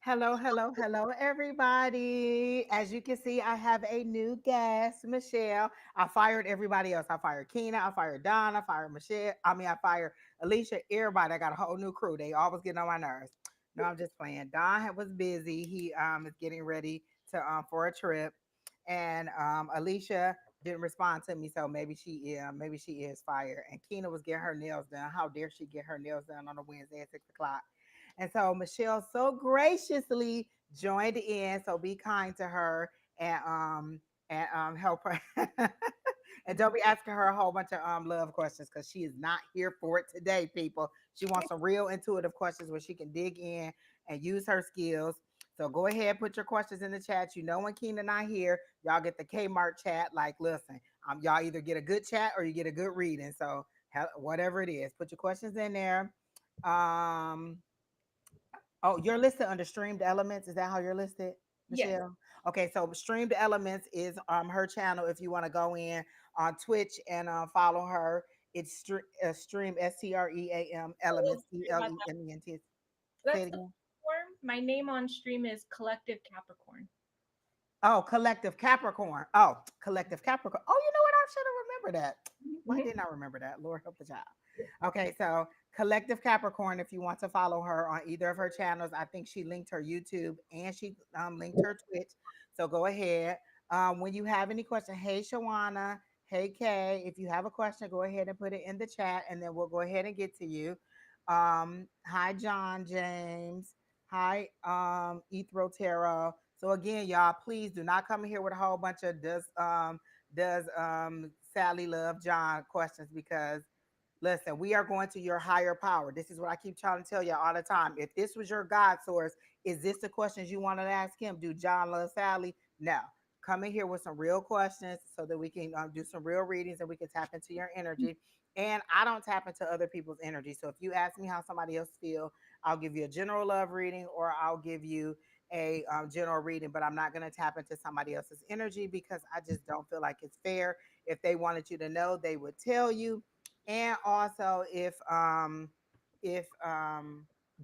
Hello, hello, hello, everybody. As you can see, I have a new guest, Michelle. I fired everybody else. I fired Keena. I fired Don. I fired Michelle. I fired Alicia. Everybody. I got a whole new crew. They always getting on my nerves. No, I'm just playing. Was busy. He is getting ready to for a trip, and Alicia didn't respond to me, so maybe she is fired. And Keena was getting her nails done. How dare she get her nails done on a Wednesday at 6 o'clock? And so Michelle so graciously joined in. So be kind to her and help her. And don't be asking her a whole bunch of love questions because she is not here for it today, people. She wants some real intuitive questions where she can dig in and use her skills. So go ahead, put your questions in the chat. You know when Keenan and I here, y'all get the Kmart chat. Like, listen, y'all either get a good chat or you get a good reading. So whatever it is, put your questions in there. Um, Oh, you're listed under streamed elements. Is that how you're listed, Yes. Michelle? Okay, so streamed elements is her channel. If you want to go in on Twitch and follow her, it's stream STREAM Oh, elements sorry about that. ELEMENT. Say That's it the again. form. My name on stream is Collective Capricorn. Oh, Collective Capricorn. Oh, Collective Capricorn. Oh, you know what? I should have remembered that. Why Mhm. didn't I remember that? Lord help the child. Okay, so Collective Capricorn, if you want to follow her on either of her channels, I think she linked her YouTube and she linked her Twitch. So go ahead. When you have any question, hey Shawana, hey Kay, if you have a question, go ahead and put it in the chat and then we'll go ahead and get to you. Hi John James. Hi, Ethro Tarot. So again, y'all, please do not come in here with a whole bunch of does Sally love John questions because listen, we are going to your higher power. This is what I keep trying to tell you all the time. If this was your God source, is this the questions you want to ask him? Do John love Sally? No. Come in here with some real questions so that we can do some real readings and we can tap into your energy. And I don't tap into other people's energy. So if you ask me how somebody else feel, I'll give you a general love reading or I'll give you a general reading, but I'm not going to tap into somebody else's energy because I just don't feel like it's fair. If they wanted you to know, they would tell you. And also if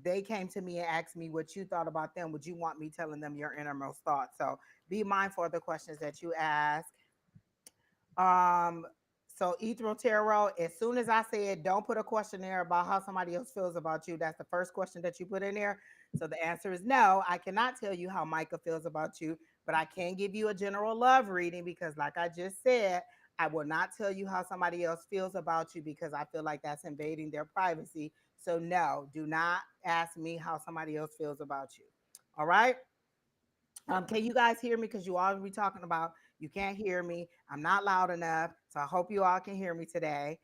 they came to me and asked me what you thought about them, would you want me telling them your innermost thoughts? So be mindful of the questions that you ask. um, so Ethro Tarot, as soon as I said don't put a questionnaire about how somebody else feels about you, that's the first question that you put in there. So the answer is no. I cannot tell you how Micah feels about you, but I can give you a general love reading because, like I just said, I will not tell you how somebody else feels about you because I feel like that's invading their privacy. So no, do not ask me how somebody else feels about you. All right. Can you guys hear me? Because you all be talking about you can't hear me. I'm not loud enough. So I hope you all can hear me today.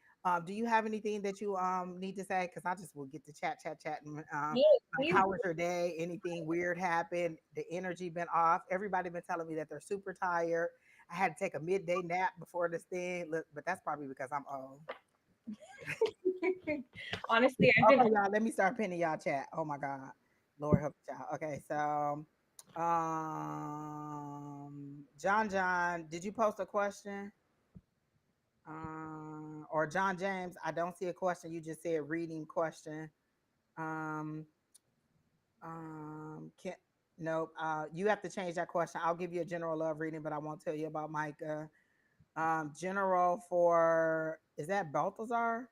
Do you have anything that you need to say? Because I just will get to chat. And, Yeah, like, please. how was your day? Anything weird happened? The energy been off. Everybody been telling me that they're super tired. I had to take a midday nap before this thing. Look, but that's probably because I'm old. Honestly, I've been. Okay, y'all. Let me start pinning y'all chat. Oh my God, Lord help y'all. Okay, so John, did you post a question? Or John James, I don't see a question. You just said reading question. Um, can Nope. You have to change that question. I'll give you a general love reading, but I won't tell you about Micah. General for is that Balthazar?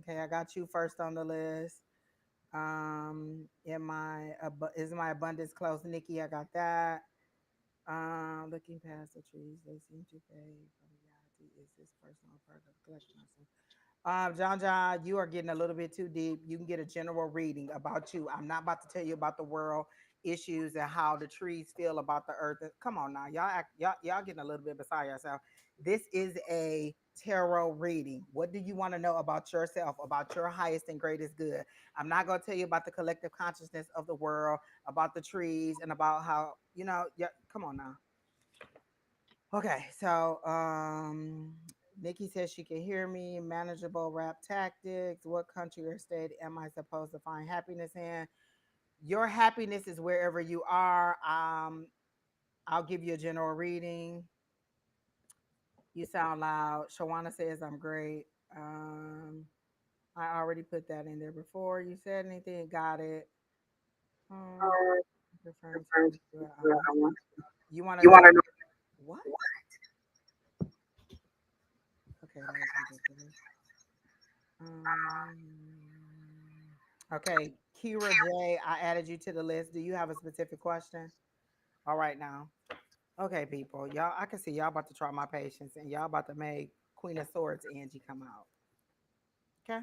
Okay, I got you first on the list. Is my abundance close, Nikki? I got that. Looking past the trees, they seem to fade from reality. Is this personal part of the collection? John, you are getting a little bit too deep. You can get a general reading about you. I'm not about to tell you about the world issues and how the trees feel about the earth. Come on now, y'all getting a little bit beside yourself. This is a tarot reading. What do you want to know about yourself, about your highest and greatest good? I'm not going to tell you about the collective consciousness of the world, about the trees, and about how Yeah, come on now. Okay, so Nikki says she can hear me. Manageable rap tactics. What country or state am I supposed to find happiness in? Your happiness is wherever you are. I'll give you a general reading. You sound loud. Shawana says I'm great. Um, I already put that in there before you said anything. Got it. Um, referring to me through it. I want you want to You know want to know what? Okay, that was ridiculous. Okay, Kira J, I added you to the list. Do you have a specific question? All right now. Okay, people, y'all, I can see y'all about to try my patience and y'all about to make Queen of Swords Angie come out. Okay.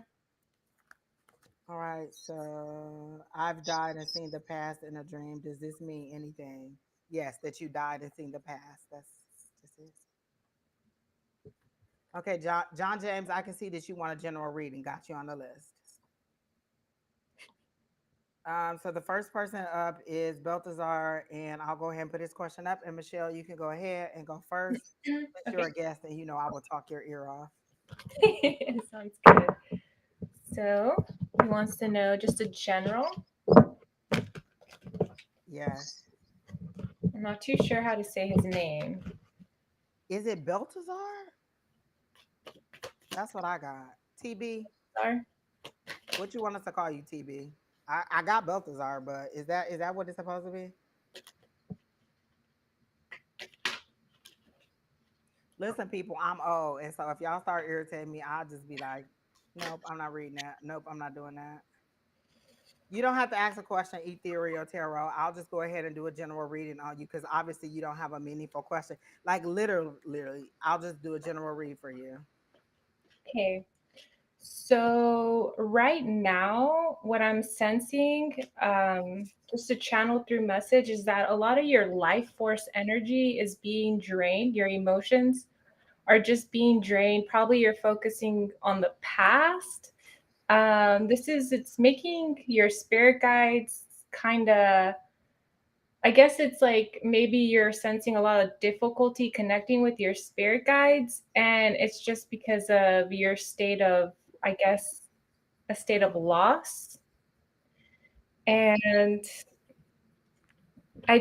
All right. So I've died and seen the past in a dream. Does this mean anything? Yes, that you died and seen the past. That's just it. Okay, John James, I can see that you want a general reading. Got you on the list. So the first person up is Beltazar, and I'll go ahead and put his question up. And Michelle, you can go ahead and go first. Since you're Okay. a guest, and you know I will talk your ear off. Sounds good. So he wants to know just a general. Yes. I'm not too sure how to say his name. Is it Beltazar? That's what I got. TB, Sorry. what you want us to call you, TB? I got Beltazar, but is that what it's supposed to be? Listen, people, I'm old, and so if y'all start irritating me, I'll just be like, nope, I'm not reading that. Nope, I'm not doing that. You don't have to ask a question, ethereal tarot. I'll just go ahead and do a general reading on you because obviously you don't have a meaningful question. Like literally, I'll just do a general read for you. Okay. So right now, what I'm sensing, just to channel through message, is that a lot of your life force energy is being drained. Your emotions are just being drained. Probably you're focusing on the past. It's making your spirit guides kind of, I guess it's like maybe you're sensing a lot of difficulty connecting with your spirit guides, and it's just because of your state of, I guess, a state of loss. And I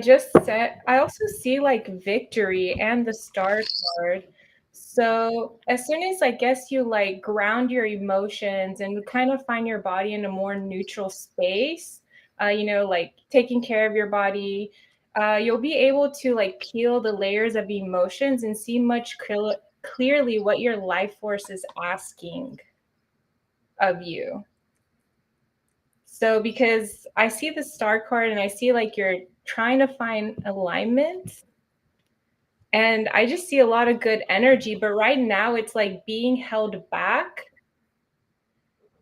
also see like victory and the star card. So as soon as I guess you like ground your emotions and kind of find your body in a more neutral space, like taking care of your body, you'll be able to like peel the layers of emotions and see much clearly what your life force is asking of you. So because I see the star card and I see like you're trying to find alignment, and I just see a lot of good energy, but right now it's like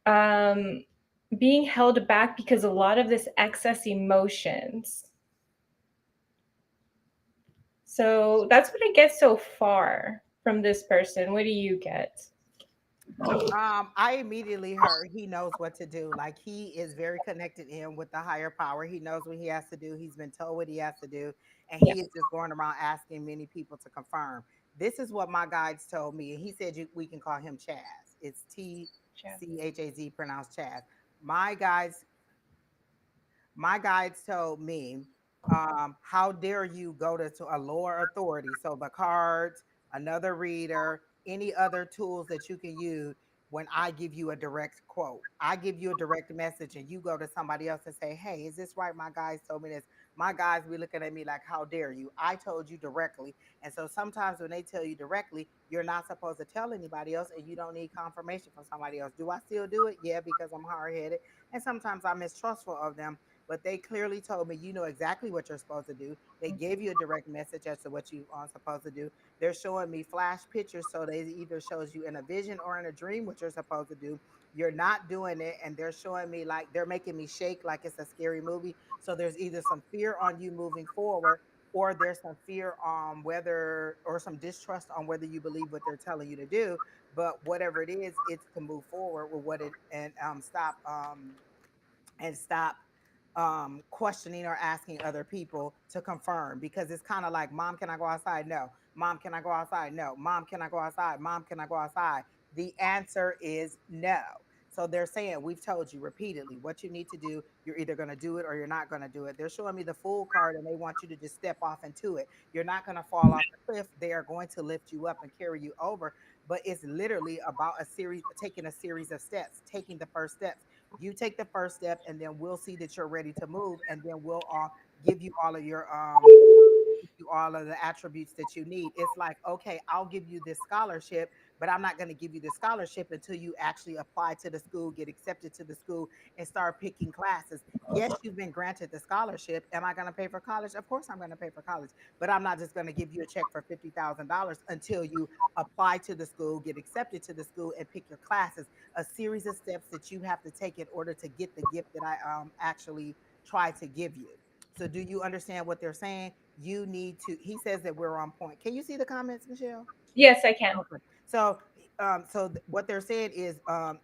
um being held back because a lot of this excess emotions. So that's what I get so far from this person. What do you get? I immediately heard he knows what to do. Like he is very connected in with the higher power. He knows what he has to do. He's been told what he has to do, and Yeah. he is just going around asking many people to confirm. This is what my guides told me, and he said we can call him Chaz. It's TCHAZ, pronounced Chaz. My guides my guides told me, how dare you go to a lower authority? So the cards, another reader, any other tools that you can use when I give you a direct quote. I give you a direct message and you go to somebody else and say, hey, is this right? My guys told me this. My guys be looking at me like, how dare you? I told you directly. And so sometimes when they tell you directly, you're not supposed to tell anybody else and you don't need confirmation from somebody else. Do I still do it? Yeah, because I'm hard headed. And sometimes I'm mistrustful of them, but they clearly told me you know exactly what you're supposed to do. They gave you a direct message as to what you are supposed to do. They're showing me flash pictures, so they either shows you in a vision or in a dream what you're supposed to do. You're not doing it, and they're showing me like they're making me shake like it's a scary movie. So there's either some fear on you moving forward, or there's some fear on whether, or some distrust on whether you believe what they're telling you to do. But whatever it is, it's to move forward with what it and stop questioning or asking other people to confirm, because it's kind of like, mom, can I go outside? No. Mom, can I go outside? No. Mom, can I go outside? Mom, can I go outside? The answer is no. So they're saying, we've told you repeatedly what you need to do. You're either going to do it or you're not going to do it. They're showing me the full card and they want you to just step off into it. You're not going to fall off the cliff. They are going to lift you up and carry you over. But it's literally about taking a series of steps, taking the first steps. You take the first step and then we'll see that you're ready to move, and then we'll give you all of your give you all of the attributes that you need. It's like, okay, I'll give you this scholarship, but I'm not going to give you the scholarship until you actually apply to the school, get accepted to the school, and start picking classes. Yes, you've been granted the scholarship. Am I going to pay for college? Of course, I'm going to pay for college, but I'm not just going to give you a check for $50,000 until you apply to the school, get accepted to the school, and pick your classes. A series of steps that you have to take in order to get the gift that I actually try to give you. So do you understand what they're saying? You need to. He says that we're on point. Can you see the comments, Michelle? Yes, I can. Okay. So, what they're saying is,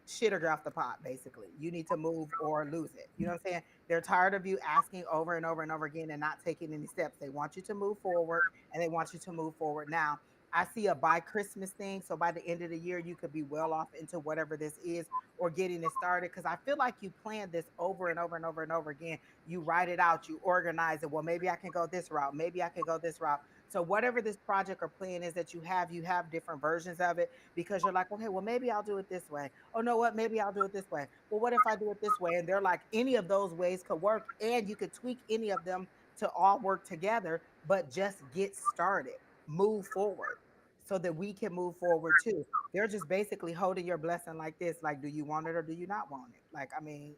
shit or get off the pot. Basically, you need to move or lose it. You know what I'm saying? They're tired of you asking over and over and over again and not taking any steps. They want you to move forward, and they want you to move forward now. I see a by Christmas thing. So by the end of the year, you could be well off into whatever this is or getting it started. Because I feel like you plan this over and over and over and over again. You write it out, you organize it. Well, maybe I can go this route. Maybe I can go this route. So whatever this project or plan is that you have different versions of it because you're like, okay, well, maybe I'll do it this way. Oh, no, what? Maybe I'll do it this way. Well, what if I do it this way? And they're like, any of those ways could work, and you could tweak any of them to all work together, but just get started, move forward so that we can move forward too. They're just basically holding your blessing like this, like, do you want it or do you not want it? Like, I mean,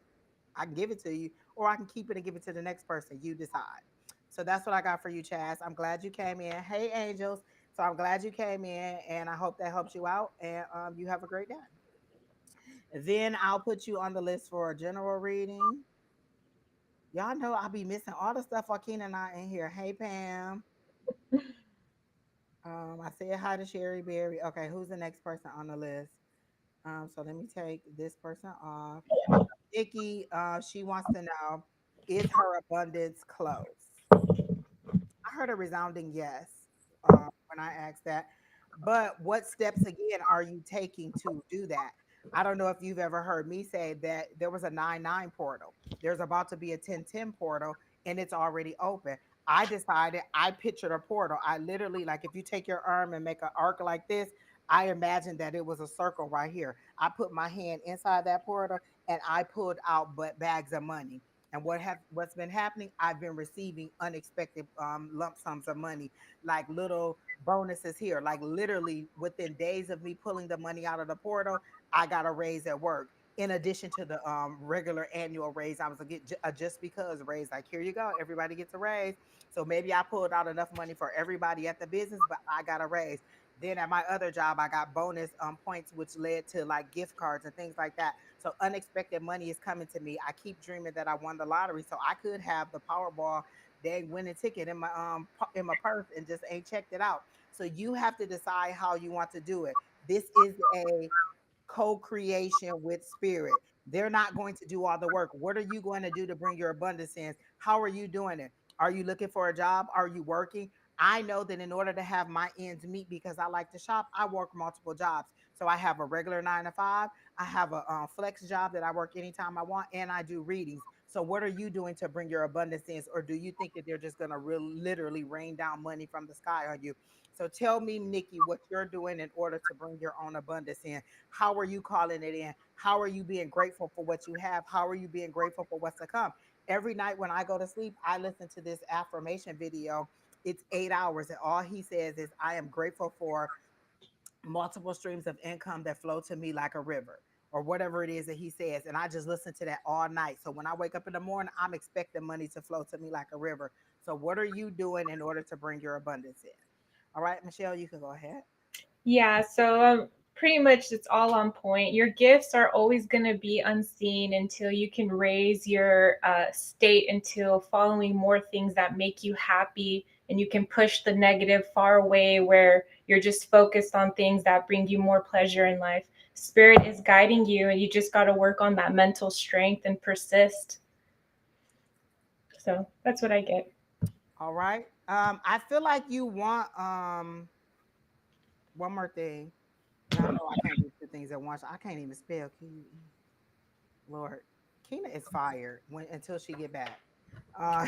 I can give it to you, or I can keep it and give it to the next person. You decide. So that's what I got for you, Chaz. I'm glad you came in. Hey, angels. So I'm glad you came in, and I hope that helps you out. And you have a great day. Then I'll put you on the list for a general reading. Y'all know I'll be missing all the stuff Joaquin and I in here. Hey, Pam. I said hi to Sherry Berry. Okay, who's the next person on the list? So let me take this person off. Nikki, she wants to know, is her abundance close? I heard a resounding yes when I asked that. But what steps again are you taking to do that? I don't know if you've ever heard me say that there was a 9-9 portal. There's about to be a 10-10 portal, and it's already open. I decided, I pictured a portal. I literally, like, if you take your arm and make an arc like this, I imagined that it was a circle right here. I put my hand inside that portal and I pulled out but bags of money. And what's been happening? I've been receiving unexpected lump sums of money, like little bonuses here. Like literally within days of me pulling the money out of the portal, I got a raise at work. In addition to the regular annual raise, I was gonna get a just because raise. Like, here you go, everybody gets a raise. So maybe I pulled out enough money for everybody at the business, but I got a raise. Then at my other job, I got bonus points, which led to like gift cards and things like that. So unexpected money is coming to me. I keep dreaming that I won the lottery, so I could have the Powerball dang winning ticket in my in my purse and just ain't checked it out. So you have to decide how you want to do it. This is a co-creation with spirit. They're not going to do all the work. What are you going to do to bring your abundance in? How are you doing it? Are you looking for a job? Are you working? I know that in order to have my ends meet, because I like to shop, I work multiple jobs. So I have a regular 9 to 5. I have a flex job that I work anytime I want, and I do readings. So what are you doing to bring your abundance in? Or do you think that they're just going to literally rain down money from the sky on you? So tell me, Nikki, what you're doing in order to bring your own abundance in. How are you calling it in? How are you being grateful for what you have? How are you being grateful for what's to come? Every night when I go to sleep, I listen to this affirmation video. It's 8 hours, and all he says is, I am grateful for multiple streams of income that flow to me like a river, or whatever it is that he says. And I just listen to that all night. So when I wake up in the morning, I'm expecting money to flow to me like a river. So, what are you doing in order to bring your abundance in? All right, Michelle, you can go ahead. Yeah, so pretty much it's all on point. Your gifts are always going to be unseen until you can raise your state into following more things that make you happy, and you can push the negative far away where you're just focused on things that bring you more pleasure in life. Spirit is guiding you, and you just got to work on that mental strength and persist. So that's what I get. All right. I feel like you want one more thing. Y'all know I can't do two things at once. I can't even spell. Lord, Kina is fired when until she get back. Uh,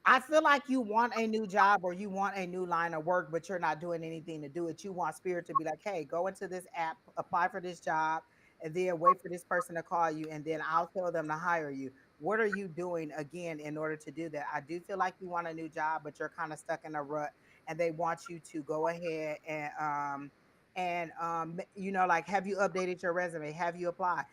I feel like you want a new job or you want a new line of work, but you're not doing anything to do it. You want spirit to be like, hey, go into this app, apply for this job, and then wait for this person to call you, and then I'll tell them to hire you. What are you doing again in order to do that? I do feel like you want a new job, but you're kind of stuck in a rut, and they want you to go ahead and like, have you updated your resume? Have you applied?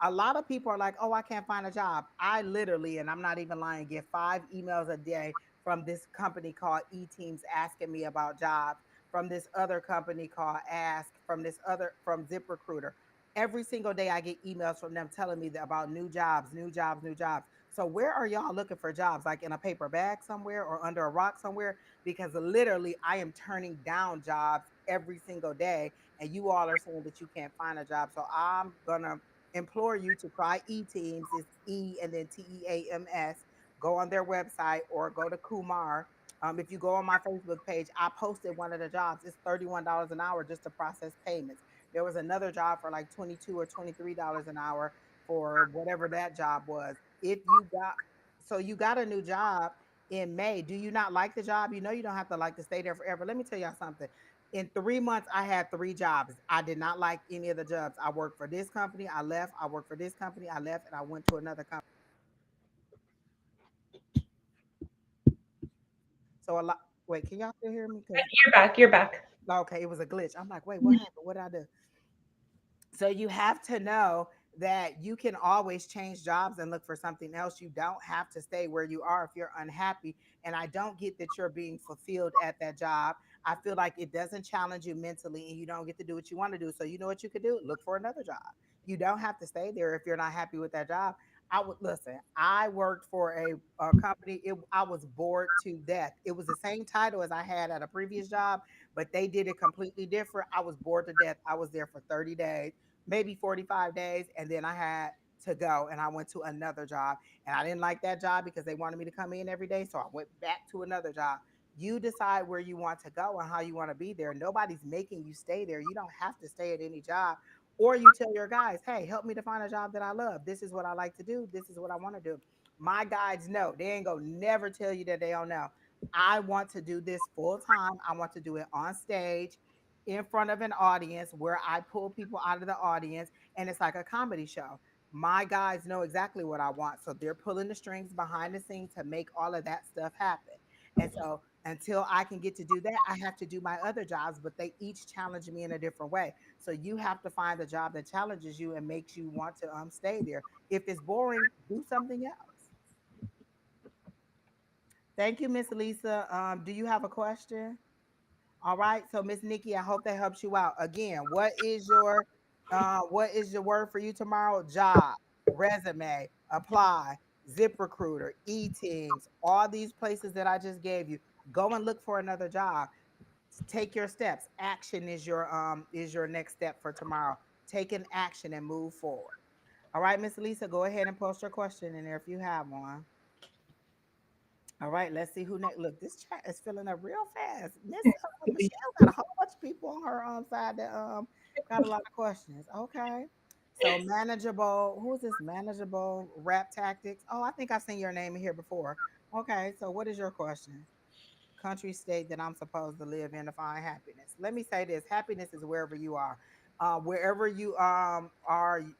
A lot of people are like, oh, I can't find a job. I literally, and I'm not even lying, get 5 emails a day from this company called E-Teams asking me about jobs, from this other company called Ask, from ZipRecruiter. Every single day I get emails from them telling me about new jobs, new jobs, new jobs. So where are y'all looking for jobs? Like in a paper bag somewhere or under a rock somewhere? Because literally I am turning down jobs every single day, and you all are saying that you can't find a job. So I'm gonna implore you to try E-Teams. It's E and then Teams. Go on their website or go to Kumar. If you go on my Facebook page, I posted one of the jobs. It's $31 an hour just to process payments. There was another job for like 22 or $23 an hour for whatever that job was. You got a new job in May. Do you not like the job? You know you don't have to like to stay there forever. Let me tell y'all something. In 3 months, I had 3 jobs. I did not like any of the jobs. I worked for this company, I left. I worked for this company, I left, and I went to another company. So a lot. Wait, can y'all still hear me? Because You're back. You're back. okay, it was a glitch. I'm like, wait, what happened? What did I do? So you have to know that you can always change jobs and look for something else. You don't have to stay where you are if you're unhappy. And I don't get that you're being fulfilled at that job. I feel like it doesn't challenge you mentally and you don't get to do what you want to do. So you know what you could do? Look for another job. You don't have to stay there if you're not happy with that job. I would listen. I worked for a company. I was bored to death. It was the same title as I had at a previous job, but they did it completely different. I was bored to death. I was there for 30 days, maybe 45 days, and then I had to go and I went to another job, and I didn't like that job because they wanted me to come in every day, so I went back to another job. You decide where you want to go and how you want to be there. Nobody's making you stay there. You don't have to stay at any job. Or you tell your guys, hey, help me to find a job that I love. This is what I like to do. This is what I want to do. My guides know. They ain't gonna never tell you that they don't know. I want to do this full time. I want to do it on stage in front of an audience where I pull people out of the audience, and it's like a comedy show. My guys know exactly what I want. So they're pulling the strings behind the scenes to make all of that stuff happen. And so until I can get to do that, I have to do my other jobs, but they each challenge me in a different way. So you have to find a job that challenges you and makes you want to stay there. If it's boring, do something else. Thank you, Miss Lisa. Do you have a question? All right. So Miss Nikki, I hope that helps you out. Again, what is your word for you tomorrow? Job, resume, apply, ZipRecruiter, E-Teams, all these places that I just gave you. Go and look for another job. Take your steps. Action is your next step for tomorrow. Take an action and move forward. All right, Miss Lisa, go ahead and post your question in there if you have one. All right, let's see who next. Look, this chat is filling up real fast. Miss Michelle got a whole bunch of people on her side that got a lot of questions. Okay, so manageable. Who is this? Manageable rap tactics. Oh, I think I've seen your name in here before. Okay, so what is your question? Country, state that I'm supposed to live in to find happiness. Let me say this: happiness is wherever you are. Wherever you are,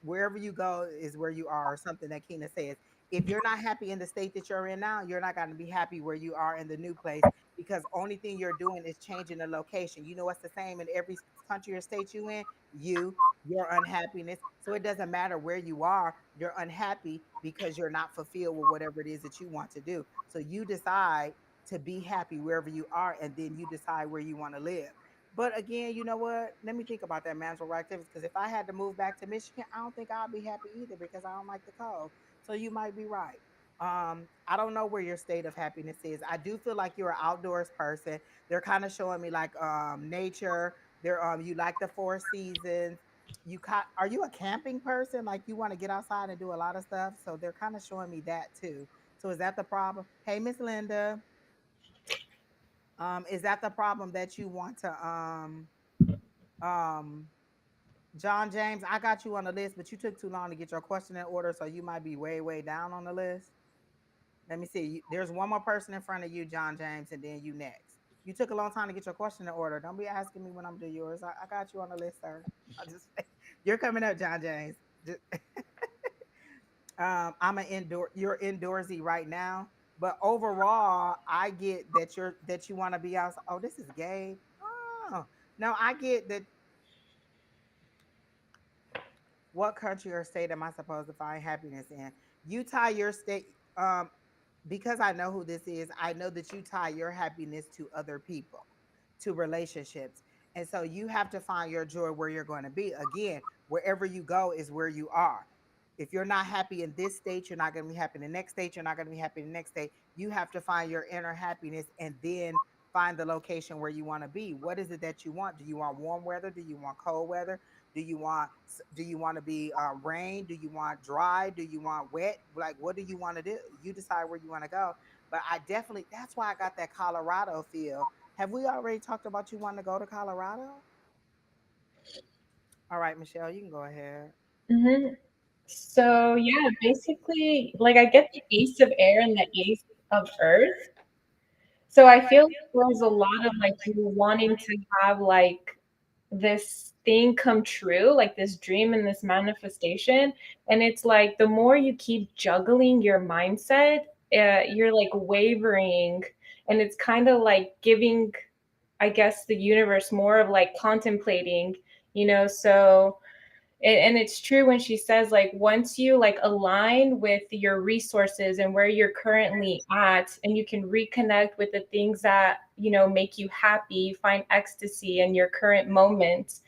wherever you go is where you are. Or something that Keena says. If you're not happy in the state that you're in now, you're not going to be happy where you are in the new place, because only thing you're doing is changing the location. You know what's the same in every country or state you in? Your unhappiness. So it doesn't matter where you are, you're unhappy because you're not fulfilled with whatever it is that you want to do. So you decide to be happy wherever you are, and then you decide where you want to live. But again, you know what? Let me think about that manageable activities, because if I had to move back to Michigan, I don't think I'll be happy either because I don't like the cold. So you might be right. I don't know where your state of happiness is. I do feel like you're an outdoors person. They're kind of showing me like nature. They're you like the four seasons. Are you a camping person? Like you want to get outside and do a lot of stuff. So they're kind of showing me that too. So is that the problem? Hey, Miss Linda. Is that the problem that you want to um John James, I got you on the list, but you took too long to get your question in order, so you might be way, way down on the list. Let me see. There's one more person in front of you, John James, and then you next. You took a long time to get your question in order. Don't be asking me when I'm doing yours. I got you on the list, sir. I just you're coming up, John James. Just, I'm an indoor. You're indoorsy right now, but overall, I get that you want to be outside. Oh, this is gay. Oh no, I get that. What country or state am I supposed to find happiness in? You tie your state. Because I know who this is, I know that you tie your happiness to other people, to relationships. And so you have to find your joy where you're going to be. Again, wherever you go is where you are. If you're not happy in this state, you're not going to be happy in the next state. You're not going to be happy in the next state. You have to find your inner happiness and then find the location where you want to be. What is it that you want? Do you want warm weather? Do you want cold weather? Do you want to be rain? Do you want dry? Do you want wet? Like, what do you want to do? You decide where you want to go. But I definitely, that's why I got that Colorado feel. Have we already talked about you wanting to go to Colorado? All right, Michelle, you can go ahead. Hmm. So yeah, basically, like I get the ace of air and the ace of earth. So I feel like there's a lot of like you wanting to have like this thing come true, like this dream and this manifestation. And it's like the more you keep juggling your mindset, you're like wavering, and it's kind of like giving, I guess, the universe more of like contemplating, so and it's true when she says like once you like align with your resources and where you're currently at, and you can reconnect with the things that make you happy, find ecstasy in your current moment,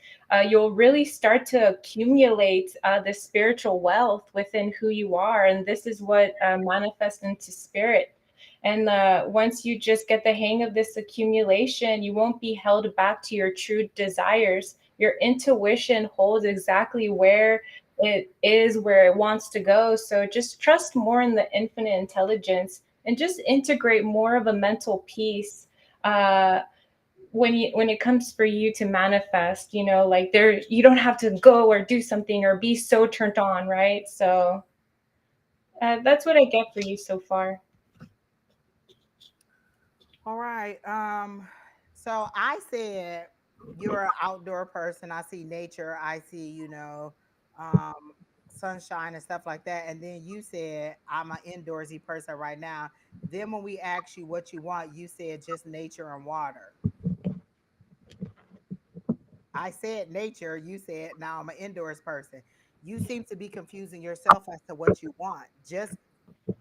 you'll really start to accumulate the spiritual wealth within who you are, and this is what manifests into spirit. And once you just get the hang of this accumulation, you won't be held back to your true desires. Your intuition holds exactly where it is, where it wants to go. So just trust more in the infinite intelligence and just integrate more of a mental peace. When it comes for you to manifest, like there, you don't have to go or do something or be so turned on, right? So that's what I get for you so far. All right. So I said you're an outdoor person. I see nature. I see, um, sunshine and stuff like that. And then you said I'm an indoorsy person right now. Then when we asked you what you want, you said just nature and water. I said nature. You said now I'm an indoors person. You seem to be confusing yourself as to what you want. Just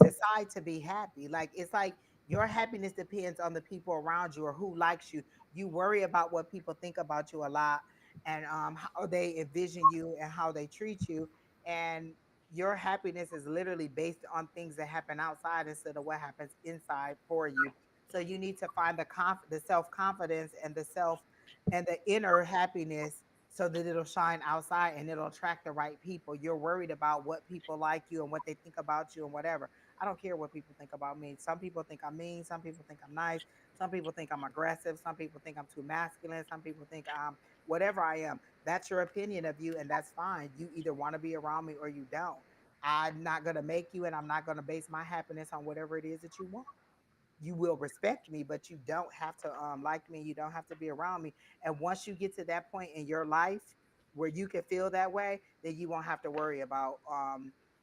decide to be happy. Like, it's like your happiness depends on the people around you or who likes you. You worry about what people think about you a lot, and how they envision you and how they treat you. And your happiness is literally based on things that happen outside instead of what happens inside for you. So you need to find the self confidence and the inner happiness so that it'll shine outside and it'll attract the right people. You're worried about what people like you and what they think about you and whatever. I don't care what people think about me. Some people think I'm mean. Some people think I'm nice. Some people think I'm aggressive. Some people think I'm too masculine. Some people think I'm whatever I am. That's your opinion of you, and that's fine. You either want to be around me or you don't. I'm not going to make you, and I'm not going to base my happiness on whatever it is that you want. You will respect me, but you don't have to like me. You don't have to be around me. And once you get to that point in your life where you can feel that way, then you won't have to worry about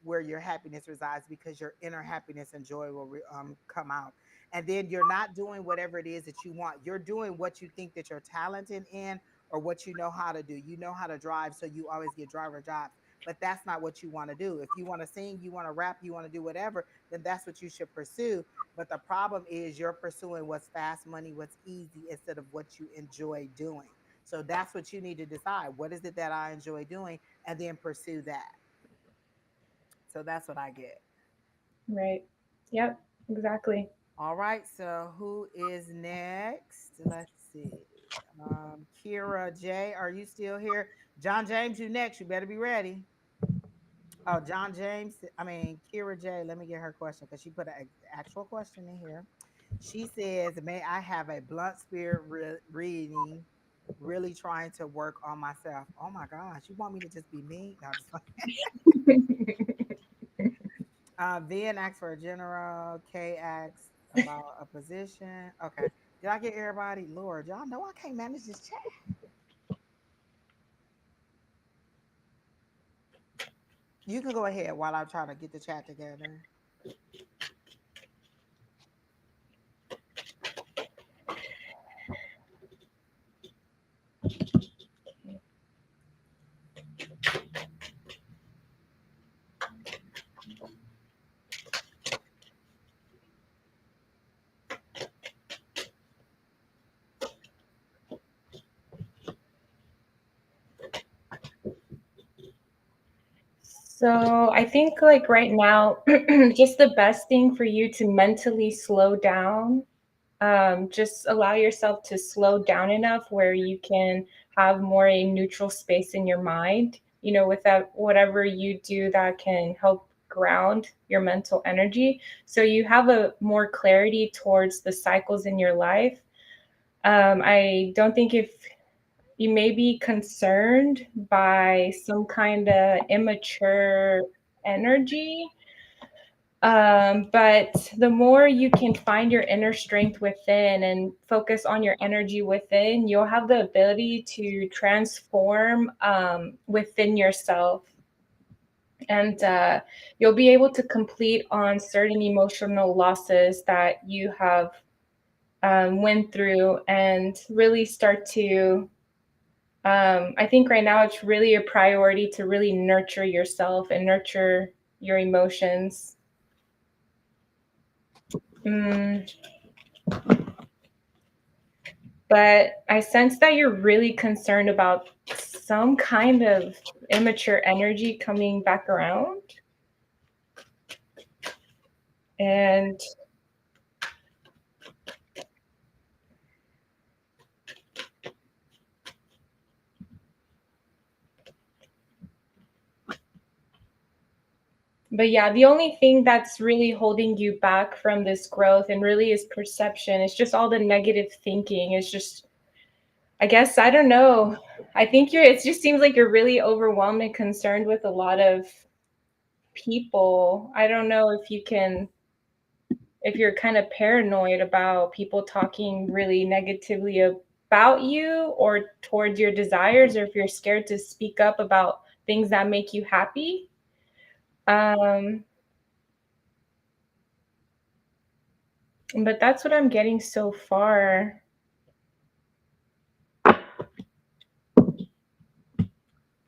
where your happiness resides, because your inner happiness and joy will come out. And then you're not doing whatever it is that you want. You're doing what you think that you're talented in or what you know how to do. You know how to drive, so you always get driver jobs. But that's not what you want to do. If you want to sing, you want to rap, you want to do whatever, then that's what you should pursue. But the problem is you're pursuing what's fast money, what's easy, instead of what you enjoy doing. So that's what you need to decide. What is it that I enjoy doing? And then pursue that. So that's what I get. Right. Yep, exactly. All right. So who is next? Let's see. Kira J, are you still here? John James, you next. You better be ready. Oh, John James. I mean, Kira J. Let me get her question because she put an actual question in here. She says, "May I have a blunt spirit reading? Really trying to work on myself." Oh my gosh, you want me to just be me? No, just like, then ask for a general. K asks about a position. Okay, did I get everybody? Lord, y'all know I can't manage this chat. You can go ahead while I'm trying to get the chat together. So I think like right now, just the best thing for you to mentally slow down. Just allow yourself to slow down enough where you can have more a neutral space in your mind. You know, without whatever you do that can help ground your mental energy, so you have a more clarity towards the cycles in your life. I don't think if you may be concerned by some kind of immature energy. But the more you can find your inner strength within and focus on your energy within, you'll have the ability to transform within yourself. And you'll be able to complete on certain emotional losses that you have went through and really start to I think right now it's really a priority to really nurture yourself and nurture your emotions. Mm, but I sense that you're really concerned about some kind of immature energy coming back around. And but yeah, the only thing that's really holding you back from this growth and really is perception. It's just all the negative thinking. It's just, I guess, I don't know. I think it just seems like you're really overwhelmed and concerned with a lot of people. I don't know if you can, if you're kind of paranoid about people talking really negatively about you or towards your desires, or if you're scared to speak up about things that make you happy. Um, but that's what I'm getting so far.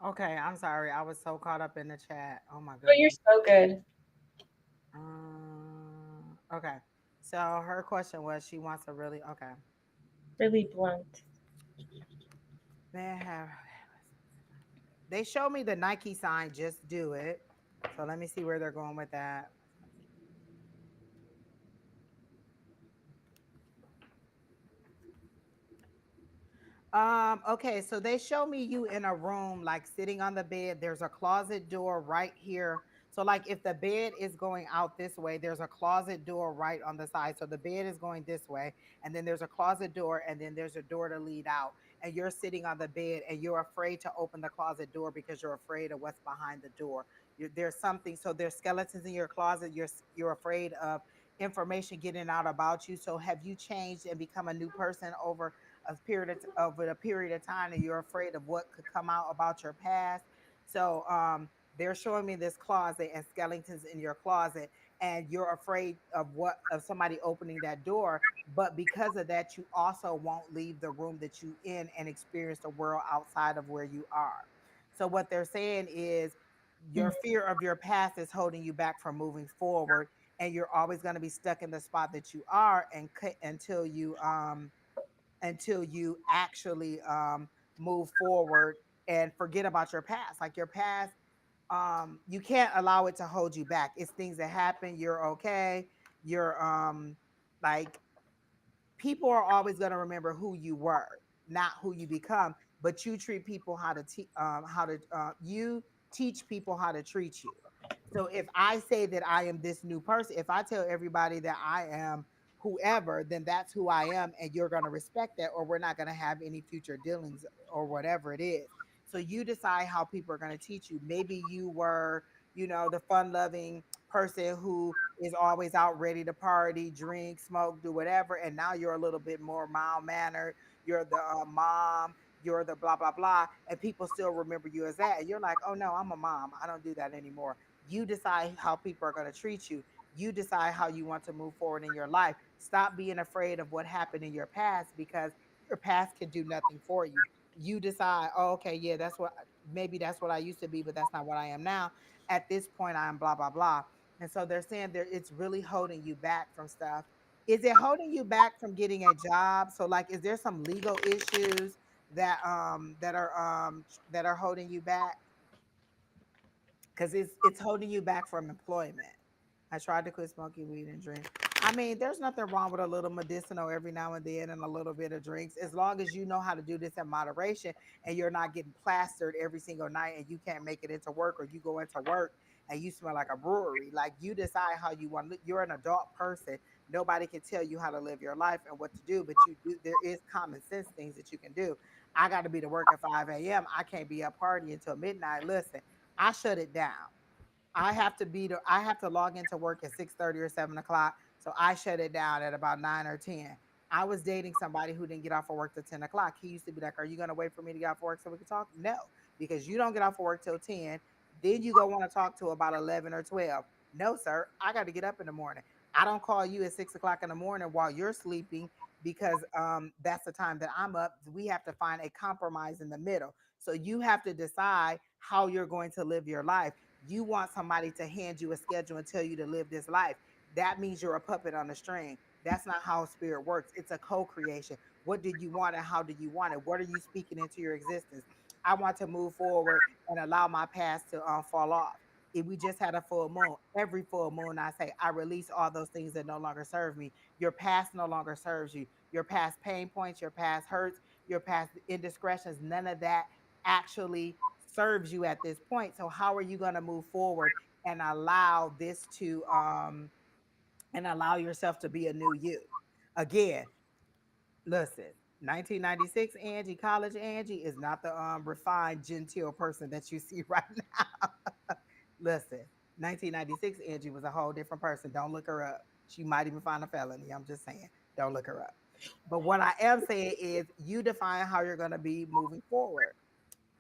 Okay, I'm sorry. I was so caught up in the chat. Oh my But you're goodness. so good, Okay. So her question was she wants to really okay. really blunt. They have they show me the Nike sign, just do it. So let me see where they're going with that. Okay, so they show me you in a room, like sitting on the bed. There's a closet door right here. So, like, if the bed is going out this way, there's a closet door right on the side. So the bed is going this way, and then there's a closet door, and then there's a door to lead out. And you're sitting on the bed, and you're afraid to open the closet door because you're afraid of what's behind the door. There's something. So there's skeletons in your closet. You're afraid of information getting out about you. So have you changed and become a new person over a period of time, and you're afraid of what could come out about your past? So they're showing me this closet and skeletons in your closet, and you're afraid of somebody opening that door. But because of that, you also won't leave the room that you in and experience the world outside of where you are. So what they're saying is your Mm. fear of your past is holding you back from moving forward, and you're always going to be stuck in the spot that you are until you actually move forward and forget about your past. Like your past, you can't allow it to hold you back. It's things that happen. You're okay. You're like people are always going to remember who you were, not who you become. But you treat people how to you teach people how to treat you. So if I say that I am this new person, if I tell everybody that I am whoever, then that's who I am, and you're going to respect that, or we're not going to have any future dealings or whatever it is. So you decide how people are going to teach you. Maybe you were, the fun loving person who is always out ready to party, drink, smoke, do whatever. And now you're a little bit more mild mannered. You're the mom you're the blah blah blah, and people still remember you as that. And you're like, oh no, I'm a mom. I don't do that anymore. You decide how people are going to treat you. You decide how you want to move forward in your life. Stop being afraid of what happened in your past, because your past can do nothing for you. You decide, oh, okay, yeah, that's what, maybe that's what I used to be, but that's not what I am now. At this point, I am blah, blah, blah. And so they're saying there it's really holding you back from stuff. Is it holding you back from getting a job? So like, is there some legal issues that are holding you back? Because it's holding you back from employment. I tried to quit smoking weed and drink. I mean, there's nothing wrong with a little medicinal every now and then and a little bit of drinks, as long as you know how to do this in moderation and you're not getting plastered every single night and you can't make it into work, or you go into work and you smell like a brewery. Like, you decide how you want. You're an adult person. Nobody can tell you how to live your life and what to do, but you do. There is common sense things that you can do. I got to be to work at 5 a.m. I can't be up partying until midnight. Listen, I shut it down. I have to log into work at 6:30 or 7 o'clock. So I shut it down at about 9 or 10. I was dating somebody who didn't get off of work till 10 o'clock. He used to be like, are you gonna wait for me to get off work so we can talk? No, because you don't get off of work till 10. Then you go want to talk to about 11 or 12. No, sir. I got to get up in the morning. I don't call you at 6 o'clock in the morning while you're sleeping, because that's the time that I'm up. We have to find a compromise in the middle. So you have to decide how you're going to live your life. You want somebody to hand you a schedule and tell you to live this life. That means you're a puppet on a string. That's not how spirit works. It's a co-creation. What did you want and how do you want it? What are you speaking into your existence? I want to move forward and allow my past to fall off. If we just had a full moon, every full moon, I say, I release all those things that no longer serve me. Your past no longer serves you. Your past pain points, your past hurts, your past indiscretions, none of that actually serves you at this point. So how are you going to move forward and allow this to and allow yourself to be a new you? Again, listen, 1996 Angie, college Angie is not the refined genteel person that you see right now. Listen, 1996 Angie was a whole different person. Don't look her up. She might even find a felony. I'm just saying, don't look her up. But what I am saying is, you define how you're going to be moving forward.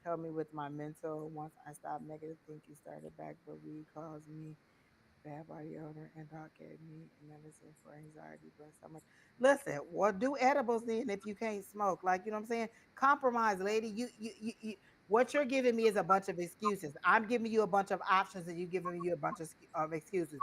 Help me with my mental. Once I stopped negative thinking, started back, but weed caused me bad body odor and doc gave me medicine for anxiety, but so much. Listen, well, do edibles then if you can't smoke. Like, you know what I'm saying? Compromise, lady. What you're giving me is a bunch of excuses. I'm giving you a bunch of options, and you giving me a bunch of excuses.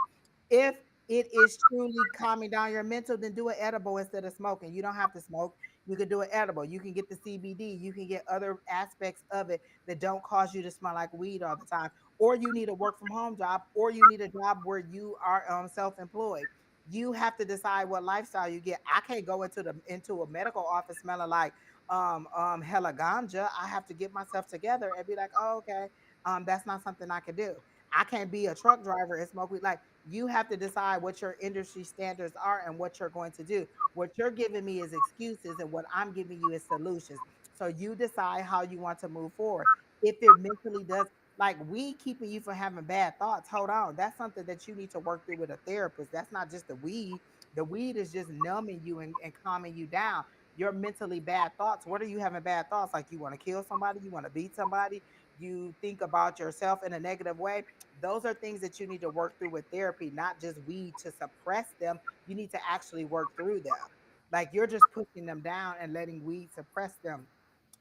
If it is truly calming down your mental, then do an edible instead of smoking. You don't have to smoke. You can do an edible. You can get the CBD. You can get other aspects of it that don't cause you to smell like weed all the time. Or you need a work from home job, or you need a job where you are self-employed. You have to decide what lifestyle you get. I can't go into a medical office smelling like hella ganja. I have to get myself together and be like, oh, okay, that's not something I can do. I can't be a truck driver and smoke weed. Like, you have to decide what your industry standards are and what you're going to do. What you're giving me is excuses, and what I'm giving you is solutions. So you decide how you want to move forward. If it mentally does, like weed keeping you from having bad thoughts, hold on. That's something that you need to work through with a therapist. That's not just the weed. The weed is just numbing you and calming you down. Your mentally bad thoughts. What are you having bad thoughts? Like, you want to kill somebody, you want to beat somebody, you think about yourself in a negative way. Those are things that you need to work through with therapy, not just weed to suppress them. You need to actually work through them. Like, you're just pushing them down and letting weed suppress them.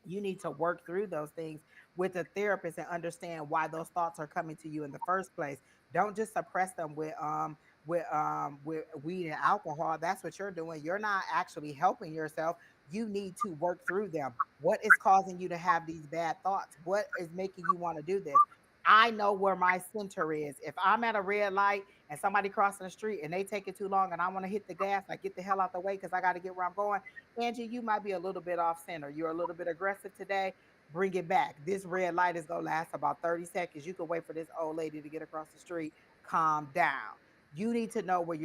You need to work through those things with a therapist and understand why those thoughts are coming to you in the first place. Don't just suppress them with weed and alcohol. That's what you're doing. You're not actually helping yourself. You need to work through them. What is causing you to have these bad thoughts? What is making you want to do this? I know where my center is. If I'm at a red light and somebody crossing the street and they take it too long and I want to hit the gas, like, get the hell out the way because I got to get where I'm going. Angie, you might be a little bit off center. You're a little bit aggressive today. Bring it back. This red light is going to last about 30 seconds. You can wait for this old lady to get across the street. Calm down. You need to know where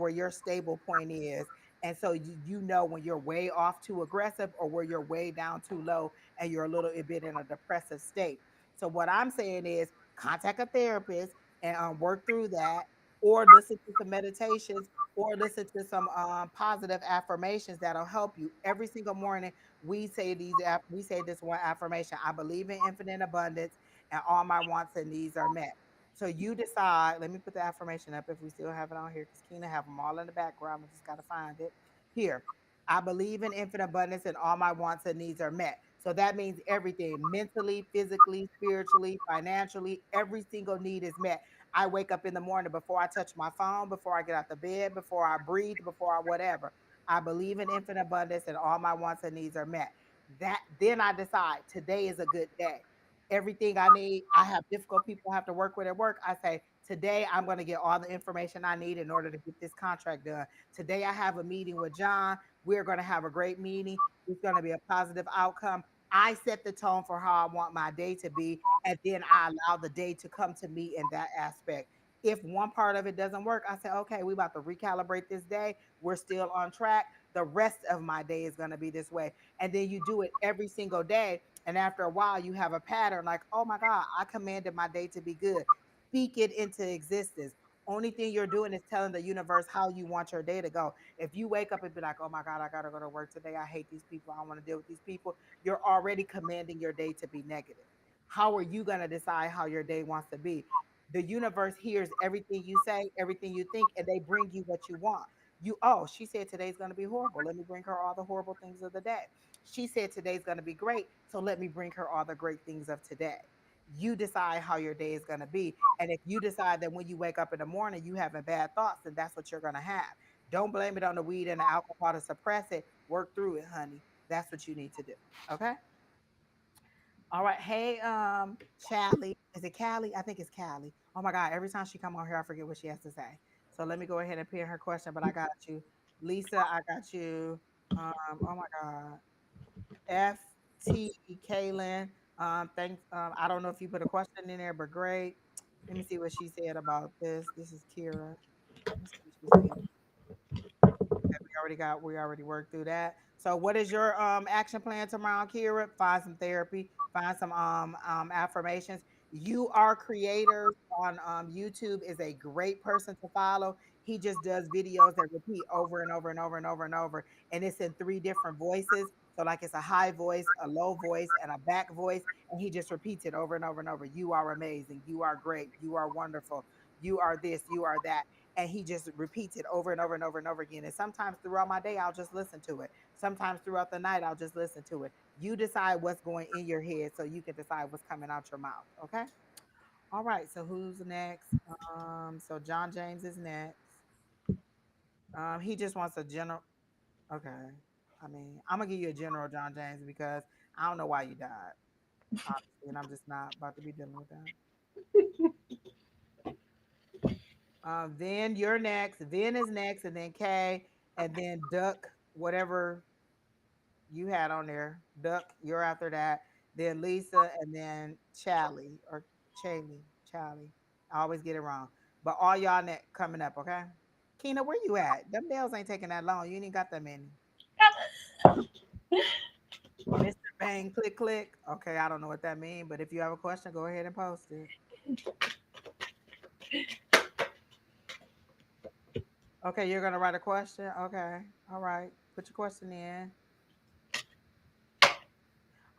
your stable point is. And so you know when you're way off too aggressive or where you're way down too low and you're a little bit in a depressive state. So what I'm saying is, contact a therapist and work through that. or listen to some meditations, or listen to some positive affirmations that'll help you. Every single morning, we say this one affirmation: I believe in infinite abundance, and all my wants and needs are met. So you decide. Let me put the affirmation up if we still have it on here, because Keena have them all in the background. I just got to find it here. I believe in infinite abundance and all my wants and needs are met. So that means everything: mentally, physically, spiritually, financially, every single need is met. I wake up in the morning before I touch my phone, before I get out the bed, before I breathe, before I whatever. I believe in infinite abundance and all my wants and needs are met. That then I decide today is a good day. Everything I need, I have difficult people I have to work with at work. I say, today I'm going to get all the information I need in order to get this contract done. Today I have a meeting with John. We're going to have a great meeting. It's going to be a positive outcome. I set the tone for how I want my day to be, and then I allow the day to come to me in that aspect. If one part of it doesn't work, I say, okay, we about to recalibrate this day. We're still on track. The rest of my day is going to be this way. And then you do it every single day. And after a while, you have a pattern like, oh my God, I commanded my day to be good. Speak it into existence. Only thing you're doing is telling the universe how you want your day to go. If you wake up and be like, oh my God, I got to go to work today. I hate these people. I don't want to deal with these people. You're already commanding your day to be negative. How are you going to decide how your day wants to be? The universe hears everything you say, everything you think, and they bring you what you want. Oh, she said today's going to be horrible. Let me bring her all the horrible things of the day. She said today's going to be great. So let me bring her all the great things of today. You decide how your day is going to be. And if you decide that when you wake up in the morning, you having bad thoughts, then that's what you're going to have. Don't blame it on the weed and the alcohol to suppress it. Work through it, honey. That's what you need to do. Okay. All right. Hey, Callie. Is it Callie? I think it's Callie. Oh my God. Every time she come on here, I forget what she has to say. So let me go ahead and pin her question, but I got you. Lisa, I got you. Oh my God. FT Kaylin. Thanks. I don't know if you put a question in there, but great. Let me see what she said about this. This is Kira. Let's see what she said. Okay, we already worked through that. So what is your action plan tomorrow, Kira? Find some therapy, find some affirmations. You are creators on YouTube is a great person to follow. He just does videos that repeat over and over and over and over and over. And it's in three different voices. So like it's a high voice, a low voice, and a back voice. And he just repeats it over and over and over. You are amazing. You are great. You are wonderful. You are this, you are that, and he just repeats it over and over and over and over again. And sometimes throughout my day, I'll just listen to it. Sometimes throughout the night, I'll just listen to it. You decide what's going in your head so you can decide what's coming out your mouth. Okay. All right. So who's next? So John James is next. He just wants a general. Okay. I mean, I'm gonna give you a general John James because I don't know why you died, obviously, and I'm just not about to be dealing with that. Then you're next. Then is next, and then Kay, and then Duck, whatever you had on there. Duck, you're after that. Then Lisa, and then Charlie or Charlie. Charlie. I always get it wrong. But all y'all coming up, okay? Keena, where you at? Them nails ain't taking that long. You ain't got that many. Mr. Bang, click, click. Okay, I don't know what that means, but if you have a question, go ahead and post it. Okay, you're gonna write a question. Okay, all right. Put your question in.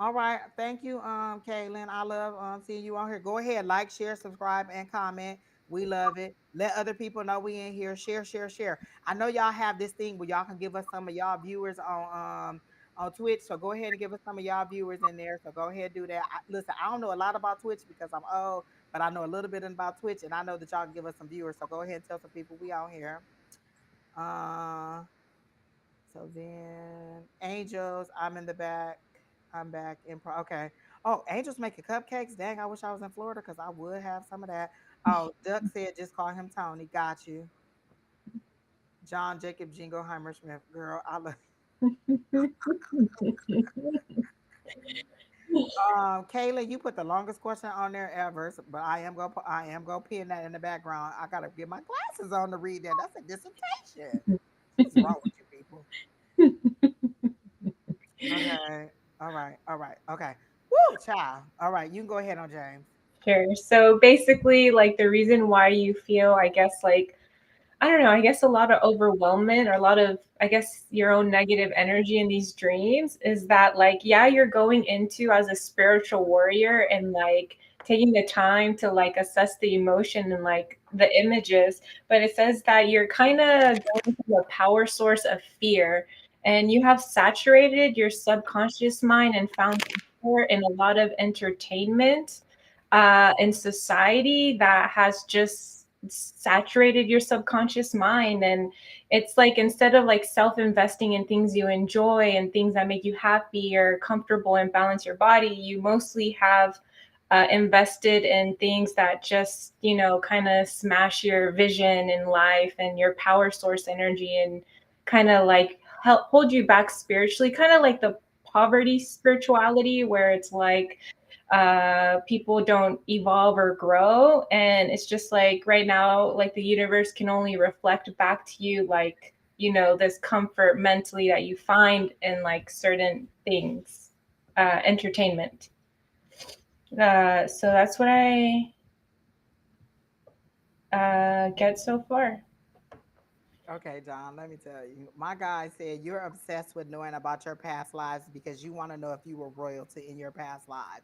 All right. Thank you, Kaylin. I love seeing you on here. Go ahead, like, share, subscribe, and comment. We love it. Let other people know we in here. Share, share, share. I know y'all have this thing where y'all can give us some of y'all viewers on Twitch. So go ahead and give us some of y'all viewers in there. So go ahead and do that. Listen, I don't know a lot about Twitch because I'm old, but I know a little bit about Twitch, and I know that y'all can give us some viewers. So go ahead and tell some people we out here. Uh, so then Angels, I'm in the back. I'm back in okay. Oh, Angels making cupcakes. Dang, I wish I was in Florida because I would have some of that. Oh, Duck said just call him Tony. Got you. John Jacob Jingleheimer Smith. Girl, I love Kayla, you put the longest question on there ever, but I am gonna pin that in the background. I gotta get my glasses on to read that. That's a dissertation. What's wrong with you people? Okay. All right. All right. Okay. Woo, child. All right. You can go ahead on James. Sure. So basically, like the reason why you feel, I guess, like I don't know, I guess a lot of overwhelmment or a lot of, I guess, your own negative energy in these dreams is that, like, yeah, you're going into as a spiritual warrior and like taking the time to like assess the emotion and like the images, but it says that you're kind of going to a power source of fear and you have saturated your subconscious mind and found comfort in a lot of entertainment in society that has just saturated your subconscious mind. And it's like instead of like self investing in things you enjoy and things that make you happy or comfortable and balance your body, you mostly have invested in things that just, you know, kind of smash your vision in life and your power source energy and kind of like help hold you back spiritually, kind of like the poverty spirituality where it's like people don't evolve or grow. And it's just like right now, like the universe can only reflect back to you, like, you know, this comfort mentally that you find in like certain things, entertainment. So that's what I get so far. Okay, John, let me tell you. My guy said you're obsessed with knowing about your past lives because you want to know if you were royalty in your past lives.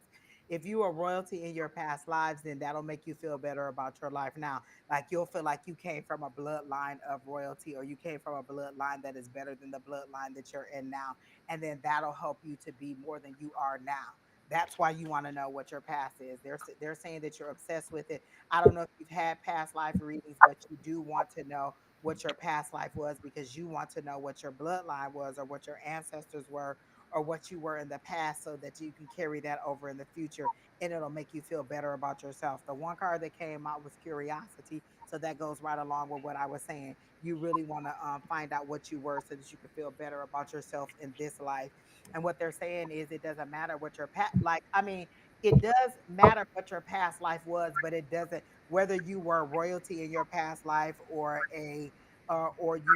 If you were royalty in your past lives, then that'll make you feel better about your life now. Like you'll feel like you came from a bloodline of royalty or you came from a bloodline that is better than the bloodline that you're in now. And then that'll help you to be more than you are now. That's why you want to know what your past is. They're saying that you're obsessed with it. I don't know if you've had past life readings, but you do want to know what your past life was because you want to know what your bloodline was or what your ancestors were or what you were in the past so that you can carry that over in the future and it'll make you feel better about yourself. The one card that came out was curiosity. So that goes right along with what I was saying. You really want to find out what you were so that you can feel better about yourself in this life. And what they're saying is it doesn't matter what your past, like, I mean, it does matter what your past life was, but it doesn't whether you were royalty in your past life or you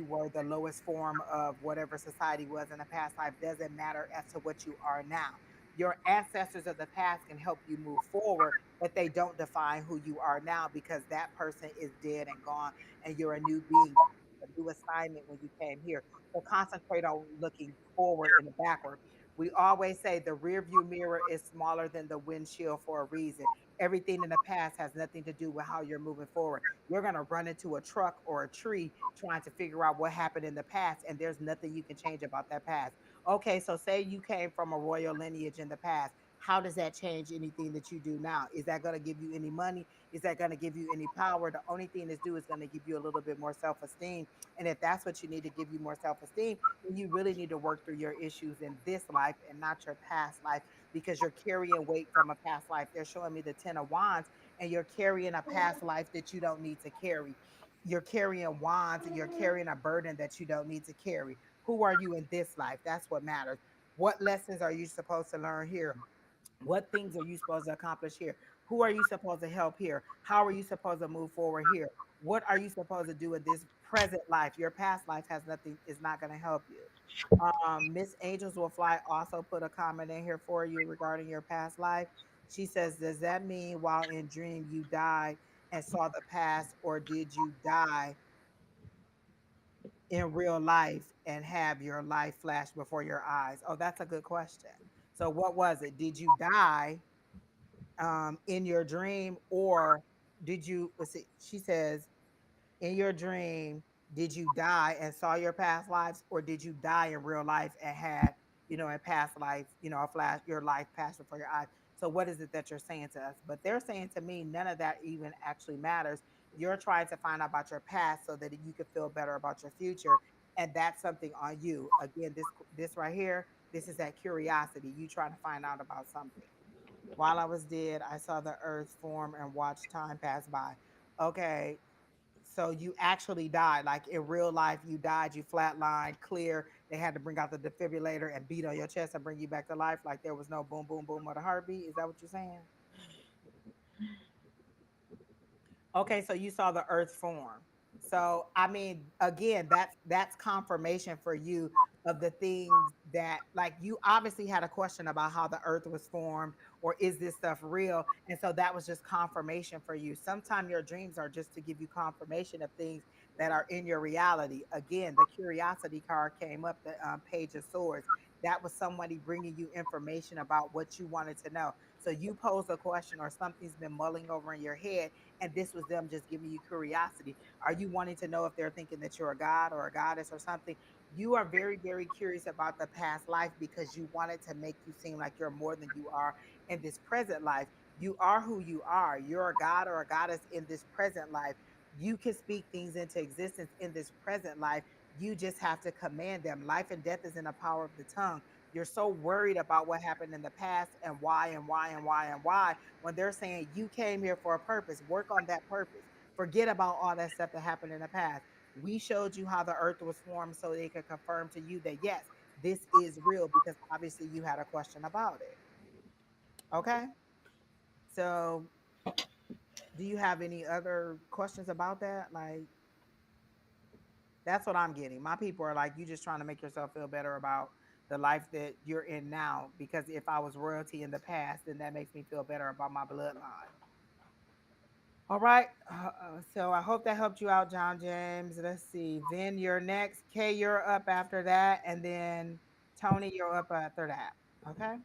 were the lowest form of whatever society was in the past life doesn't matter as to what you are now. Your ancestors of the past can help you move forward, but they don't define who you are now because that person is dead and gone and you're a new being, a new assignment when you came here. So concentrate on looking forward and backward. We always say the rear view mirror is smaller than the windshield for a reason. Everything in the past has nothing to do with how you're moving forward. You're going to run into a truck or a tree trying to figure out what happened in the past, and there's nothing you can change about that past. Okay, so say you came from a royal lineage in the past. How does that change anything that you do now? Is that going to give you any money? Is that going to give you any power? The only thing this do is going to give you a little bit more self-esteem. And if that's what you need to give you more self-esteem, then you really need to work through your issues in this life and not your past life because you're carrying weight from a past life. They're showing me the 10 of wands and you're carrying a past life that you don't need to carry. You're carrying wands and you're carrying a burden that you don't need to carry. Who are you in this life? That's what matters. What lessons are you supposed to learn here? What things are you supposed to accomplish here? Who are you supposed to help here? How are you supposed to move forward here? What are you supposed to do in this present life? Your past life has nothing, is not going to help you. Miss Angels Will Fly also put a comment in here for you regarding your past life. She says, does that mean while in dream you died and saw the past, or did you die in real life and have your life flash before your eyes? Oh, that's a good question. So, what was it? Did you die in your dream, or did you? Let's see. She says, in your dream, did you die and saw your past lives, or did you die in real life and had, in past life, a flash, your life passed before your eyes? So what is it that you're saying to us? But they're saying to me, none of that even actually matters. You're trying to find out about your past so that you can feel better about your future. And that's something on you. Again, this right here, this is that curiosity. You trying to find out about something. While I was dead, I saw the earth form and watched time pass by. Okay, so you actually died, like in real life, you died, you flatlined, clear. They had to bring out the defibrillator and beat on your chest and bring you back to life, like there was no boom, boom, boom of the heartbeat. Is that what you're saying? Okay, so you saw the earth form. So, I mean, again, that's confirmation for you of the things that, like, you obviously had a question about how the earth was formed, or is this stuff real? And so that was just confirmation for you. Sometimes your dreams are just to give you confirmation of things that are in your reality. Again, the curiosity card came up, the page of swords. That was somebody bringing you information about what you wanted to know. So you posed a question or something's been mulling over in your head, and this was them just giving you curiosity. Are you wanting to know if they're thinking that you're a god or a goddess or something? You are very, very curious about the past life because you wanted to make you seem like you're more than you are in this present life. You are who you are. You're a god or a goddess in this present life. You can speak things into existence in this present life. You just have to command them. Life and death is in the power of the tongue. You're so worried about what happened in the past and why and why and why and why, when they're saying you came here for a purpose. Work on that purpose. Forget about all that stuff that happened in the past. We showed you how the earth was formed so they could confirm to you that yes, this is real, because obviously you had a question about it. Okay. So, do you have any other questions about that? Like, that's what I'm getting. My people are like, you just trying to make yourself feel better about the life that you're in now. Because if I was royalty in the past, then that makes me feel better about my bloodline. All right. So I hope that helped you out, John James. Let's see. Vin, you're next. Kay, you're up after that. And then Tony, you're up after that. Okay.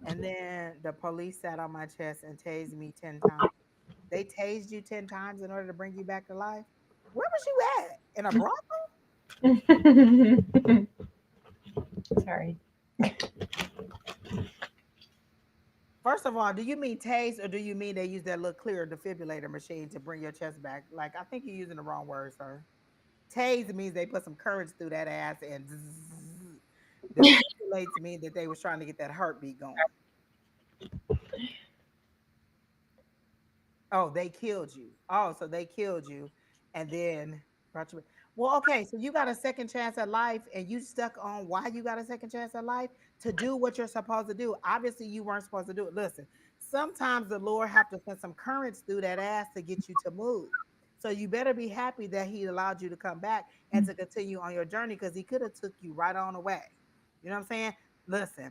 And then the police sat on my chest and tased me 10 times. They tased you 10 times in order to bring you back to life? Where was you at? In a brothel? Sorry. First of all, do you mean tase, or do you mean they use that little clear defibrillator machine to bring your chest back? Like, I think you're using the wrong word, sir. Tase means they put some currents through that ass, and zzz. Defibrillates mean that they was trying to get that heartbeat going. Oh, they killed you. Oh, so they killed you and then brought you. Well, okay, so you got a second chance at life, and you stuck on why you got a second chance at life to do what you're supposed to do. Obviously, you weren't supposed to do it. Listen, sometimes the Lord have to send some currents through that ass to get you to move. So you better be happy that He allowed you to come back and to continue on your journey, because He could have took you right on away. You know what I'm saying? Listen,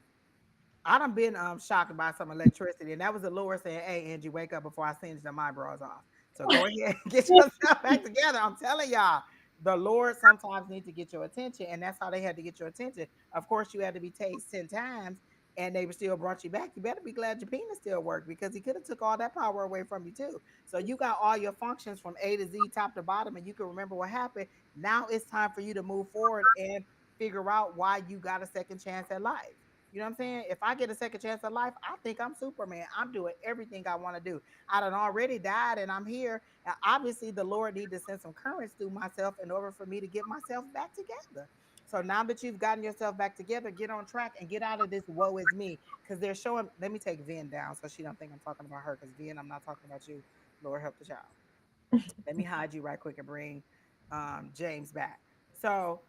I done been shocked by some electricity, and that was the Lord saying, "Hey, Angie, wake up before I singe them eyebrows off." So go ahead and get yourself back together. I'm telling y'all, the Lord sometimes needs to get your attention, and that's how they had to get your attention. Of course, you had to be tased 10 times, and they were still brought you back. You better be glad your penis still worked, because He could have took all that power away from you too. So you got all your functions from A to Z, top to bottom, and you can remember what happened. Now it's time for you to move forward and figure out why you got a second chance at life. You know what I'm saying? If I get a second chance at life, I think I'm Superman. I'm doing everything I want to do. I done already died and I'm here. And obviously, the Lord need to send some currents through myself in order for me to get myself back together. So now that you've gotten yourself back together, get on track and get out of this woe is me. Because they're showing, let me take Vin down so she don't think I'm talking about her. Because Vin, I'm not talking about you. Lord help the child. Let me hide you right quick and bring James back. So,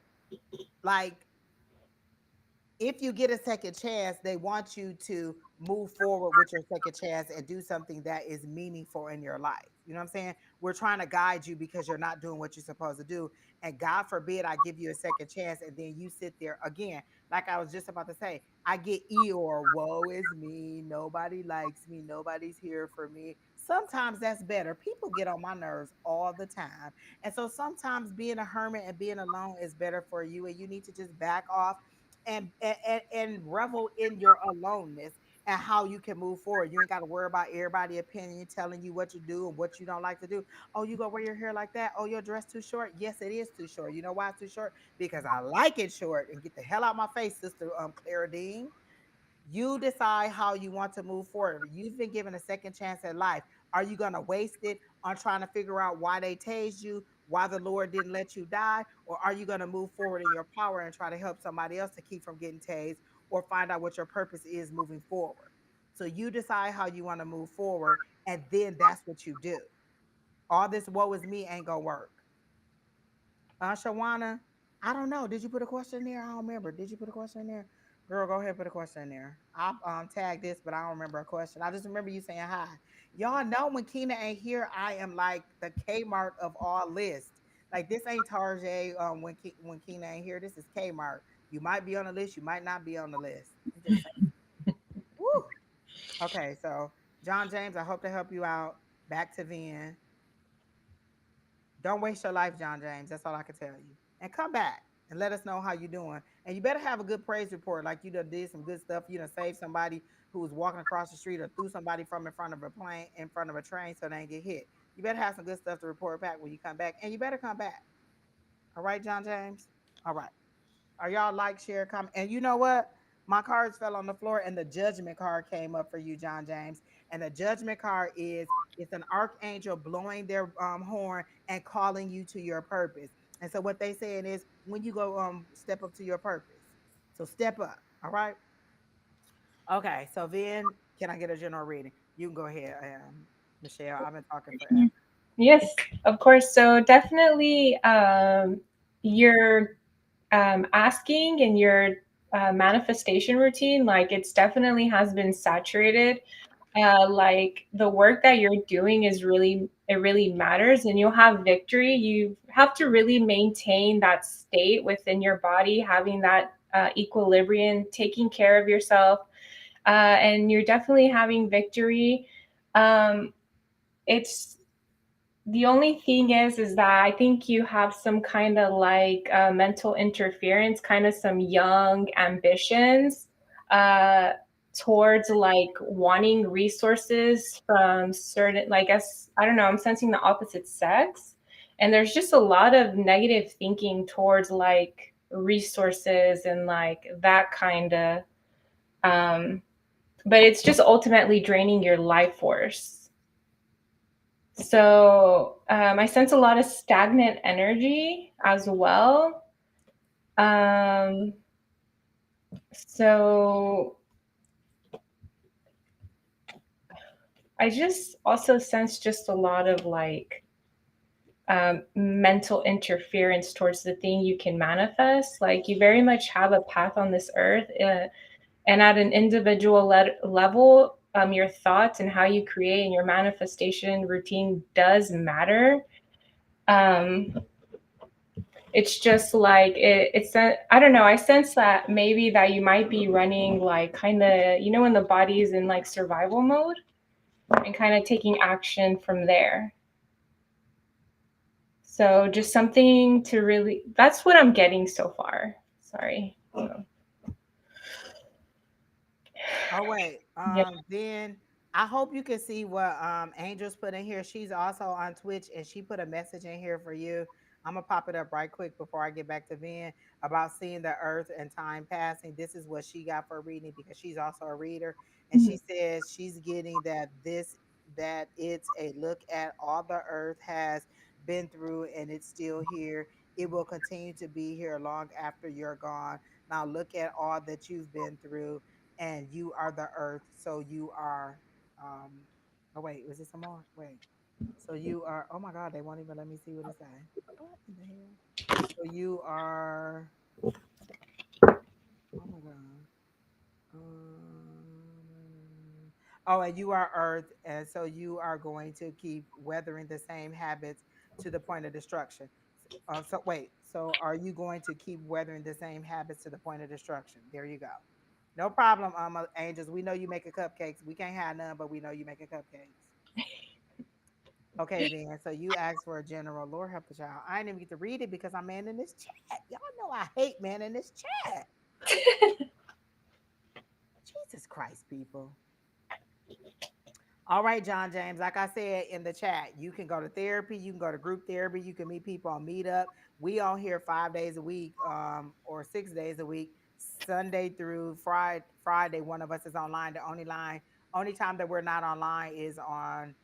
like, if you get a second chance, they want you to move forward with your second chance and do something that is meaningful in your life. You know what I'm saying? We're trying to guide you because you're not doing what you're supposed to do. And God forbid I give you a second chance and then you sit there again. Like I was just about to say, I get Eeyore, woe is me. Nobody likes me. Nobody's here for me. Sometimes that's better. People get on my nerves all the time. And so sometimes being a hermit and being alone is better for you. And you need to just back off and revel in your aloneness and how you can move forward. You ain't got to worry about everybody opinion telling you what to do and what you don't like to do. Oh, you gonna wear your hair like that? Oh, your dress too short? Yes, it is too short. You know why it's too short? Because I like it short. And get the hell out my face, sister Clara Dean. You decide how you want to move forward. You've been given a second chance at life. Are you going to waste it on trying to figure out why they tased you, why the Lord didn't let you die? Or are you going to move forward in your power and try to help somebody else to keep from getting tased, or find out what your purpose is moving forward? So you decide how you want to move forward, and then that's what you do. All this woe is me ain't going to work. Shawana, I don't know. Did you put a question there? I don't remember. Did you put a question there? Girl, go ahead and put a question in there. I'll tag this, but I don't remember a question. I just remember you saying hi. Y'all know when Keena ain't here, I am like the Kmart of all lists. Like this ain't Tarjay. When Keena ain't here, this is Kmart. You might be on the list, you might not be on the list. I'm just saying. Woo. Okay, so John James, I hope to help you out. Back to Vin. Don't waste your life, John James. That's all I can tell you. And come back and let us know how you're doing. And you better have a good praise report, like you done did some good stuff. You done saved somebody who was walking across the street or threw somebody from in front of a plane, in front of a train, so they didn't get hit. You better have some good stuff to report back when you come back. And you better come back. All right, John James? All right. Are y'all like, share, comment? And you know what? My cards fell on the floor and the judgment card came up for you, John James. And the judgment card is it's an archangel blowing their horn and calling you to your purpose. And so what they saying is when you go step up to your purpose. So step up. All right. Okay. So then can I get a general reading? You can go ahead, Michelle. I've been talking forever. Yes, of course. So definitely, your asking and your manifestation routine, like it's definitely has been saturated. Like the work that you're doing is really, it really matters, and you'll have victory. You have to really maintain that state within your body, having that equilibrium, taking care of yourself, and you're definitely having victory. Um, it's the only thing is that I think you have some kind of like mental interference, kind of some young ambitions uh, towards like wanting resources from certain, like, I don't know, I'm sensing the opposite sex. And there's just a lot of negative thinking towards like resources and like that kind of, um, but it's just ultimately draining your life force. So I sense a lot of stagnant energy as well. Um, so I just also sense just a lot of like mental interference towards the thing you can manifest. Like you very much have a path on this earth, and at an individual level, your thoughts and how you create and your manifestation routine does matter. Um, it's just like I don't know, I sense that maybe that you might be running like kind of, you know, when the body is in like survival mode and kind of taking action from there. So just something to really, that's what I'm getting so far. Sorry. So, Oh wait. yeah. Then I hope you can see what Angel's put in here. She's also on Twitch and she put a message in here for you. I'm gonna pop it up right quick before I get back to Vin about seeing the earth and time passing. This is what she got for reading because she's also a reader. And she says she's getting that it's a look at all the earth has been through and it's still here. It will continue to be here long after you're gone. Now look at all that you've been through and you are the earth. So you are oh wait, was this some more? Wait. So you are oh my god, they won't even let me see what it say. What in the hell? So you are oh my god. Oh, and you are earth, and so you are going to keep weathering the same habits to the point of destruction. So wait, so are you going to keep weathering the same habits to the point of destruction? There you go. No problem, angels. We know you making cupcakes. We can't have none, but we know you making cupcakes. Okay, then. So you asked for a general. Lord help the child. I didn't even get to read it because I'm man in this chat. Y'all know I hate man in this chat. Jesus Christ, people. All right, John James. Like I said in the chat, you can go to therapy. You can go to group therapy. You can meet people on Meetup. We on here 5 days a week, or 6 days a week, Sunday through Friday. Friday, one of us is online. Only time that we're not online is on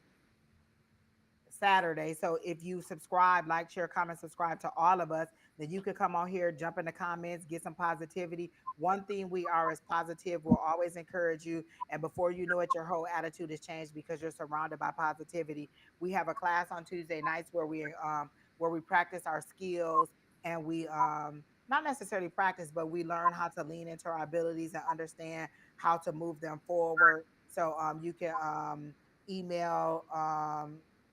Saturday. So if you subscribe, like, share, comment, subscribe to all of us, then you could come on here, jump in the comments, get some positivity. One thing we are is positive. We'll always encourage you. And before you know it, your whole attitude has changed because you're surrounded by positivity. We have a class on Tuesday nights where we practice our skills and not necessarily practice, but we learn how to lean into our abilities and understand how to move them forward. So you can email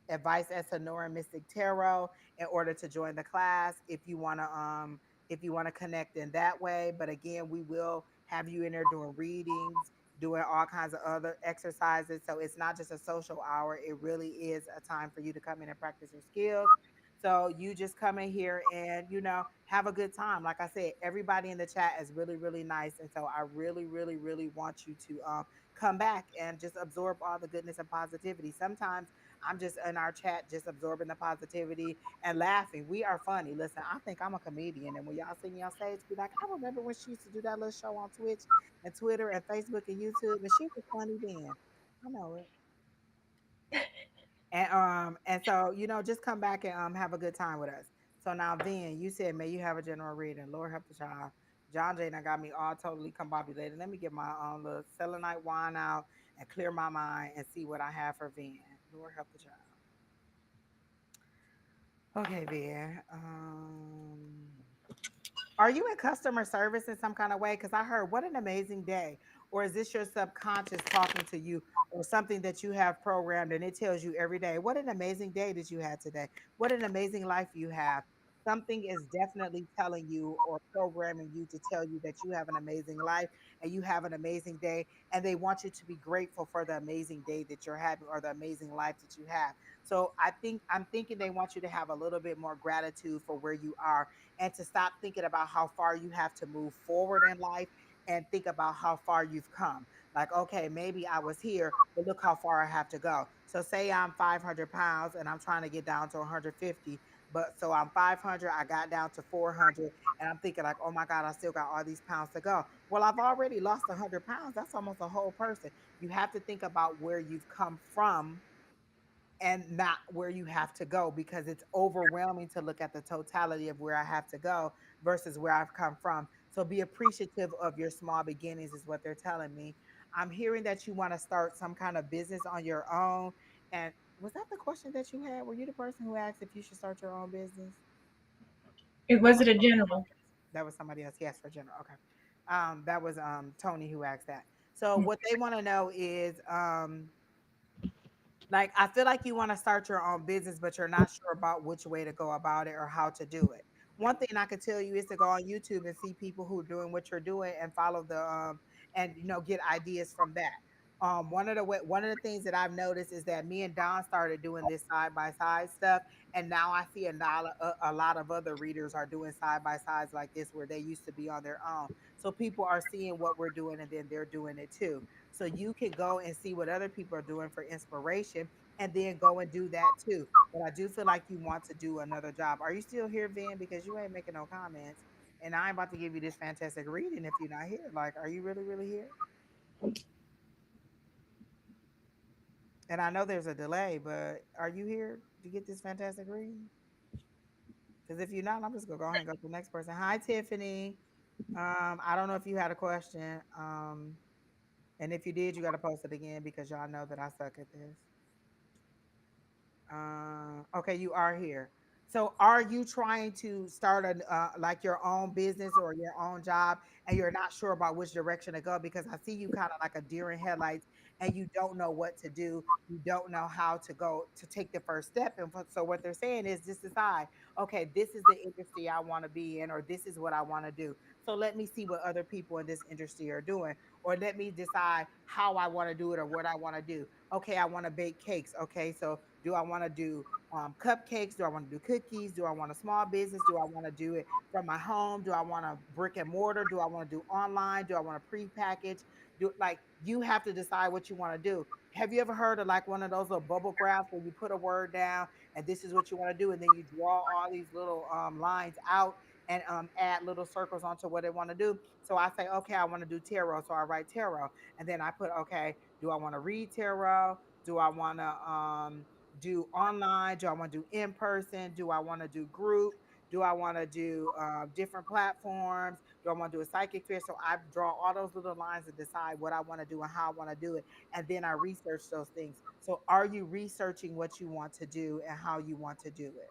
advice at Sonora Mystic Tarot in order to join the class if you want to connect in that way. But again, we will have you in there doing readings, doing all kinds of other exercises. So it's not just a social hour, it really is a time for you to come in and practice your skills. So you just come in here and, have a good time. Like I said, everybody in the chat is really, really nice. And so I really, really, really want you to come back and just absorb all the goodness and positivity. Sometimes I'm just in our chat, just absorbing the positivity and laughing. We are funny. Listen, I think I'm a comedian. And when y'all see me on stage, be like, I remember when she used to do that little show on Twitch and Twitter and Facebook and YouTube, and she was funny then. I know it. And so, just come back and have a good time with us. So now then you said, may you have a general reading. Lord help the child. John Jay done got me all totally combobulated. Let me get my little selenite wine out and clear my mind and see what I have for Van. Lord help the child. Okay, Van. Are you in customer service in some kind of way? Because I heard, what an amazing day. Or is this your subconscious talking to you, or something that you have programmed and it tells you every day, what an amazing day that you had today? What an amazing life you have. Something is definitely telling you or programming you to tell you that you have an amazing life and you have an amazing day. And they want you to be grateful for the amazing day that you're having or the amazing life that you have. So I'm thinking they want you to have a little bit more gratitude for where you are and to stop thinking about how far you have to move forward in life and think about how far you've come. Like, okay, maybe I was here, but look how far I have to go. So, say I'm 500 pounds and I'm trying to get down to 150, but so I'm 500, I got down to 400, and I'm thinking, like, oh my God, I still got all these pounds to go. Well, I've already lost 100 pounds. That's almost a whole person. You have to think about where you've come from and not where you have to go, because it's overwhelming to look at the totality of where I have to go versus where I've come from. So be appreciative of your small beginnings, is what they're telling me. I'm hearing that you want to start some kind of business on your own. And was that the question that you had? Were you the person who asked if you should start your own business? It was it a general. That was somebody else. Yes, for general. Okay. That was Tony who asked that. So what they want to know is like, I feel like you want to start your own business, but you're not sure about which way to go about it or how to do it. One thing I could tell you is to go on YouTube and see people who are doing what you're doing and follow the and get ideas from that. One of the things that I've noticed is that me and Don started doing this side by side stuff, and now I see a lot of other readers are doing side by sides like this where they used to be on their own. So people are seeing what we're doing and then they're doing it too. So you can go and see what other people are doing for inspiration and then go and do that too. But I do feel like you want to do another job. Are you still here, Vin? Because you ain't making no comments. And I'm about to give you this fantastic reading if you're not here. Like, are you really, really here? And I know there's a delay, but are you here to get this fantastic reading? Because if you're not, I'm just gonna go ahead and go to the next person. Hi, Tiffany. I don't know if you had a question. And if you did, you got to post it again because y'all know that I suck at this. Okay, you are here. So, are you trying to start a like your own business or your own job, and you're not sure about which direction to go? Because I see you kind of like a deer in headlights, and you don't know what to do. You don't know how to go to take the first step. And so, what they're saying is, just decide. Okay, this is the industry I want to be in, or this is what I want to do. So, let me see what other people in this industry are doing, or let me decide how I want to do it or what I want to do. Okay, I want to bake cakes. Okay, so do I want to do cupcakes? Do I want to do cookies? Do I want a small business? Do I want to do it from my home? Do I want a brick and mortar? Do I want to do online? Do I want to pre-package? Do like you have to decide what you want to do. Have you ever heard of like one of those little bubble graphs where you put a word down and this is what you want to do, and then you draw all these little lines out and add little circles onto what they want to do? So I say, okay, I want to do tarot, so I write tarot, and then I put, okay, do I want to read tarot? Do I want to do online? Do I want to do in person? Do I want to do group? Do I want to do different platforms? Do I want to do a psychic fair? So I draw all those little lines and decide what I want to do and how I want to do it. And then I research those things. So are you researching what you want to do and how you want to do it?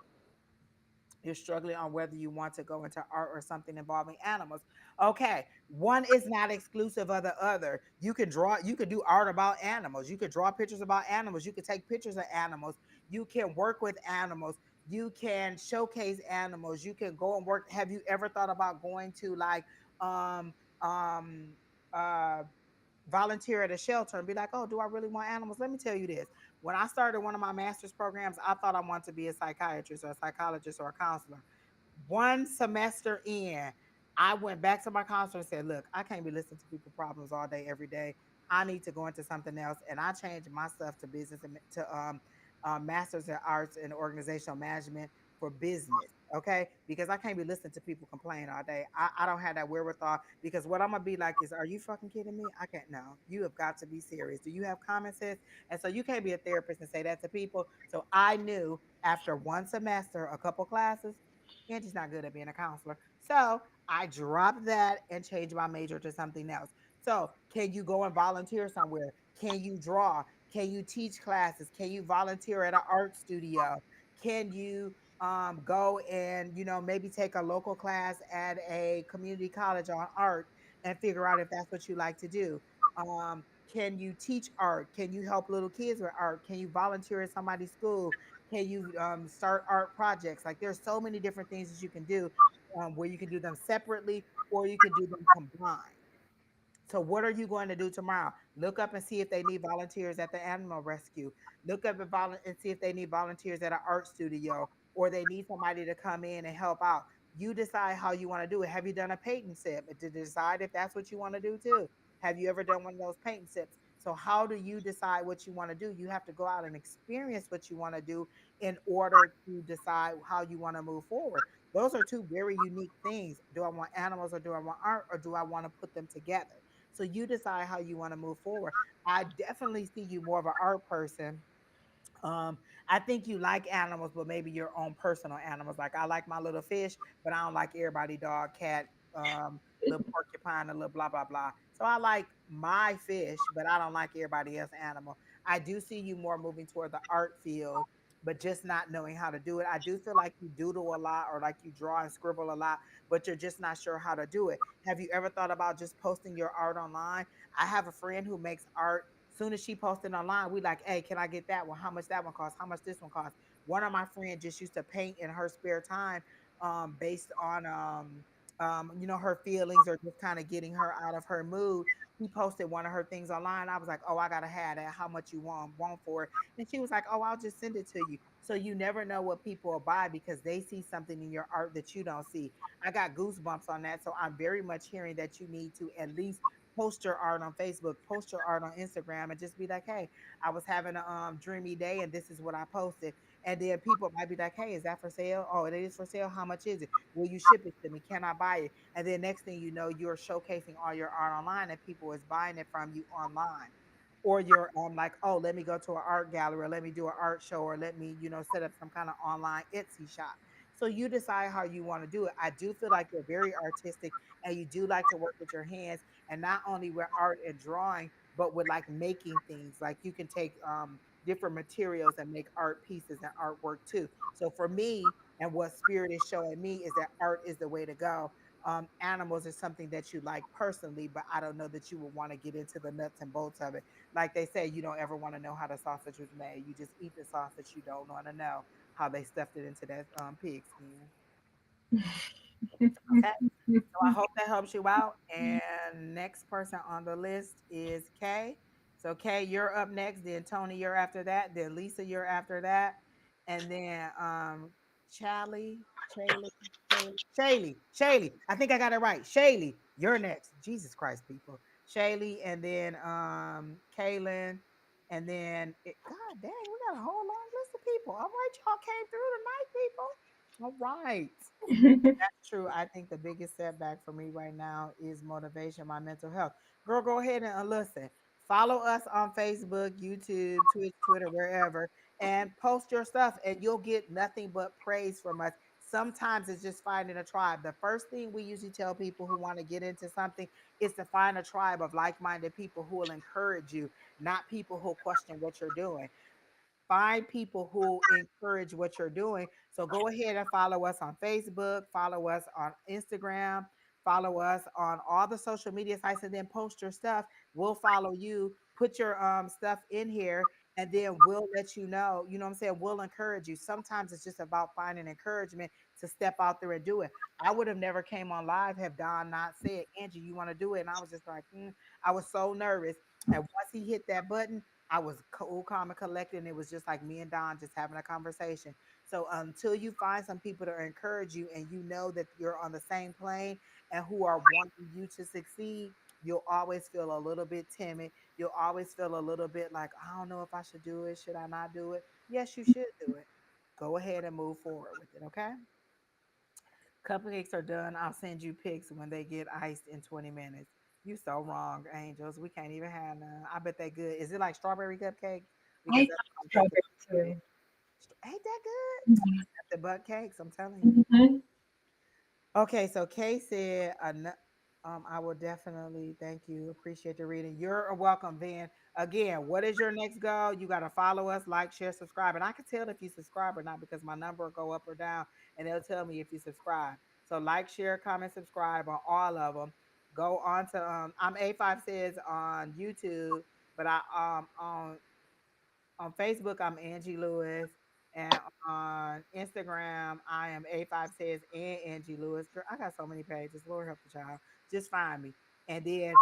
You're struggling on whether you want to go into art or something involving animals. Okay, one is not exclusive of the other. You can draw, you could do art about animals. You could draw pictures about animals. You could take pictures of animals. You can work with animals. You can showcase animals. You can go and work. Have you ever thought about going to like um um uh volunteer at a shelter and be like, oh, do I really want animals? Let me tell you this. When I started one of my master's programs, I thought I wanted to be a psychiatrist or a psychologist or a counselor. One semester in, I went back to my counselor and said, look, I can't be listening to people problems all day, every day. I need to go into something else. And I changed my stuff to business and to master's in arts and organizational management for business. Okay. Because I can't be listening to people complain all day. I don't have that wherewithal because what I'm going to be like is, are you fucking kidding me? I can't. No, you have got to be serious. Do you have common sense? And so you can't be a therapist and say that to people. So I knew after one semester, a couple classes, Angie's not good at being a counselor. So I dropped that and changed my major to something else. So can you go and volunteer somewhere? Can you draw? Can you teach classes? Can you volunteer at an art studio? Can you go and maybe take a local class at a community college on art and figure out if that's what you like to do? Can you teach art? Can you help little kids with art? Can you volunteer at somebody's school? Can you start art projects? Like there's so many different things that you can do where you can do them separately or you can do them combined. So what are you going to do tomorrow? Look up and see if they need volunteers at the animal rescue. Look up and see if they need volunteers at an art studio or they need somebody to come in and help out. You decide how you want to do it. Have you done a painting sip to decide if that's what you want to do too? Have you ever done one of those painting sips? So how do you decide what you want to do? You have to go out and experience what you want to do in order to decide how you want to move forward. Those are two very unique things. Do I want animals or do I want art or do I want to put them together? So you decide how you want to move forward. I definitely see you more of an art person. I think you like animals, but maybe your own personal animals. Like I like my little fish, but I don't like everybody dog, cat, little porcupine, a little blah blah blah. So I like my fish, but I don't like everybody else animal. I do see you more moving toward the art field, but just not knowing how to do it. I do feel like you doodle a lot or like you draw and scribble a lot, but you're just not sure how to do it. Have you ever thought about just posting your art online? I have a friend who makes art. Soon as she posted online, we like, hey, can I get that one? How much that one costs? How much this one costs? One of my friends just used to paint in her spare time, based on her feelings or just kind of getting her out of her mood. She posted one of her things online. I was like, oh, I gotta have that. How much you want for it? And she was like, oh, I'll just send it to you. So you never know what people will buy because they see something in your art that you don't see. I got goosebumps on that. So I'm very much hearing that you need to at least post your art on Facebook, post your art on Instagram, and just be like, hey, I was having a dreamy day and this is what I posted. And then people might be like, hey, is that for sale? Oh, it is for sale. How much is it? Will you ship it to me? Can I buy it? And then next thing you know, you're showcasing all your art online and people is buying it from you online. Or you're like, oh, let me go to an art gallery, or let me do an art show, or let me, set up some kind of online Etsy shop. So you decide how you want to do it. I do feel like you're very artistic and you do like to work with your hands and not only with art and drawing, but with like making things. Like you can take different materials and make art pieces and artwork too. So for me, and what spirit is showing me is that art is the way to go. Animals is something that you like personally, but I don't know that you would want to get into the nuts and bolts of it. Like they say, you don't ever want to know how the sausage was made. You just eat the sausage. You don't want to know how they stuffed it into that pig skin. Okay. So I hope that helps you out. And next person on the list is Kay. So Kay, you're up next. Then Tony, you're after that. Then Lisa, you're after that. And then Charlie, Shaylee. I think I got it right. Shaylee, you're next. Jesus Christ, people. Shaylee, and then Kaylin, and then God dang, we got a whole long list of people. All right, y'all came through tonight, people. All right. That's true. I think the biggest setback for me right now is motivation, my mental health. Girl, go ahead and listen. Follow us on Facebook, YouTube, Twitch, Twitter, wherever, and post your stuff, and you'll get nothing but praise from us. Sometimes it's just finding a tribe. The first thing we usually tell people who want to get into something is to find a tribe of like minded people who will encourage you, not people who question what you're doing. Find people who encourage what you're doing. So go ahead and follow us on Facebook, follow us on Instagram, follow us on all the social media sites, and then post your stuff. We'll follow you. Put your stuff in here, and then we'll let you know. You know what I'm saying? We'll encourage you. Sometimes it's just about finding encouragement to step out there and do it. I would have never came on live have Don not said, Angie, you want to do it? And I was just like, I was so nervous. And once he hit that button, I was cool, calm, and collected. And it was just like me and Don just having a conversation. So until you find some people to encourage you and you know that you're on the same plane and who are wanting you to succeed, you'll always feel a little bit timid. You'll always feel a little bit like, I don't know if I should do it. Should I not do it? Yes, you should do it. Go ahead and move forward with it. Okay. Cupcakes are done. I'll send you pics when they get iced in 20 minutes. You so wrong, Angels. We can't even have none. I bet they good. Is it like strawberry cupcakes? I Because love that's what I'm thinking. strawberry too. Ain't that good? Mhm. Nothing but cakes, I'm telling you. Mhm. Okay, so Kay said, I will definitely thank you. Appreciate the reading. You're welcome, Van. Again, what is your next goal? You got to follow us, like, share, subscribe. And I can tell if you subscribe or not because my number will go up or down and they'll tell me if you subscribe. So, like, share, comment, subscribe on all of them. Go on to, I'm A5says on YouTube, but on Facebook, I'm Angie Lewis. And on Instagram, I am A5says and Angie Lewis. Girl, I got so many pages. Lord help the child. Just find me. And then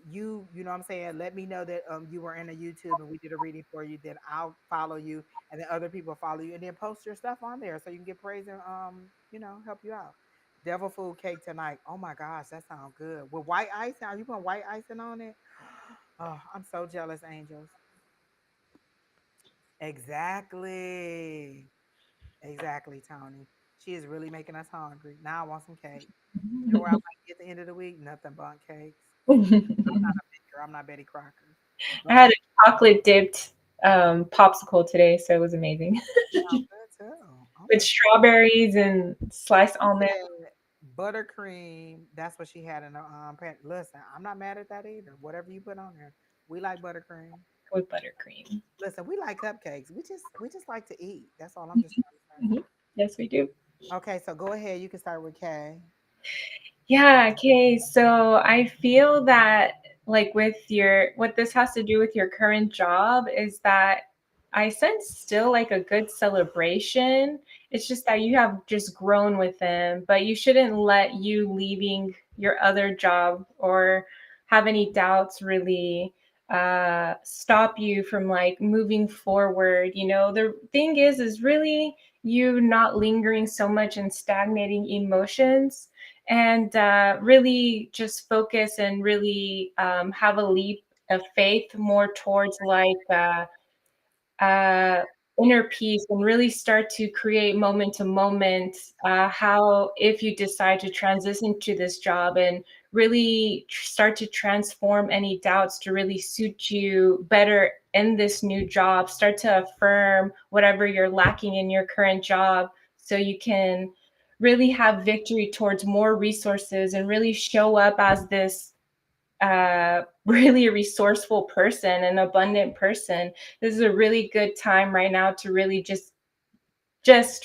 you know what I'm saying? Let me know that you were in a YouTube and we did a reading for you. Then I'll follow you and then other people follow you and then post your stuff on there so you can get praise and help you out. Devil food cake tonight. Oh my gosh, that sounds good. With white icing. Are you putting white icing on it? Oh, I'm so jealous, angels. Exactly. Exactly, Tony. She is really making us hungry. Now I want some cake. You know where I might be at the end of the week? Nothing but cakes. I'm not a baker. I'm not Betty Crocker. I But had a chocolate dipped popsicle today, so it was amazing sounds good too. Oh with my. strawberries and sliced She almond said buttercream. That's what she had in her pan. Listen, I'm not mad at that either. Whatever you put on there. We like buttercream. with buttercream. Listen, we like cupcakes. We just like to eat. That's all I'm just trying to say. Mhm. Yes, we do. Okay, so go ahead. You can start with Kay. Yeah, okay. So I feel that like with your what this has to do with your current job is that I sense still like a good celebration. It's just that you have just grown with them, but you shouldn't let you leaving your other job or have any doubts really stop you from like moving forward. You know, the thing is really you not lingering so much in stagnating emotions and really just focus and really have a leap of faith more towards like uh, inner peace and really start to create moment to moment how if you decide to transition to this job and really start to transform any doubts to really suit you better in this new job, start to affirm whatever you're lacking in your current job so you can really have victory towards more resources and really show up as this really resourceful person, an abundant person. This is a really good time right now to really just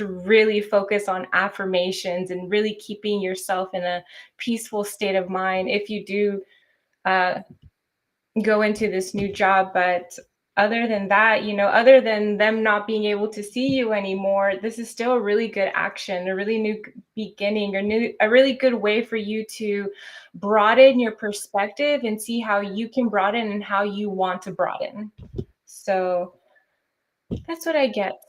really focus on affirmations and really keeping yourself in a peaceful state of mind if you do uh, go into this new job. But other than that, you know, other than them not being able to see you anymore, this is still a really good action, a really new beginning, a really good way for you to broaden your perspective and see how you can broaden and how you want to broaden. So that's what I get.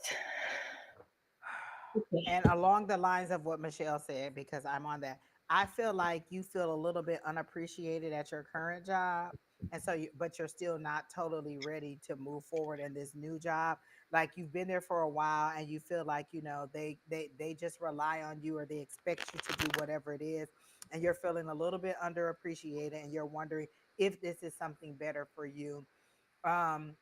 Okay. And along the lines of what Michelle said, because I'm on that, I feel like you feel a little bit unappreciated at your current job. And so but you're still not totally ready to move forward in this new job. Like you've been there for a while and you feel like, they just rely on you or they expect you to do whatever it is. And you're feeling a little bit underappreciated and you're wondering if this is something better for you. Um,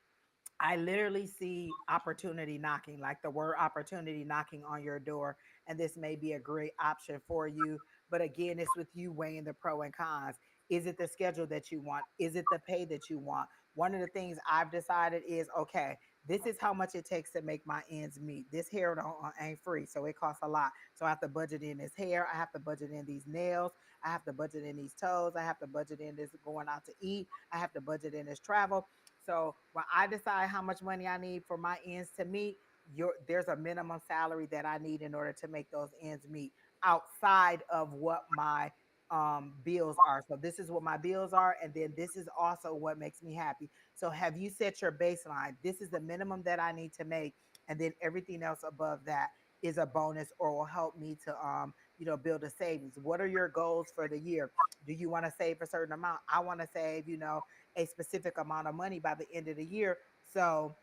I literally see opportunity knocking, like the word opportunity knocking on your door. And this may be a great option for you. But again, it's with you weighing the pro and cons. Is it the schedule that you want? Is it the pay that you want? One of the things I've decided is okay, This is how much it takes to make my ends meet. This hair ain't free, so it costs a lot. So I have to budget in this hair. I have to budget in these nails. I have to budget in these toes. I have to budget in this going out to eat. I have to budget in this travel. So when I decide how much money I need for my ends to meet, there's a minimum salary that I need in order to make those ends meet outside of what my bills are. So this is what my bills are, and then this is also what makes me happy. So have you set your baseline? This is the minimum that I need to make, and then everything else above that is a bonus or will help me to build a savings. What are your goals for the year? Do you want to save a certain amount? I want to save, a specific amount of money by the end of the year. So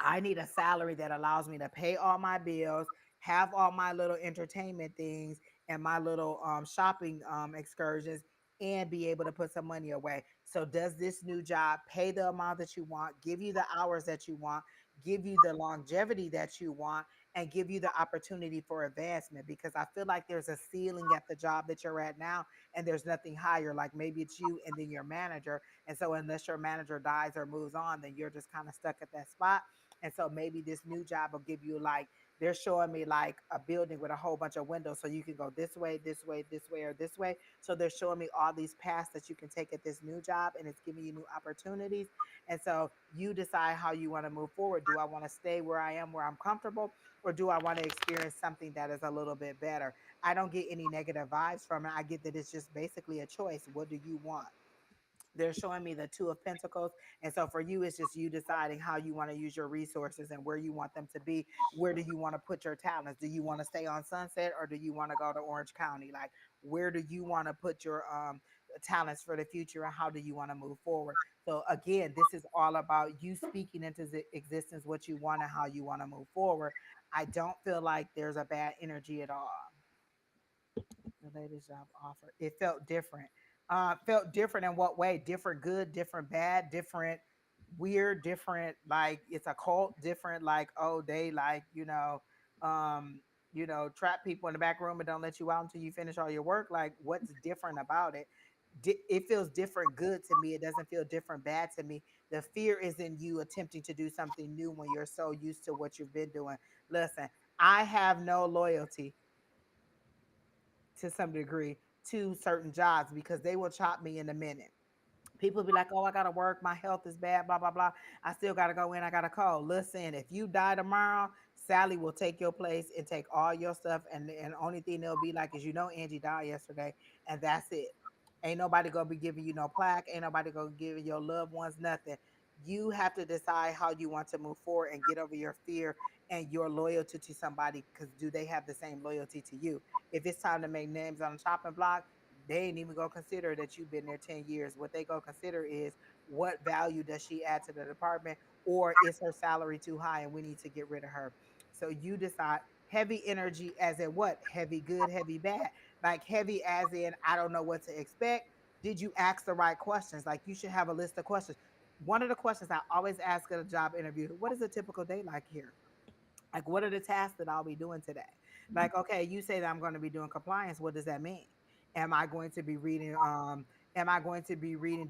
I need a salary that allows me to pay all my bills, have all my little entertainment things and my little shopping excursions, and be able to put some money away. So, does this new job pay the amount that you want, give you the hours that you want, give you the longevity that you want, and give you the opportunity for advancement? Because I feel like there's a ceiling at the job that you're at now, and there's nothing higher. Like maybe it's you and then your manager. And so, unless your manager dies or moves on, then you're just kind of stuck at that spot. And so maybe this new job will give you like, they're showing me like a building with a whole bunch of windows. So you can go this way, this way, this way, or this way. So they're showing me all these paths that you can take at this new job, and it's giving you new opportunities. And so you decide how you want to move forward. Do I want to stay where I am, where I'm comfortable, or do I want to experience something that is a little bit better? I don't get any negative vibes from it. I get that it's just basically a choice. What do you want? They're showing me the two of pentacles, and so for you it's just you deciding how you want to use your resources and where you want them to be. Where do you want to put your talents? Do you want to stay on Sunset, or do you want to go to Orange County? Like, where do you want to put your talents for the future, and how do you want to move forward? So again, this is all about you speaking into existence what you want and how you want to move forward. I don't feel like there's a bad energy at all. The latest job offer. It felt different. Felt different in what way? Different good, different bad, different weird, different like it's a cult, different like, oh, they like, um, trap people in the back room and don't let you out until you finish all your work. Like, what's different about it? It feels different good to me. It doesn't feel different bad to me. The fear is in you attempting to do something new when you're so used to what you've been doing. Listen, I have no loyalty to some degree to certain jobs because they will chop me in a minute. People be like, oh, I gotta work, my health is bad, blah, blah, blah. I still gotta go in, I gotta call. Listen, if you die tomorrow, Sally will take your place and take all your stuff. And the only thing they'll be like is, Angie died yesterday, and that's it. Ain't nobody gonna be giving you no plaque, ain't nobody gonna give your loved ones nothing. You have to decide how you want to move forward and get over your fear and your loyalty to somebody, because do they have the same loyalty to you? If it's time to make names on the chopping block, they ain't even gonna consider that you've been there 10 years. What they gonna consider is, what value does she add to the department, or is her salary too high and we need to get rid of her? So you decide. Heavy energy as in what? Heavy good, heavy bad. Like heavy as in, I don't know what to expect. Did you ask the right questions? Like, you should have a list of questions. One of the questions I always ask at a job interview: what is a typical day like here? Like, what are the tasks that I'll be doing today? Like, okay, you say that I'm going to be doing compliance. What does that mean? Am I going to be reading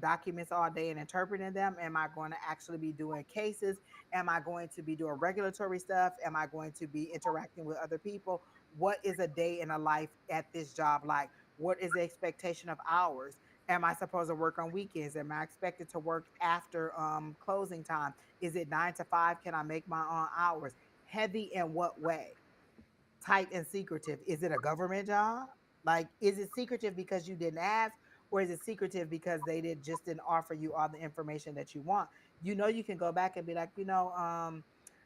documents all day and interpreting them? Am I going to actually be doing cases? Am I going to be doing regulatory stuff? Am I going to be interacting with other people? What is a day in a life at this job like? What is the expectation of hours? Am I supposed to work on weekends? Am I expected to work after closing time? Is it 9 to 5? Can I make my own hours? Heavy in what way? Tight and secretive. Is it a government job? Like, is it secretive because you didn't ask, or is it secretive because they didn't offer you all the information that you want? You can go back and be like,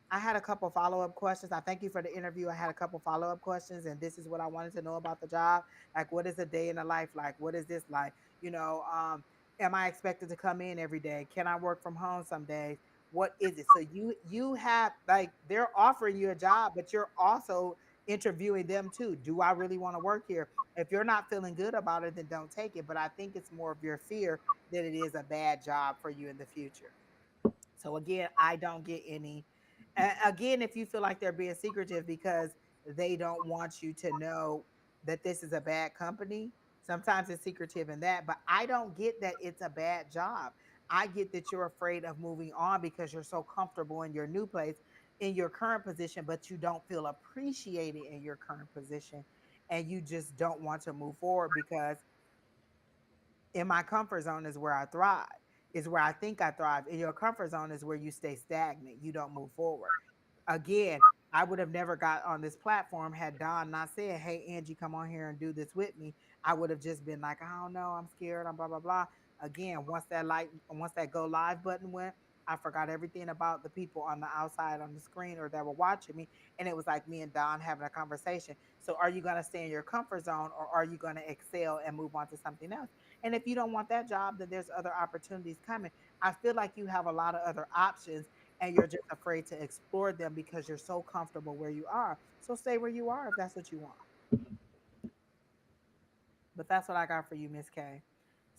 I had a couple follow-up questions. I thank you for the interview. I had a couple follow-up questions, and this is what I wanted to know about the job. Like, what is a day in the life like? What is this like? Am I expected to come in every day? Can I work from home some days? What is it? So you have, like, they're offering you a job, but you're also interviewing them too. Do I really want to work here? If you're not feeling good about it, then don't take it. But I think it's more of your fear than it is a bad job for you in the future. So again, I don't get any. Again, if you feel like they're being secretive because they don't want you to know that this is a bad company, sometimes it's secretive in that. But I don't get that it's a bad job. I get that you're afraid of moving on because you're so comfortable in your new place, in your current position, but you don't feel appreciated in your current position. And you just don't want to move forward because in my comfort zone is where I thrive, is where I think I thrive. In your comfort zone is where you stay stagnant, you don't move forward. Again, I would have never got on this platform had Don not said, "Hey, Angie, come on here and do this with me." I would have just been like, "I don't know, I'm scared, I'm blah blah blah." Again, once that go live button went, I forgot everything about the people on the outside on the screen or that were watching me, and it was like me and Don having a conversation. So, are you going to stay in your comfort zone, or are you going to excel and move on to something else? And if you don't want that job, then there's other opportunities coming. I feel like you have a lot of other options and you're just afraid to explore them because you're so comfortable where you are. So stay where you are if that's what you want. But that's what I got for you, Miss K.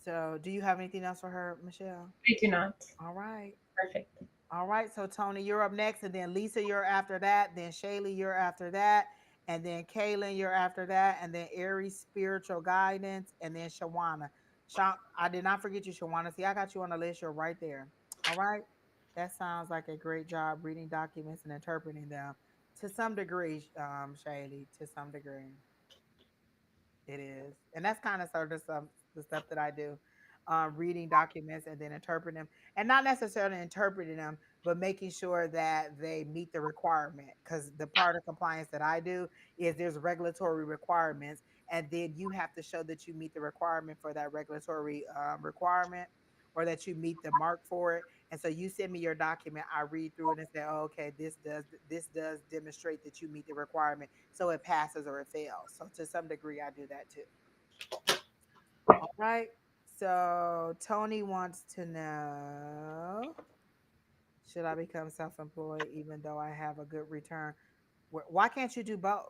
So do you have anything else for her, Michelle? I do not. All right. Perfect. All right. So Tony, you're up next, and then Lisa, you're after that. Then Shaylee, you're after that. And then Kaylin, you're after that. And then Aries, spiritual guidance. And then Shawana. I did not forget you, Shawana. See, I got you on the list. You're right there. All right. That sounds like a great job reading documents and interpreting them to some degree, Shaylee. To some degree. It is, and that's kind of sort of some the stuff that I do, reading documents and then interpreting them, and not necessarily interpreting them, but making sure that they meet the requirement. Because the part of compliance that I do is there's regulatory requirements, and then you have to show that you meet the requirement for that regulatory requirement, or that you meet the mark for it. And so you send me your document, I read through it and say, oh, okay, this does demonstrate that you meet the requirement, so it passes or it fails. So to some degree, I do that too. All right. So Tony wants to know, should I become self-employed even though I have a good return? Why can't you do both?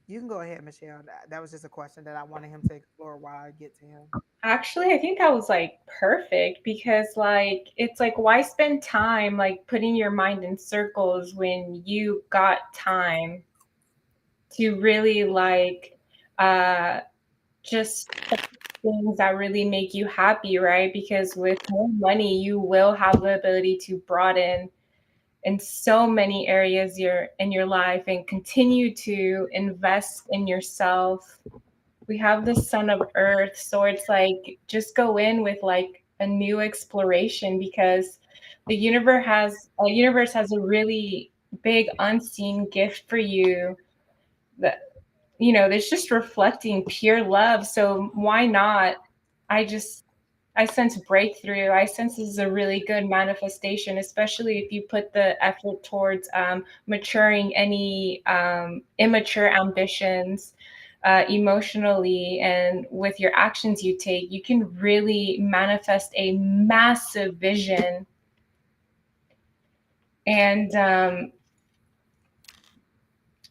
You can go ahead, Michelle. That was just a question that I wanted him to explore while I get to him. Actually, I think that was like perfect because like it's like why spend time like putting your mind in circles when you got time to really like uh just things that really make you happy, right? Because with more money, you will have the ability to broaden in so many areas in your life and continue to invest in yourself. We have the sun of earth, so it's like just go in with like a new exploration because the universe has a really big unseen gift for you that that's just reflecting pure love. So why not? I just I sense breakthrough. I sense this is a really good manifestation, especially if you put the effort towards maturing any immature ambitions emotionally, and with your actions you take, you can really manifest a massive vision. And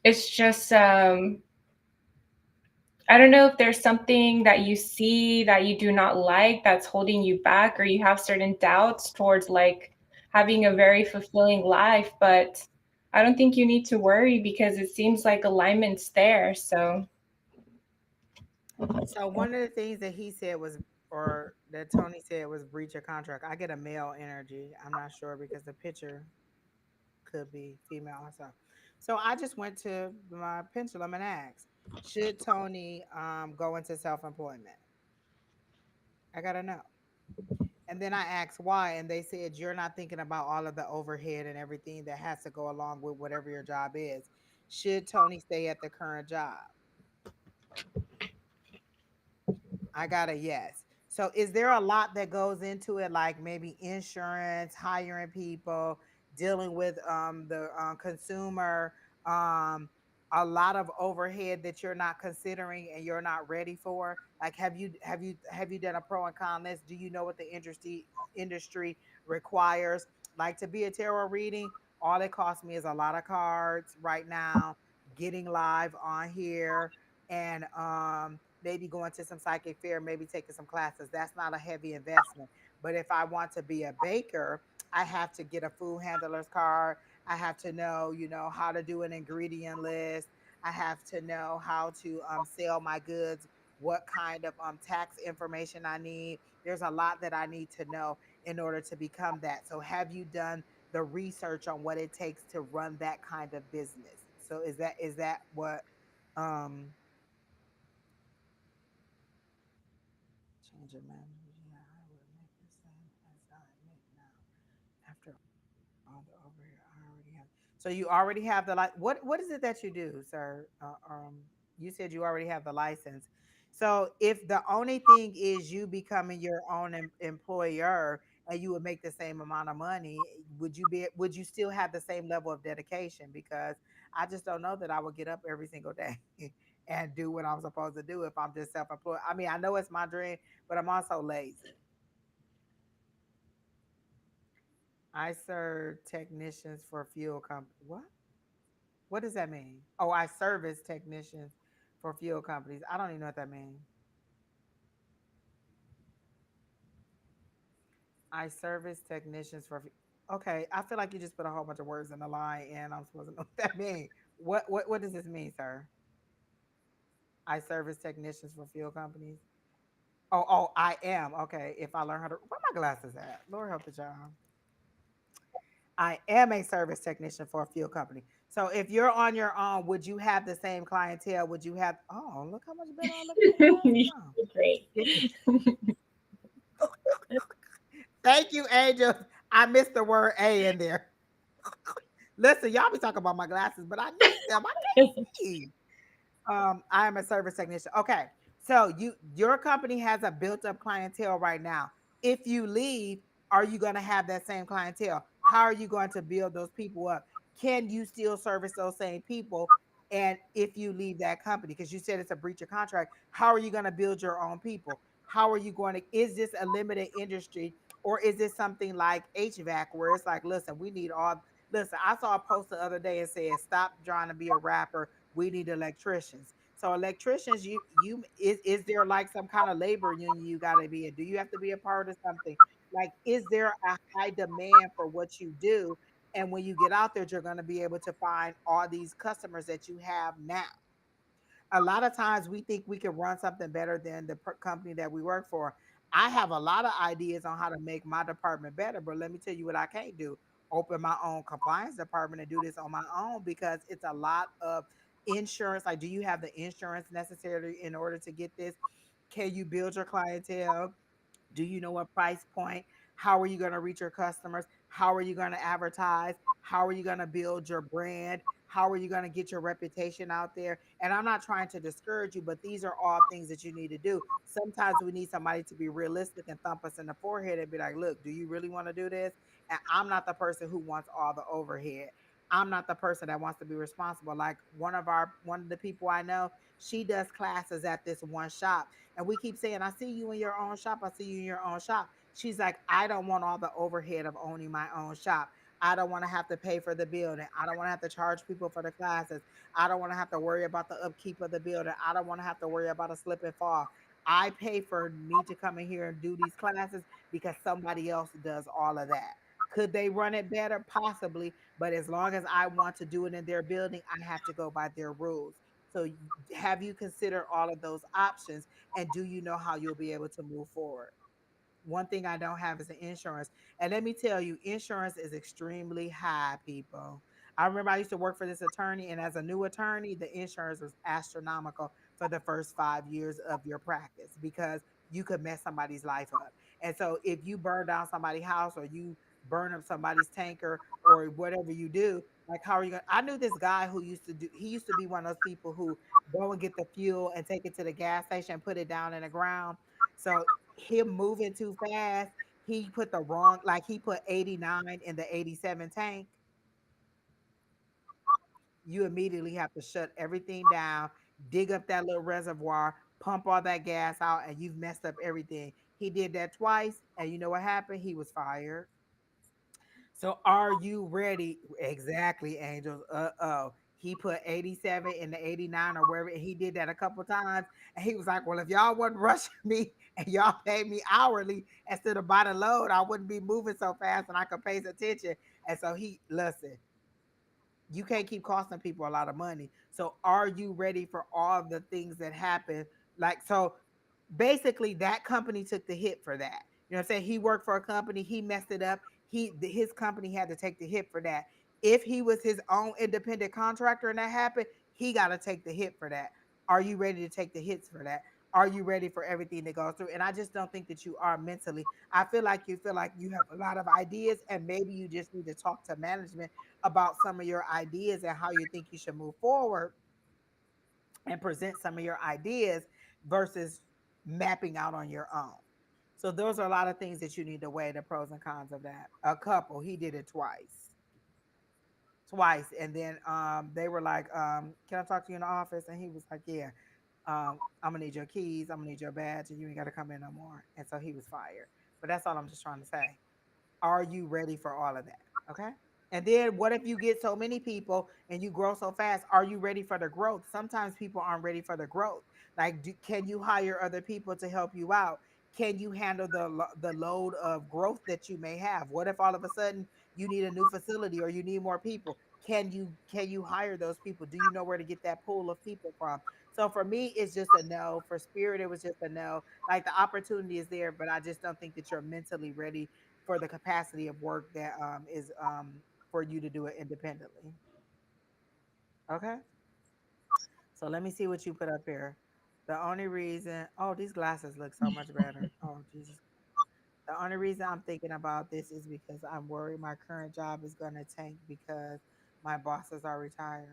it's just I don't know if there's something that you see that you do not like that's holding you back, or you have certain doubts towards like having a very fulfilling life, but I don't think you need to worry because it seems like alignment's there. So, So one of the things that he said was, or that Tony said was breach of contract. I get a male energy. I'm not sure because the picture could be female also. So I just went to my pendulum and asked, should Tony go into self-employment? I gotta know. And then I asked why, and they said you're not thinking about all of the overhead and everything that has to go along with whatever your job is. Should Tony stay at the current job? I got a yes. So is there a lot that goes into it, like maybe insurance, hiring people, dealing with the consumer, um, a lot of overhead that you're not considering and you're not ready for? Like have you done a pro and con list? Do you know what the industry requires? Like to be a tarot reading, all it costs me is a lot of cards right now, getting live on here, and maybe going to some psychic fair, maybe taking some classes. That's not a heavy investment. But if I want to be a baker, I have to get a food handler's card. I have to know, how to do an ingredient list. I have to know how to sell my goods what kind of tax information I need. There's a lot that I need to know in order to become that. So have you done the research on what it takes to run that kind of business? So is that what um change of manager? Yeah, I would make the same as I make now. After all the overhead I already have. So you already have the what is it that you do, sir? You said you already have the license. So if the only thing is you becoming your own employer and you would make the same amount of money, would you still have the same level of dedication? Because I just don't know that I would get up every single day and do what I'm supposed to do if I'm just self-employed. I mean, I know it's my dream, but I'm also lazy. I serve technicians for fuel company. What? What does that mean? Oh, I service technicians for fuel companies. I don't even know what that means. I service technicians for. Okay, I feel like you just put a whole bunch of words in a line, and I'm supposed to know what that means. What does this mean, sir? I service technicians for fuel companies. Oh, I am okay. If I learn how to, where my glasses at? Lord help the child. I am a service technician for a fuel company. So if you're on your own, would you have the same clientele? Would you have? Oh, look how much better I look with my glasses on. Great. If- Thank you, Angel. I missed the word A in there. Listen, y'all be talking about my glasses, but I need them. I can't see. I am a service technician. Okay. So your company has a built up clientele right now. If you leave, are you going to have that same clientele? How are you going to build those people up? Can you still service those same people? And if you leave that company, because you said it's a breach of contract, how are you going to build your own people? How are you going to, is this a limited industry or is this something like HVAC where it's like, listen, we need all, listen, I saw a post the other day and said, stop trying to be a rapper, we need electricians. So electricians, is there like some kind of labor union you got to be in? Do you have to be a part of something? Like, is there a high demand for what you do? And when you get out there, you're going to be able to find all these customers that you have now. A lot of times we think we can run something better than the company that we work for. I have a lot of ideas on how to make my department better, but let me tell you what I can't do: open my own compliance department and do this on my own because it's a lot of insurance. Like, do you have the insurance necessary in order to get this? Can you build your clientele? Do you know what price point? How are you going to reach your customers? How are you going to advertise? How are you going to build your brand? How are you going to get your reputation out there? And I'm not trying to discourage you, but these are all things that you need to do. Sometimes we need somebody to be realistic and thump us in the forehead and be like, look, do you really want to do this? And I'm not the person who wants all the overhead. I'm not the person that wants to be responsible. Like one of the people I know, she does classes at this one shop and we keep saying, I see you in your own shop. I see you in your own shop. She's like, I don't want all the overhead of owning my own shop. I don't want to have to pay for the building. I don't want to have to charge people for the classes. I don't want to have to worry about the upkeep of the building. I don't want to have to worry about a slip and fall. I pay for me to come in here and do these classes because somebody else does all of that. Could they run it better? Possibly. But as long as I want to do it in their building, I have to go by their rules. So, have you considered all of those options? And do you know how you'll be able to move forward? One thing I don't have is the insurance. And let me tell you, insurance is extremely high, people. I remember I used to work for this attorney, and as a new attorney, the insurance was astronomical for the first 5 years of your practice because you could mess somebody's life up. And so if you burn down somebody's house or you burn up somebody's tanker or whatever you do, like how are you going I knew this guy who he used to be one of those people who go and get the fuel and take it to the gas station and put it down in the ground. So him moving too fast, he put the wrong, like he put 89 in the 87 tank. You immediately have to shut everything down, dig up that little reservoir, pump all that gas out, and you've messed up everything. He did that twice, and you know what happened? He was fired. So are you ready? Exactly, Angels. Uh-oh. He put 87 in the 89 or wherever. He did that a couple times. And he was like, well, if y'all wasn't rushing me and y'all paid me hourly instead of by the load, I wouldn't be moving so fast and I could pay attention. And so listen, you can't keep costing people a lot of money. So are you ready for all the things that happen Like, so basically that company took the hit for that. You know what I'm saying? He worked for a company, he messed it up. His company had to take the hit for that. If he was his own independent contractor and that happened, he got to take the hit for that. Are you ready to take the hits for that? Are you ready for everything that goes through? And I just don't think that you are mentally. I feel like you have a lot of ideas, and maybe you just need to talk to management about some of your ideas and how you think you should move forward and present some of your ideas versus mapping out on your own. So those are a lot of things that you need to weigh the pros and cons of that. A couple, he did it twice, and then they were like, can I talk to you in the office? And he was like, yeah. I'm gonna need your keys, I'm gonna need your badge, and you ain't gotta come in no more. And so he was fired. But that's all I'm just trying to say. Are you ready for all of that? Okay. And then what if you get so many people and you grow so fast? Are you ready for the growth? Sometimes people aren't ready for the growth. Like, can you hire other people to help you out? Can you handle the load of growth that you may have? What if all of a sudden you need a new facility or you need more people? Can you hire those people? Do you know where to get that pool of people from? So for me, it's just a no. For Spirit, it was just a no. Like, the opportunity is there, but I just don't think that you're mentally ready for the capacity of work that is for you to do it independently. Okay. So let me see what you put up here. The only reason, oh, these glasses look so much better. Oh, Jesus. The only reason I'm thinking about this is because I'm worried my current job is going to tank because my bosses are retiring.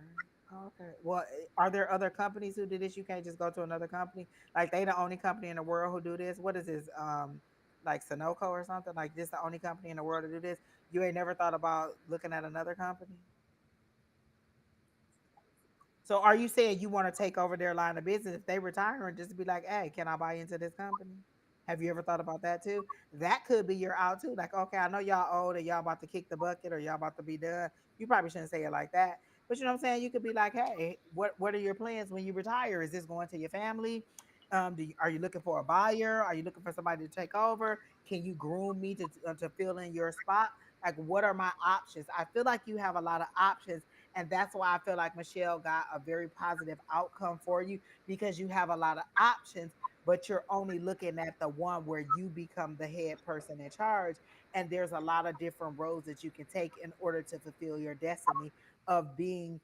Oh, okay. Well, are there other companies who do this? You can't just go to another company. Like, they the only company in the world who do this. What is this? Like Sunoco or something? Like, this the only company in the world to do this? You ain't never thought about looking at another company? So are you saying you want to take over their line of business if they retire and just be like, hey, can I buy into this company? Have you ever thought about that too? That could be your out too. Like, okay, I know y'all old and y'all about to kick the bucket or y'all about to be done. You probably shouldn't say it like that. But you know what I'm saying? You could be like, hey, what are your plans when you retire? Is this going to your family? Are you looking for a buyer? Are you looking for somebody to take over? Can you groom me to fill in your spot? Like, what are my options? I feel like you have a lot of options, and that's why I feel like Michelle got a very positive outcome for you, because you have a lot of options, but you're only looking at the one where you become the head person in charge. And there's a lot of different roads that you can take in order to fulfill your destiny of being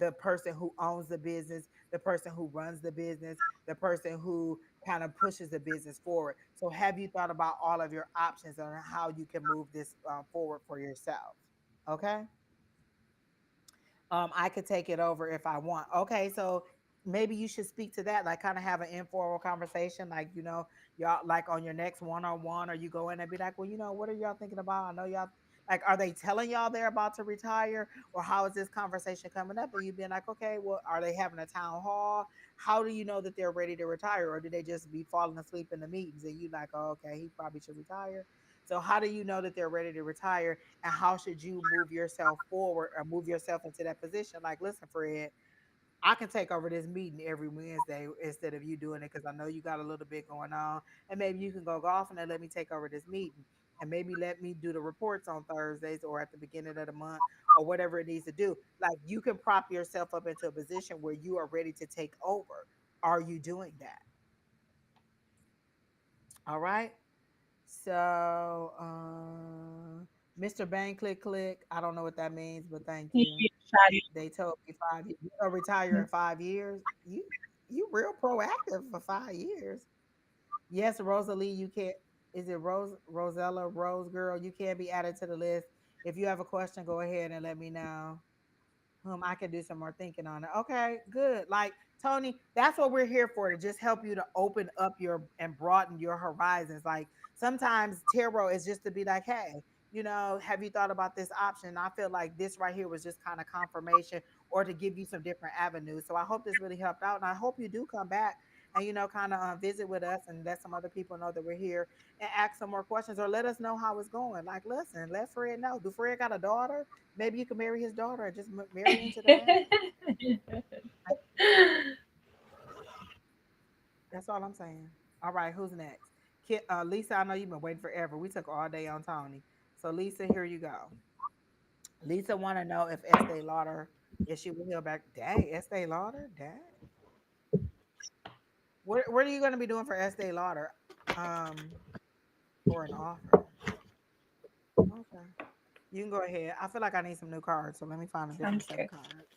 the person who owns the business, the person who runs the business, the person who kind of pushes the business forward. So, have you thought about all of your options on how you can move this forward for yourself? Okay. I could take it over if I want. Okay, so maybe you should speak to that, like kind of have an informal conversation, like, y'all, like on your next one-on-one, or you go in and be like, well, what are y'all thinking about? I know y'all, like, are they telling y'all they're about to retire, or how is this conversation coming up? And you being like, okay, well, are they having a town hall? How do you know that they're ready to retire, or do they just be falling asleep in the meetings and you like, oh, okay, he probably should retire? So how do you know that they're ready to retire, and how should you move yourself forward or move yourself into that position? Like, listen, Fred, I can take over this meeting every Wednesday instead of you doing it, because I know you got a little bit going on, and maybe you can go golfing and let me take over this meeting, and maybe let me do the reports on Thursdays or at the beginning of the month, or whatever it needs to do. Like, you can prop yourself up into a position where you are ready to take over. Are you doing that? All right. So, Mr. Bang Click Click, I don't know what that means, but thank you. They told me 5 years. You gonna retire in 5 years? You real proactive for 5 years. Yes, Rosalie, you can't. Is it Rosella Rose Girl? You can't be added to the list. If you have a question, go ahead and let me know. I can do some more thinking on it. Okay, good. Like, Tony, that's what we're here for, to just help you to open up your and broaden your horizons. Like, sometimes tarot is just to be like, hey, have you thought about this option? I feel like this right here was just kind of confirmation, or to give you some different avenues. So I hope this really helped out, and I hope you do come back and kind of visit with us and let some other people know that we're here, and ask some more questions, or let us know how it's going. Like, listen, let Fred know. Do Fred got a daughter? Maybe you can marry his daughter and just marry into the family. Like, that's all I'm saying. All right, who's next? Lisa, I know you've been waiting forever. We took all day on Tony. So, Lisa, here you go. Lisa want to know if Estee Lauder, if she will heal back. Dang, Estee Lauder? Dang. What are you going to be doing for Estee Lauder? Um, for an offer. Okay. You can go ahead. I feel like I need some new cards, so let me find a different Sounds set of good. cards.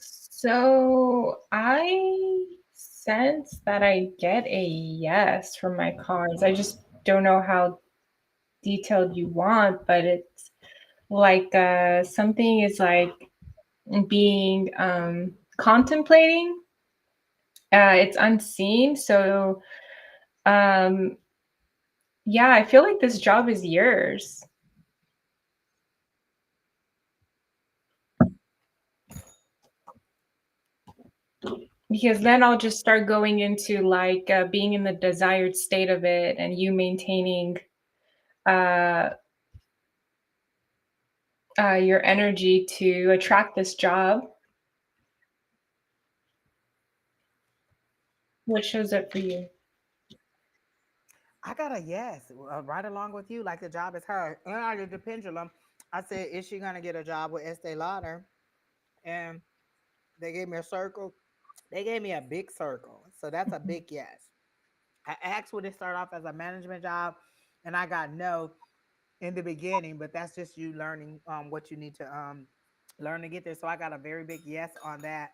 So I sense that I get a yes from my cards. I just don't know how detailed you want, but it's like something is like being contemplating. It's unseen. So um yeah, I feel like this job is yours because then I'll just start going into like being in the desired state of it and you maintaining uh your energy to attract this job. What shows up for you? I got a yes, right along with you. Like the job is her. And I did the pendulum. I said, is she going to get a job with Estee Lauder? And they gave me a circle. They gave me a big circle. So that's a big yes. I asked would it start off as a management job, and I got no in the beginning, but that's just you learning what you need to learn to get there. So I got a very big yes on that.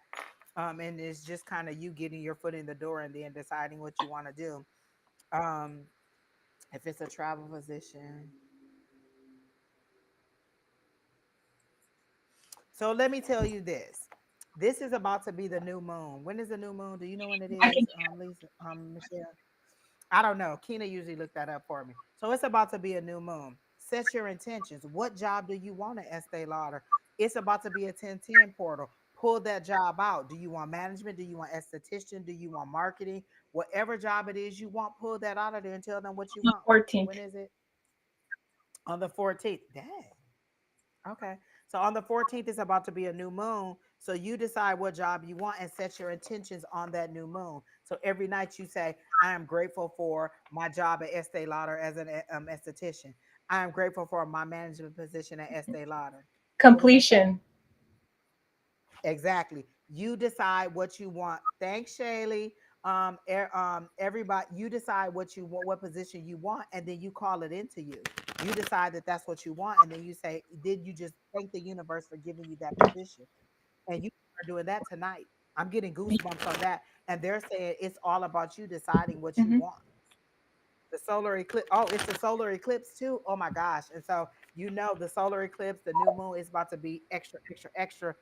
And it's just kind of you getting your foot in the door and then deciding what you want to do. Um, if it's a travel position. So let me tell you this. This is about to be the new moon. When is the new moon? Do you know when it I can. is, Lisa, Michelle? I don't know. Keena usually look that up for me. So it's about to be a new moon. Set your intentions. What job do you want at Estee Lauder? It's about to be a 1010 portal. Pull that job out. Do you want management? Do you want esthetician? Do you want marketing? Whatever job it is you want, pull that out of there and tell them what you want. 14th. When is it? On the 14th. Dang. Okay. So on the 14th is about to be a new moon. So you decide what job you want and set your intentions on that new moon. So every night you say, I am grateful for my job at Estee Lauder as an esthetician. I am grateful for my management position at Estee Lauder. What would they say? Completion. Exactly. You decide what you want. Thanks, Shaylee. Everybody, you decide what you want, what position you want, and then you call it into you. You decide that that's what you want, and then you say, "Did you just thank the universe for giving you that position?" And you are doing that tonight. I'm getting goosebumps on that, and they're saying it's all about you deciding what you Hmm. want. The solar eclipse. Oh, it's the solar eclipse too. Oh my gosh. And so the solar eclipse, the new moon is about to be extra, extra, extra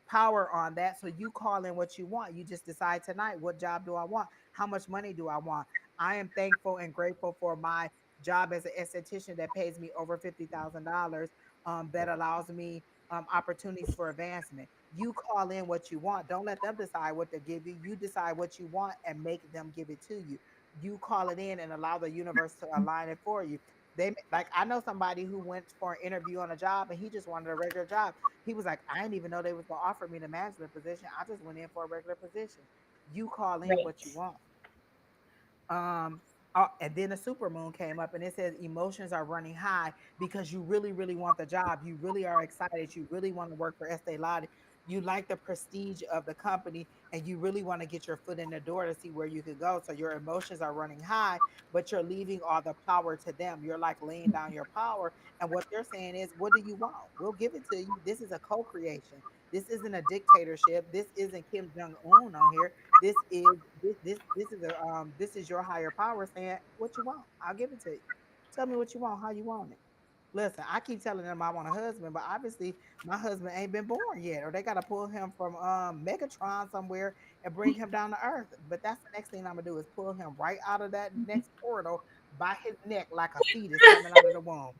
power on that. So you call in what you want. You just decide tonight, what job do I want? How much money do I want? I am thankful and grateful for my job as an esthetician that pays me over $50,000, that allows me opportunities for advancement. You call in what you want. Don't let them decide what to give you. You decide what you want and make them give it to you. You call it in and allow the universe to align it for you. They like I know somebody who went for an interview on a job and he just wanted a regular job. He was like, I didn't even know they was gonna offer me the management position. I just went in for a regular position. You call in what you Right. want. um and then the super moon came up and it says emotions are running high because you really really want the job, you really are excited, you really want to work for Estee Lauder, you like the prestige of the company, and you really want to get your foot in the door to see where you could go. So your emotions are running high, but you're leaving all the power to them. You're like laying down your power, and what they're saying is, what do you want? We'll give it to you. This is a co-creation. This isn't a dictatorship. This isn't Kim Jong Un on here. This is a this is your higher power saying what you want. I'll give it to you. Tell me what you want, how you want it. Listen, I keep telling them I want a husband, but obviously my husband ain't been born yet, or they gotta pull him from Megatron somewhere and bring him down to Earth. But that's the next thing I'm gonna do is pull him right out of that next portal by his neck like a fetus coming out of the womb.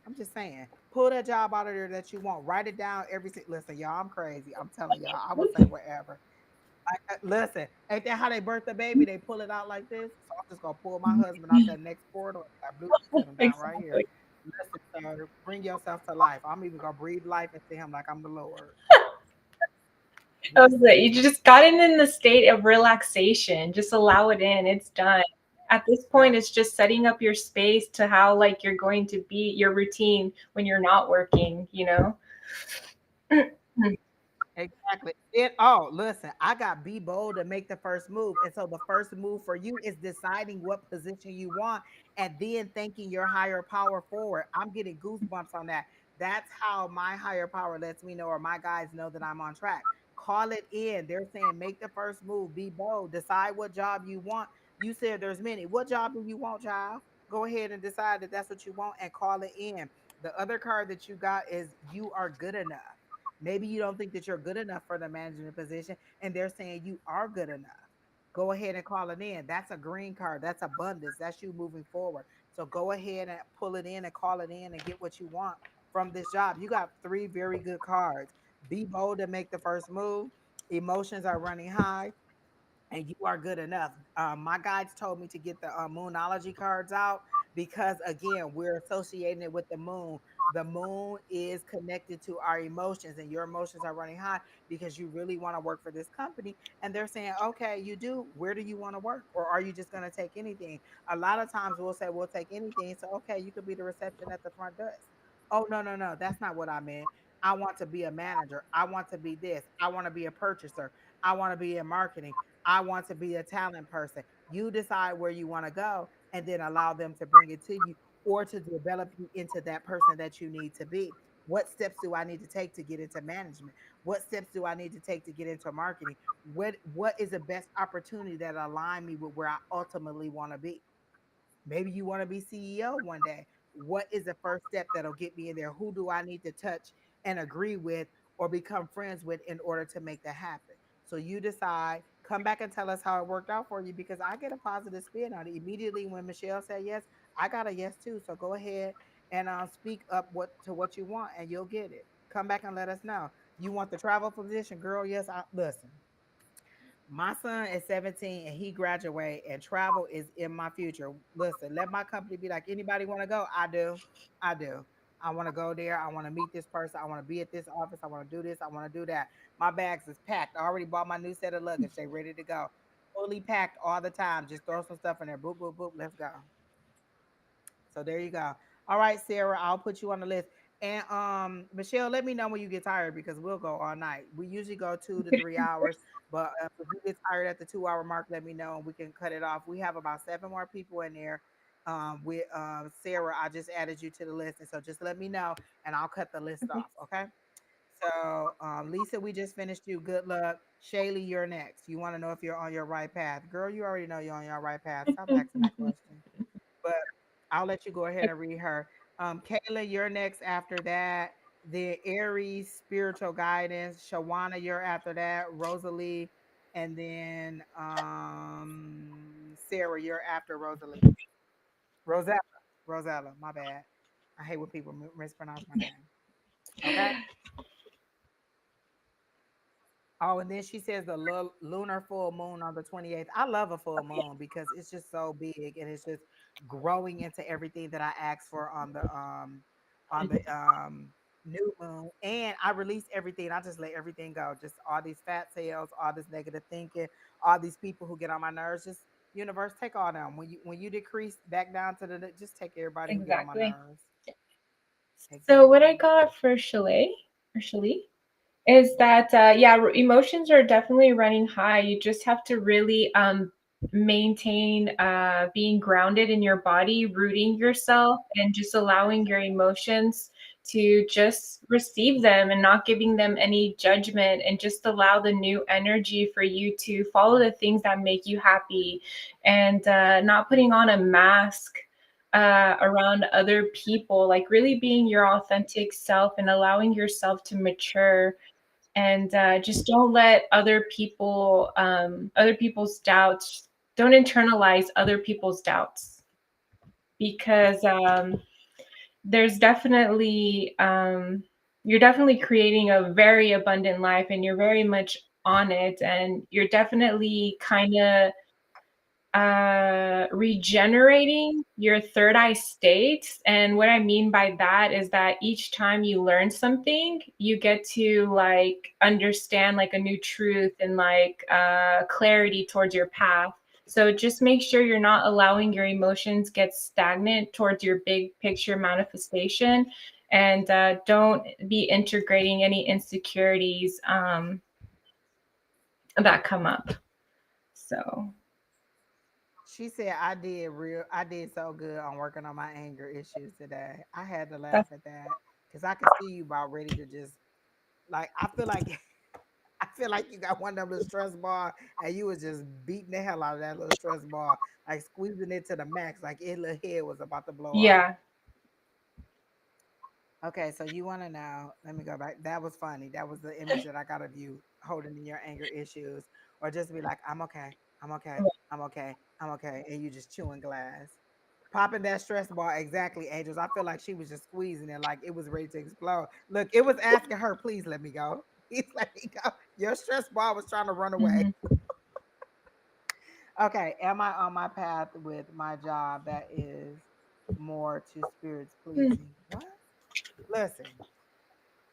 I'm just saying, pull that job out of there that you want. Write it down Listen, y'all, I'm crazy. I'm telling y'all, I would say whatever. Listen, ain't that how they birth the baby? They pull it out like this. So I'm just gonna pull my husband out that next portal. I Bluetooth set him down right here. Exactly. Listen, sir, bring yourself to life. I'm even gonna breathe life into him like I'm the Lord. I was like, Listen, you just got it in the state of relaxation. Just allow it in. It's done. At this yep. point, it's just setting up your space to how like you're going to be your routine when you're not working, you know? Exactly. Listen, I got be bold and make the first move. And so the first move for you is deciding what position you want and then thanking your higher power forward. I'm getting goosebumps on that. That's how my higher power lets me know, or my guys know that I'm on track. Call it in. They're saying make the first move, be bold, decide what job you want. You said there's many. What job do you want, child? Go ahead and decide that that's what you want and call it in. The other card that you got is you are good enough. Maybe you don't think that you're good enough for the management position, and they're saying you are good enough. Go ahead and call it in. That's a green card. That's abundance. That's you moving forward. So go ahead and pull it in and call it in and get what you want from this job. You got three very good cards. Be bold and make the first move. Emotions are running high and you are good enough. My guides told me to get the moonology cards out because, again, we're associating it with the moon. The moon is connected to our emotions, and your emotions are running high because you really want to work for this company. And they're saying, okay, you do. Where do you want to work? Or are you just going to take anything? A lot of times we'll say, we'll take anything. So, okay, you could be the reception at the front desk. Oh, no, no, no. That's not what I meant. I want to be a manager. I want to be this. I want to be a purchaser. I want to be in marketing. I want to be a talent person. You decide where you want to go and then allow them to bring it to you or to develop you into that person that you need to be. What steps do I need to take to get into management? What steps do I need to take to get into marketing? What is the best opportunity that align me with where I ultimately want to be? Maybe you want to be CEO one day. What is the first step that'll get me in there? Who do I need to touch and agree with or become friends with in order to make that happen? So you decide, come back and tell us how it worked out for you because I get a positive spin on it. Immediately when Michelle said yes, I got a yes too. So go ahead and speak up what you want and you'll get it. Come back and let us know. You want the travel position, girl? Yes, I listen. My son is 17 and he graduate and travel is in my future. Listen, let my company be like, anybody want to go? I do. I do. I want to go there. I want to meet this person. I want to be at this office. I want to do this. I want to do that. My bags is packed. I already bought my new set of luggage. They ready to go. Fully packed all the time. Just throw some stuff in there. Boop, boop, boop. Let's go. So there you go. All right, Sarah, I'll put you on the list. And Michelle, let me know when you get tired because we'll go all night. We usually go 2 to 3 hours, but if you get tired at the 2 hour mark, let me know and we can cut it off. We have about seven more people in there. With Sarah, I just added you to the list, and so just let me know and I'll cut the list Okay. off. Okay. So Lisa, we just finished you. Good luck. Shaylee, you're next. You want to know if you're on your right path, girl? You already know you're on your right path. Stop asking that question, but I'll let you go ahead and read her. Kayla, you're next after that. The Aries spiritual guidance. Shawana, you're after that. Rosalie, and then Sarah, you're after Rosalie. Rosella. Rosella, my bad. I hate when people mispronounce my name. Okay. Oh, and then she says the lunar full moon on the 28th. I love a full moon because it's just so big and it's just growing into everything that I asked for on the new moon. And I release everything. I just let everything go. Just all these fat cells, all this negative thinking, all these people who get on my nerves. Just universe, take all them. When you decrease back down to the just take everybody who get on my Exactly. nerves. So what I Exactly. got for Chalet is that yeah, emotions are definitely running high. You just have to really maintain being grounded in your body, rooting yourself, and just allowing your emotions to just receive them and not giving them any judgment, and just allow the new energy for you to follow the things that make you happy, and not putting on a mask around other people, like really being your authentic self and allowing yourself to mature, and just don't let other people's doubts, don't internalize other people's doubts, because there's definitely you're definitely creating a very abundant life, and you're very much on it, and you're definitely kind of regenerating your third eye state. And what I mean by that is that each time you learn something, you get to like understand like a new truth and like clarity towards your path. So just make sure you're not allowing your emotions get stagnant towards your big picture manifestation, and don't be integrating any insecurities that come up. So She said I did so good on working on my anger issues today. I had to laugh that's at that because I could see you about ready to just like I feel like I feel like you got one of them little stress ball and you was just beating the hell out of that little stress ball, like squeezing it to the max, like it little head was about to blow off. yeah. Okay, so you want to know? Let me go back. That was funny. That was the image that I got of you holding in your anger issues, or just be like, "I'm okay, I'm okay, I'm okay, I'm okay," and you just chewing glass, popping that stress ball. Exactly, Angels. I feel like she was just squeezing it, like it was ready to explode. Look, it was asking her, "Please let me go. Please let me go." Your stress ball was trying to run away. Mhm. Okay, am I on my path with my job that is more to spirits pleasing? What? Listen,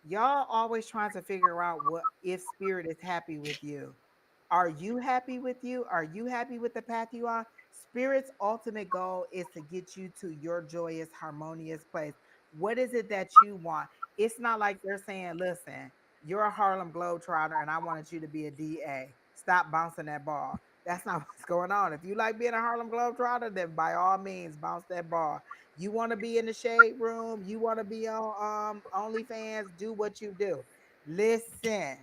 y'all always trying to figure out what if spirit is happy with you. Are you happy with you? Are you happy with the path you are? Spirit's ultimate goal is to get you to your joyous, harmonious place. What is it that you want? It's not like they're saying, listen, you're a Harlem Globetrotter and I wanted you to be a DA. Stop bouncing that ball. That's not what's going on. If you like being a Harlem Globetrotter, then by all means, bounce that ball. You want to be in the shade room, you want to be on OnlyFans, do what you do. Listen,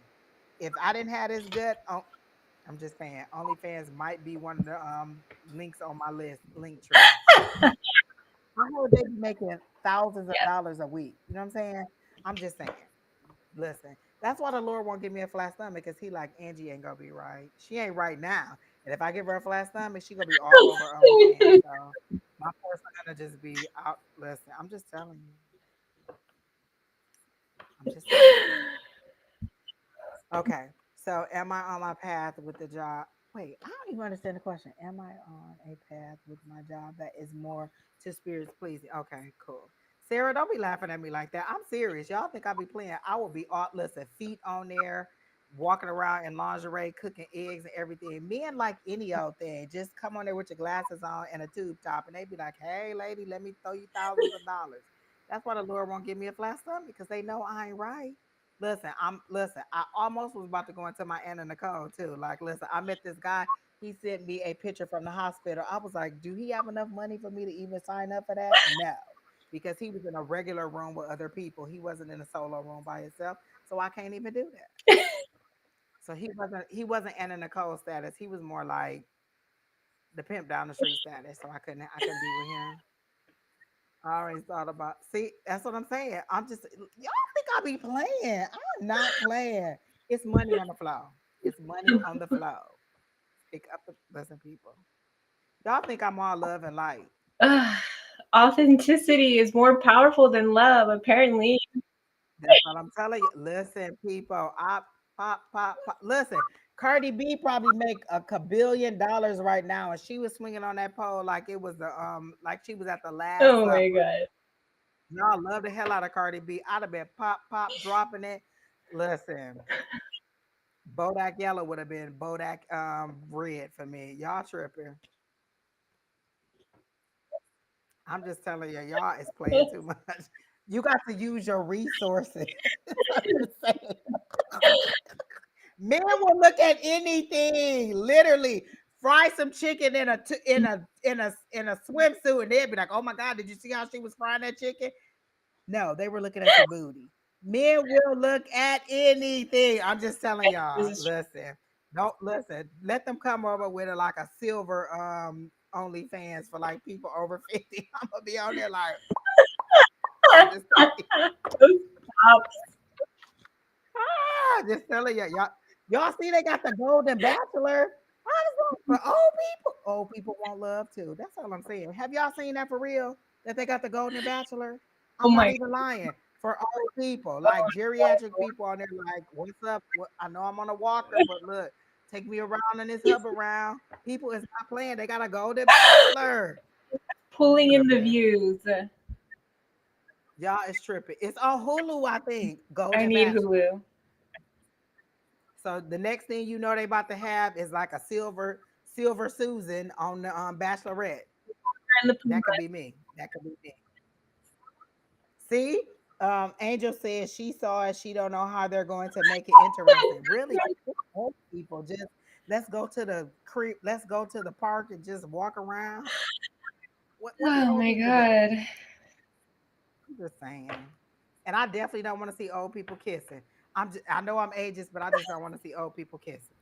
if I didn't have this gut, I'm just saying, OnlyFans might be one of the links on my list, link tree. I heard they be making thousands of dollars a week. You know what I'm saying? I'm just saying. Listen, that's why the Lord won't give me a flat stomach because He like Angie ain't gonna be right. She ain't right now, and if I give her a flat stomach, she gonna be all over OnlyFans. So my course are gonna just be out. Listen, I'm just telling you. I'm just saying. Okay. So am I on my path with the job? Wait, I don't even understand the question. Am I on a path with my job that is more to spirits pleasing? Okay, cool. Sarah, don't be laughing at me like that. I'm serious. Y'all think I be playing? I will be all listen, feet on there, walking around in lingerie, cooking eggs and everything. Men like any old thing. Just come on there with your glasses on and a tube top, and they be like, "Hey, lady, let me throw you thousands of dollars." That's why the Lord won't give me a flat stomach because they know I ain't right. Listen. I almost was about to go into my Anna Nicole too. Like, listen, I met this guy. He sent me a picture from the hospital. I was like, do he have enough money for me to even sign up for that? No, because he was in a regular room with other people. He wasn't in a solo room by himself. So I can't even do that. So he wasn't Anna Nicole status. He was more like the pimp down the street status. So I couldn't be with him. I always thought about. See, that's what I'm saying. I'm just y'all think I be playing. I'm not playing. It's money on the flow. It's money on the flow. Pick up the listen, people. Y'all think I'm all love and light. Authenticity is more powerful than love, apparently. That's what I'm telling you. Listen, people. I pop. Listen, Cardi B probably make a kabillion dollars right now, and she was swinging on that pole like it was like she was at the Last Oh my Supper. god. Y'all love the hell out of Cardi B. I'd have been pop dropping it. Listen, Bodak yellow would have been Bodak red for me. Y'all tripping. I'm just telling you, y'all is playing too much. You got to use your resources. I'm just saying. Men will look at anything, literally. Fry some chicken in a swimsuit, and they'd be like, "Oh my god, did you see how she was frying that chicken?" No, they were looking at your booty. Men will look at anything. I'm just telling This y'all. is Listen, don't listen. Let them come over with like a silver OnlyFans for like people over 50. I'm gonna be on there like I'm just telling you. stop. Just telling you, y'all see they got the Golden Bachelor. How does that for old people? Old people want love too. That's all I'm saying. Have y'all seen that for real? That they got the Golden Bachelor? Oh I'm not my even lying. For old people, like geriatric people on there, like, what's up? What, I know I'm on a walker, but look, take me around in this hub around. People is not playing. They gotta go to Bachelor. pulling in the Tripping. views. Y'all is tripping. It's on Hulu, I think. I Golden need Bachelor. Hulu. So the next thing you know they about to have is like a silver Susan on the Bachelorette. And the That could Pumbaa. be me. That could be me. See, Angel says she saw it. She don't know how they're going to make it interesting. Really, old people just let's go to the creep. Let's go to the park and just walk around. What do Oh old my people do? god. I'm just saying. And I definitely don't want to see old people kissing. I know I'm ageist, but I just don't want to see old people kissing.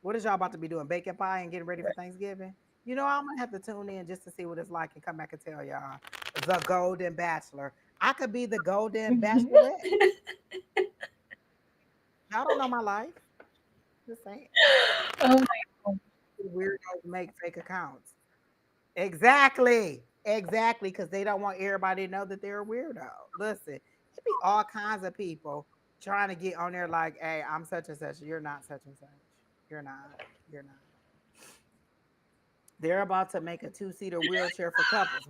What is y'all about to be doing? Baking pie and getting ready for Thanksgiving? You know, I'm gonna have to tune in just to see what it's like and come back and tell y'all. The Golden Bachelor. I could be the Golden Bachelorette. Y'all don't know my life. Just saying. Oh my god. Weirdos make fake accounts. Exactly. Exactly. Because they don't want everybody to know that they're a weirdo. Listen, it be all kinds of people trying to get on there like, hey, I'm such and such. You're not such and such. You're not. You're not. They're about to make a two-seater wheelchair for couples.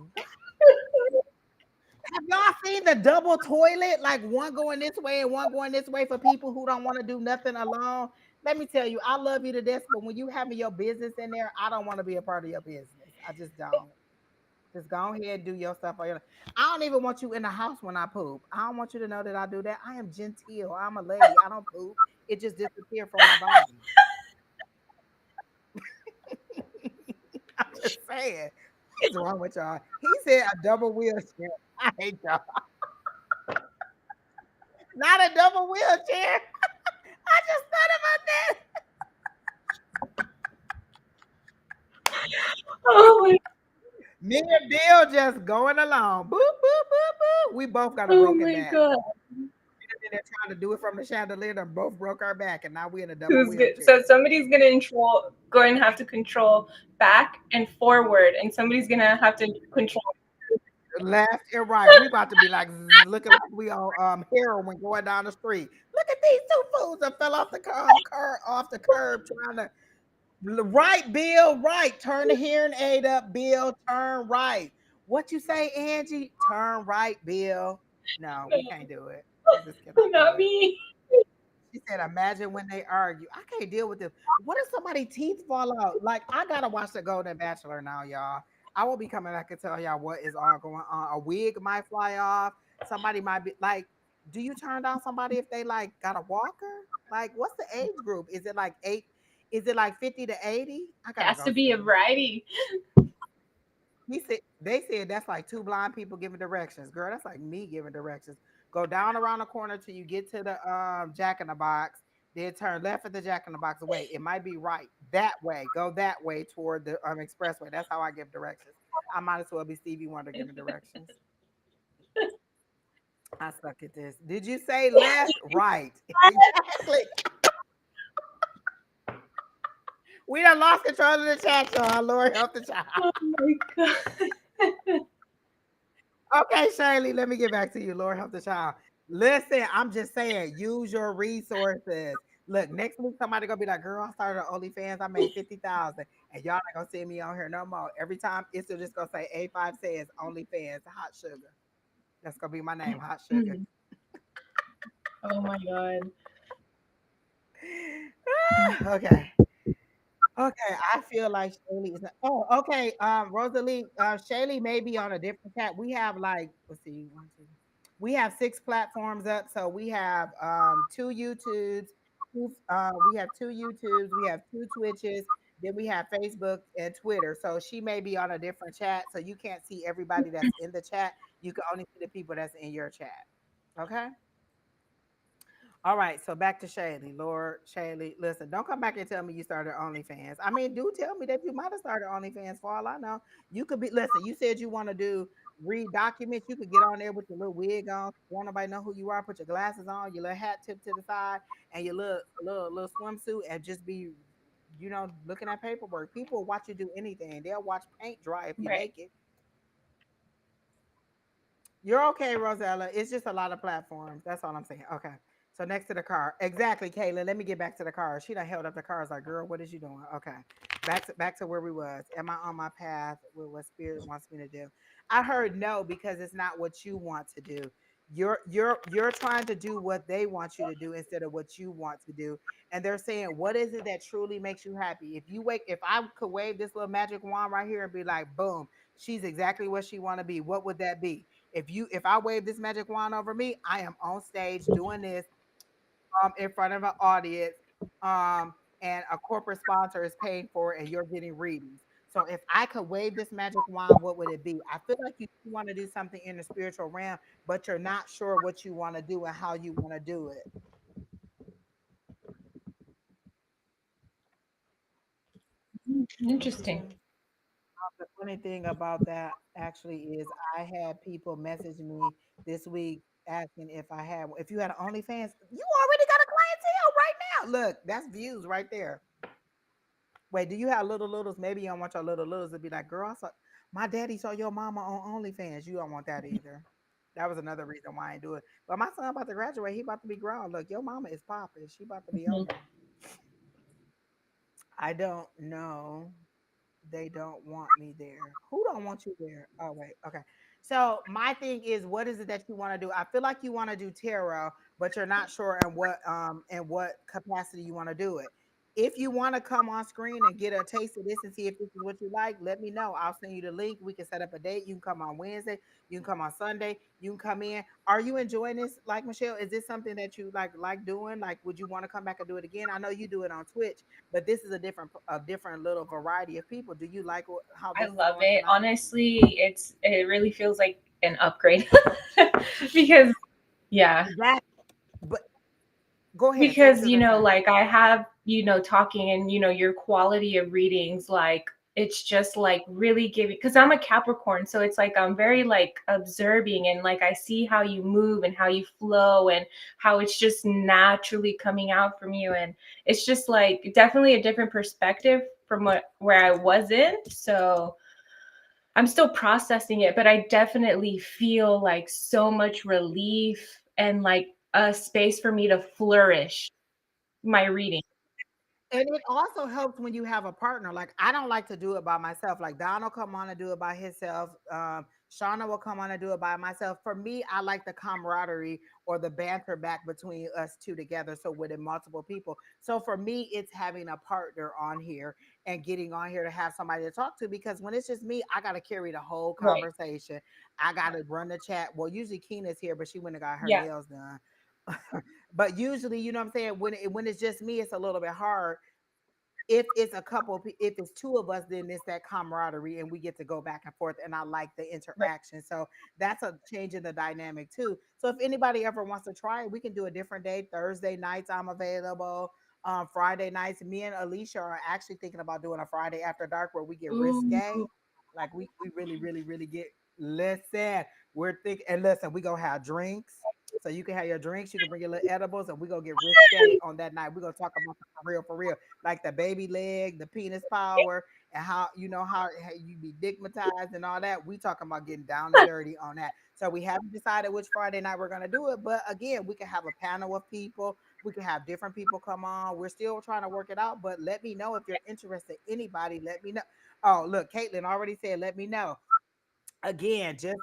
Have y'all seen the double toilet? Like one going this way and one going this way for people who don't want to do nothing alone. Let me tell you, I love you to death, but when you having your business in there, I don't want to be a part of your business. I just don't. Just go ahead and do your stuff. I don't even want you in the house when I poop. I don't want you to know that I do that. I am genteel. I'm a lady. I don't poop. It just disappeared from my body. I'm just saying. What is wrong with y'all? He said a double wheelchair. I hate y'all. Not a double wheelchair. I just thought about that. Oh my, Me and Bill just going along. Boop, boop, boop, boop. We both got a oh broken my back. god. And they're trying to do it from the chandelier. They both broke our back, and now we in a double Who's good? So wheelchair. somebody's gonna control, going to have to control back and forward, and somebody's gonna have to control. Left and right. We about to be like looking like we on heroin going down the street. Look at these two fools that fell off the off the curb trying to right, Bill, right. Turn the hearing aid up, Bill. Turn right. What you say, Angie? Turn right, Bill. No, we can't do it. We just cannot do Not it. me. She said, imagine when they argue. I can't deal with this. What if somebody teeth fall out? Like, I gotta watch the Golden Bachelor now, y'all. I will be coming back and tell y'all what is all going on. A wig might fly off. Somebody might be like, do you turn down somebody if they like got a walker? Like, what's the age group? Is it like eight? Is it like 50 to 80? I gotta Has to go be a see. variety. He said they said that's like two blind people giving directions. Girl, that's like me giving directions. Go down around the corner till you get to the Jack in the Box. Then turn left at the Jack in the Box. Wait, it might be right that way. Go that way toward the expressway. That's how I give directions. I might as well be Stevie Wonder giving directions. I suck at this. Did you say left? Right. Exactly. We done lost control of the chat, y'all. Lord help the child. Oh my god. Okay, Shaylee, let me get back to you. Lord help the child. Listen, I'm just saying, use your resources. Look, next week somebody gonna be like, "Girl, I started OnlyFans. I made 50,000, and y'all not gonna see me on here no more." Every time it's just gonna say A5says OnlyFans Hot Sugar. That's gonna be my name, Hot Sugar. Oh my god. Okay. Okay, I feel like Shaylee is not. Oh, okay. Rosalie, Shaylee may be on a different chat. We have like, let's see, one, two. We have six platforms up. So we have two YouTubes, we have two YouTubes, we have two Twitches, then we have Facebook and Twitter. So she may be on a different chat. So you can't see everybody that's in the chat. You can only see the people that's in your chat. Okay. All right, so back to Shaylee. Lord, Shaylee, listen, don't come back and tell me you started OnlyFans. I mean, do tell me that you might have started OnlyFans for all I know. You could be, listen, you said you want to do read documents. You could get on there with your little wig on. Don't nobody know who you are. Put your glasses on, your little hat tip to the side, and your little swimsuit, and just be, looking at paperwork. People watch you do anything. They'll watch paint dry if you're Right. naked. You're okay, Rosella. It's just a lot of platforms. That's all I'm saying. Okay. So next to the car. Exactly, Kayla. Let me get back to the car. She done held up the car. I was like, girl, what is you doing? Okay. Back to where we was. Am I on my path with what spirit wants me to do? I heard no because it's not what you want to do. You're trying to do what they want you to do instead of what you want to do. And they're saying, what is it that truly makes you happy? If I could wave this little magic wand right here and be like, boom, she's exactly what she want to be, what would that be? If I wave this magic wand over me, I am on stage doing this in front of an audience, um, and a corporate sponsor is paying for it, and you're getting readings. So if I could wave this magic wand, what would it be? I feel like you want to do something in the spiritual realm, but you're not sure what you want to do and how you want to do it. Interesting. The funny thing about that actually is I had people message me this week asking if you had an OnlyFans, you already got a clientele right now. Look, that's views right there. Wait, do you have little littles? Maybe you don't want your little littles to be like, girl, my daddy saw your mama on OnlyFans. You don't want that either. That was another reason why I ain't do it. But my son about to graduate. He about to be grown. Look, your mama is popping. She about to be on Mhm. there. I don't know. They don't want me there. Who don't want you there? Oh wait, okay. So my thing is, what is it that you want to do? I feel like you want to do tarot, but you're not sure in what capacity you want to do it. If you want to come on screen and get a taste of this and see if this is what you like, let me know. I'll send you the link. We can set up a date. You can come on Wednesday. You can come on Sunday. You can come in. Are you enjoying this? Like Michelle, is this something that you like doing? Like, would you want to come back and do it again? I know you do it on Twitch, but this is a different little variety of people. Do you like how I this is love going it. tonight? Honestly, it really feels like an upgrade because yeah, That, but go ahead, say what because you're gonna say. like I have talking and your quality of readings, like it's just like really giving, because I'm a Capricorn, so it's like I'm very like observing, and like I see how you move and how you flow and how it's just naturally coming out from you, and it's just like definitely a different perspective from where I was in. So I'm still processing it, but I definitely feel like so much relief and like a space for me to flourish my reading. And it also helps when you have a partner. Like I don't like to do it by myself. Like Don will come on and do it by himself. Shauna will come on and do it by myself. For me, I like the camaraderie or the banter back between us two together. So with multiple people. So for me, it's having a partner on here and getting on here to have somebody to talk to. Because when it's just me, I gotta carry the whole Right. conversation. I gotta run the chat. Well, usually Keena's here, but she went and got her Yeah. nails done. But usually, you know what I'm saying, when it's just me, it's a little bit hard. If it's two of us, then it's that camaraderie and we get to go back and forth, and I like the Right. interaction. So that's a change in the dynamic too. So if anybody ever wants to try it, we can do a different day. Thursday nights I'm available. Friday nights, me and Alicia are actually thinking about doing a Friday after dark where we get risque. Ooh. Like we really really really get, listen, we're thinking, and listen, we gonna have drinks. So you can have your drinks, you can bring your little edibles, and we're gonna get risque on that night. We're gonna talk about for real, like the baby leg, the penis power, and how you be digmatized and all that. We talking about getting down and dirty on that. So we haven't decided which Friday night we're gonna do it, but again, we can have a panel of people. We can have different people come on. We're still trying to work it out, but let me know if you're interested. Anybody, let me know. Oh, look, Caitlin already said, let me know again. Just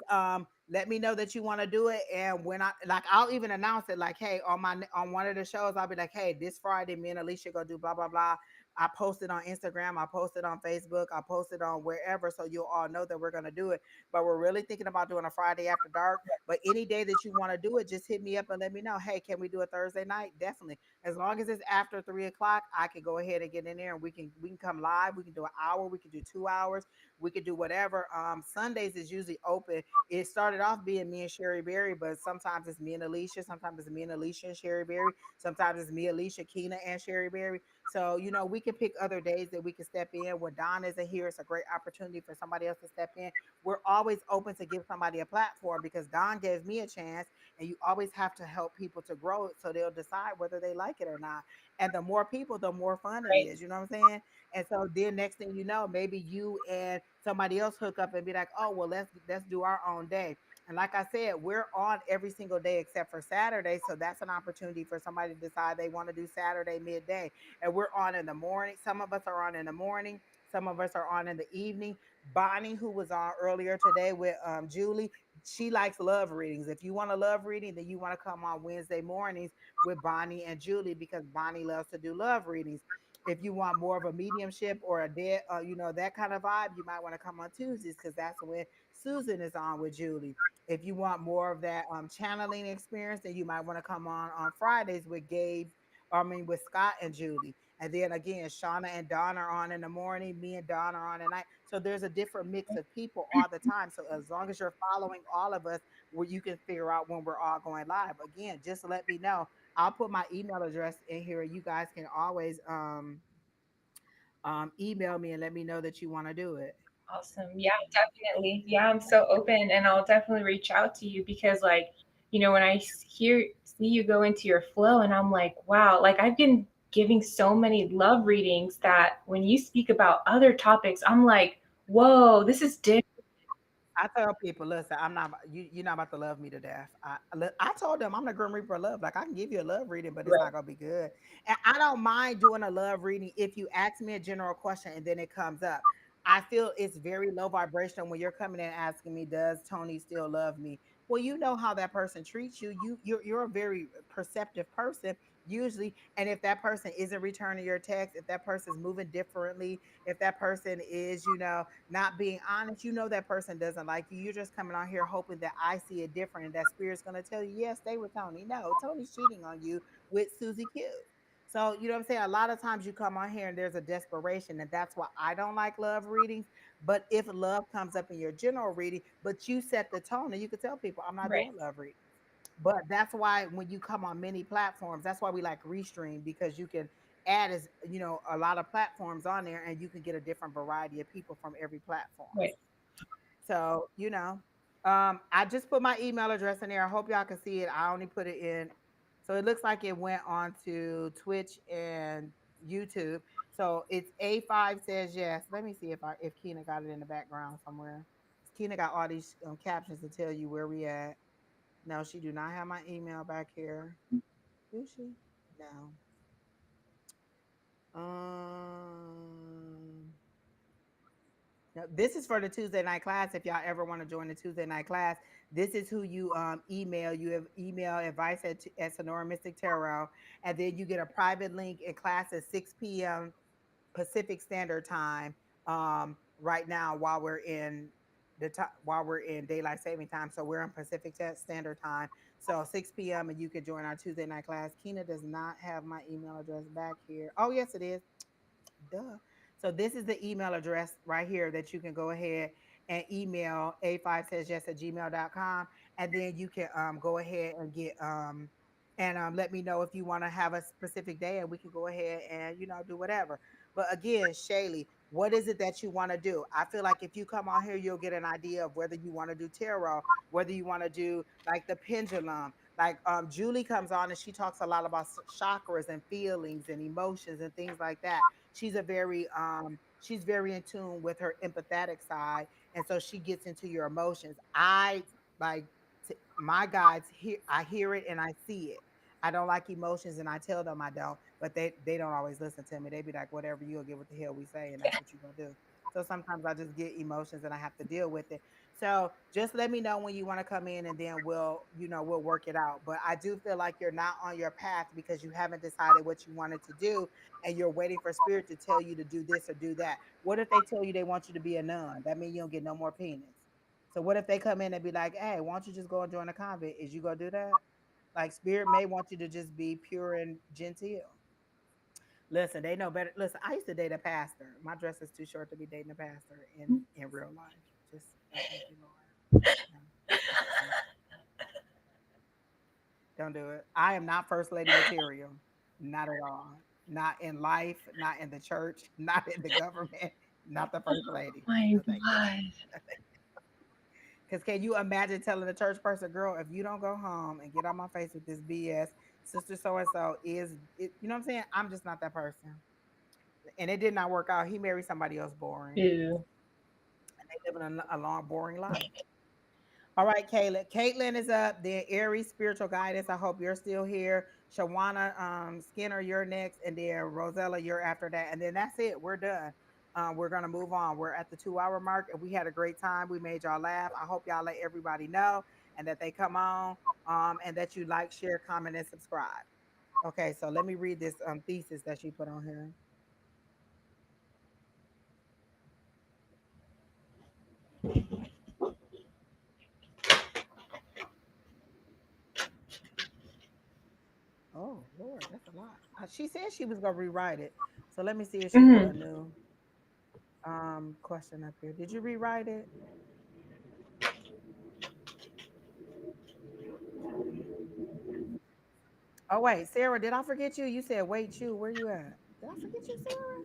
let me know that you want to do it, and when I'll even announce it, like, hey, on one of the shows I'll be like, hey, this Friday me and Alicia go do blah blah blah. I posted on Instagram, I posted on Facebook, I posted on wherever, so you'll all know that we're going to do it. But we're really thinking about doing a Friday after dark. But any day that you want to do it, just hit me up and let me know, hey, can we do a Thursday night? Definitely, as long as it's after 3 o'clock, I can go ahead and get in there, and we can come live. We can do an hour, we can do 2 hours, we could do whatever. Sundays is usually open. It started off being me and Sherry Berry, but sometimes it's me and Alicia. Sometimes it's me and Alicia and Sherry Berry. Sometimes it's me, Alicia, Keena, and Sherry Berry. So we can pick other days that we can step in. When Don isn't here, it's a great opportunity for somebody else to step in. We're always open to give somebody a platform because Don gave me a chance, and you always have to help people to grow it so they'll decide whether they like it or not. And the more people, the more fun it Right. is. You know what I'm saying? And so then next thing you know, maybe you and somebody else hook up and be like, oh well, let's do our own day. And like I said, we're on every single day except for Saturday. So that's an opportunity for somebody to decide they want to do Saturday midday. And we're on in the morning. Some of us are on in the morning. Some of us are on in the evening. Bonnie, who was on earlier today with Julie, she likes love readings. If you want a love reading, then you want to come on Wednesday mornings with Bonnie and Julie because Bonnie loves to do love readings. If you want more of a mediumship or a dead, that kind of vibe, you might want to come on Tuesdays because that's when Susan is on with Julie. If you want more of that channeling experience, then you might want to come on Fridays with Gabe. I mean, with Scott and Julie. And then again, Shauna and Don are on in the morning. Me and Don are on at night. So there's a different mix of people all the time. So as long as you're following all of us, where you can figure out when we're all going live. Again, just let me know. I'll put my email address in here. You guys can always email me and let me know that you want to do it. Awesome. Yeah, definitely. Yeah, I'm so open and I'll definitely reach out to you because like, when I see you go into your flow and I'm like, wow, like I've been giving so many love readings that when you speak about other topics, I'm like, whoa, this is different. I tell people, listen, I'm not you. You're not about to love me to death. I told them I'm the Grim Reaper of love. Like I can give you a love reading, but it's Right. not gonna be good. And I don't mind doing a love reading if you ask me a general question and then it comes up. I feel it's very low vibration when you're coming in asking me, "Does Tony still love me?" Well, you know how that person treats you. You're a very perceptive person usually, and if that person isn't returning your text, if that person's moving differently, if that person is, not being honest, that person doesn't like you. You're just coming out here hoping that I see it different and that spirit's going to tell you, yeah, stay with Tony. No, Tony's cheating on you with Susie Q. So, you know what I'm saying? A lot of times you come on here and there's a desperation, and that's why I don't like love readings. But if love comes up in your general reading, but you set the tone, and you can tell people, I'm not Right. doing love readings. But that's why when you come on many platforms, that's why we like Restream because you can add a lot of platforms on there and you can get a different variety of people from every platform. Right. So, I just put my email address in there. I hope y'all can see it. I only put it in. So it looks like it went on to Twitch and YouTube. So it's A5 says yes. Let me see if Keena got it in the background somewhere. Keena got all these captions to tell you where we at. No, she do not have my email back here. Do she? No. Um, no, this is for the Tuesday night class. If y'all ever want to join the Tuesday night class, this is who you email. You have email advice at Sonora Mystic Tarot, and then you get a private link in class at 6 p.m. Pacific Standard Time. Right now, while we're in daylight saving time, so we're in Pacific Standard Time. So 6 p.m. and you can join our Tuesday night class. Keena does not have my email address back here. Oh yes, it is. Duh. So this is the email address right here that you can go ahead and email A5says yes at gmail.com. And then you can go ahead and get and let me know if you want to have a specific day and we can go ahead and do whatever. But again, Shaylee, what is it that you want to do? I feel like if you come on here, you'll get an idea of whether you want to do tarot, whether you want to do like the pendulum. Like Julie comes on and she talks a lot about chakras and feelings and emotions and things like that. She's very in tune with her empathetic side, and so she gets into your emotions. I like my guides hear, I hear it and I see it. I don't like emotions and I tell them I don't, but they don't always listen to me. They be like, whatever, you'll get what the hell we say, and that's what you're gonna do. So sometimes I just get emotions and I have to deal with it. So just let me know when you want to come in and then we'll work it out. But I do feel like you're not on your path because you haven't decided what you wanted to do and you're waiting for spirit to tell you to do this or do that. What if they tell you they want you to be a nun? That means you don't get no more penis. So what if they come in and be like, hey, why don't you just go and join a convent? Is you gonna do that? Like spirit may want you to just be pure and genteel. Listen, they know better. Listen, I used to date a pastor. My dress is too short to be dating a pastor in real life. Just thank you, Lord. No, no, don't do it. I am not first lady material. Not at all. Not in life, not in the church, not in the government, not the first lady. My No, thank you. God. Because can you imagine telling a church person, girl, if you don't go home and get on my face with this BS, sister so and so is, it, you know what I'm saying? I'm just not that person. And it did not work out. He married somebody else boring, Ew. and they living a long, boring life. All right, Caitlin. Caitlin is up. Then Aries Spiritual Guidance. I hope you're still here. Shawana Skinner, you're next. And then Rosella, you're after that. And then that's it. We're done. We're gonna move on. We're at the 2 hour mark and we had a great time. We made y'all laugh. I hope y'all let everybody know and that they come on and that you like, share, comment, and subscribe. Okay, so let me read this thesis that she put on here. Oh Lord, that's a lot. She said she was gonna rewrite it. So let me see if she put a Mhm. new question up here. Did you rewrite it? Oh wait, Sarah, did I forget you? You said wait you. Where you at? Did I forget you, Sarah?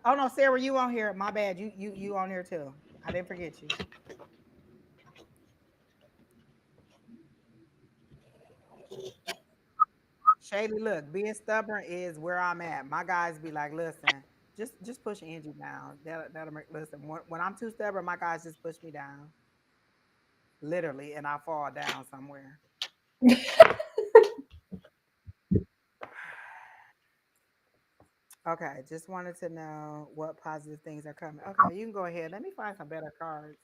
Oh no, Sarah, you on here. My bad. You on here too. I didn't forget you. Shady, look, being stubborn is where I'm at. My guys be like, listen, just push Angie down. That'll make listen. When I'm too stubborn, my guys just push me down, literally, and I fall down somewhere. Okay, just wanted to know what positive things are coming. Okay, you can go ahead. Let me find some better cards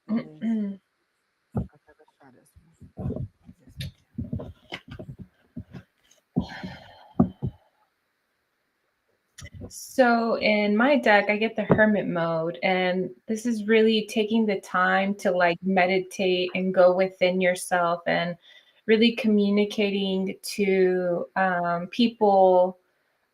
than this. Okay, let's try this one. This one here. So in my deck, I get the hermit mode, and this is really taking the time to like meditate and go within yourself and really communicating to people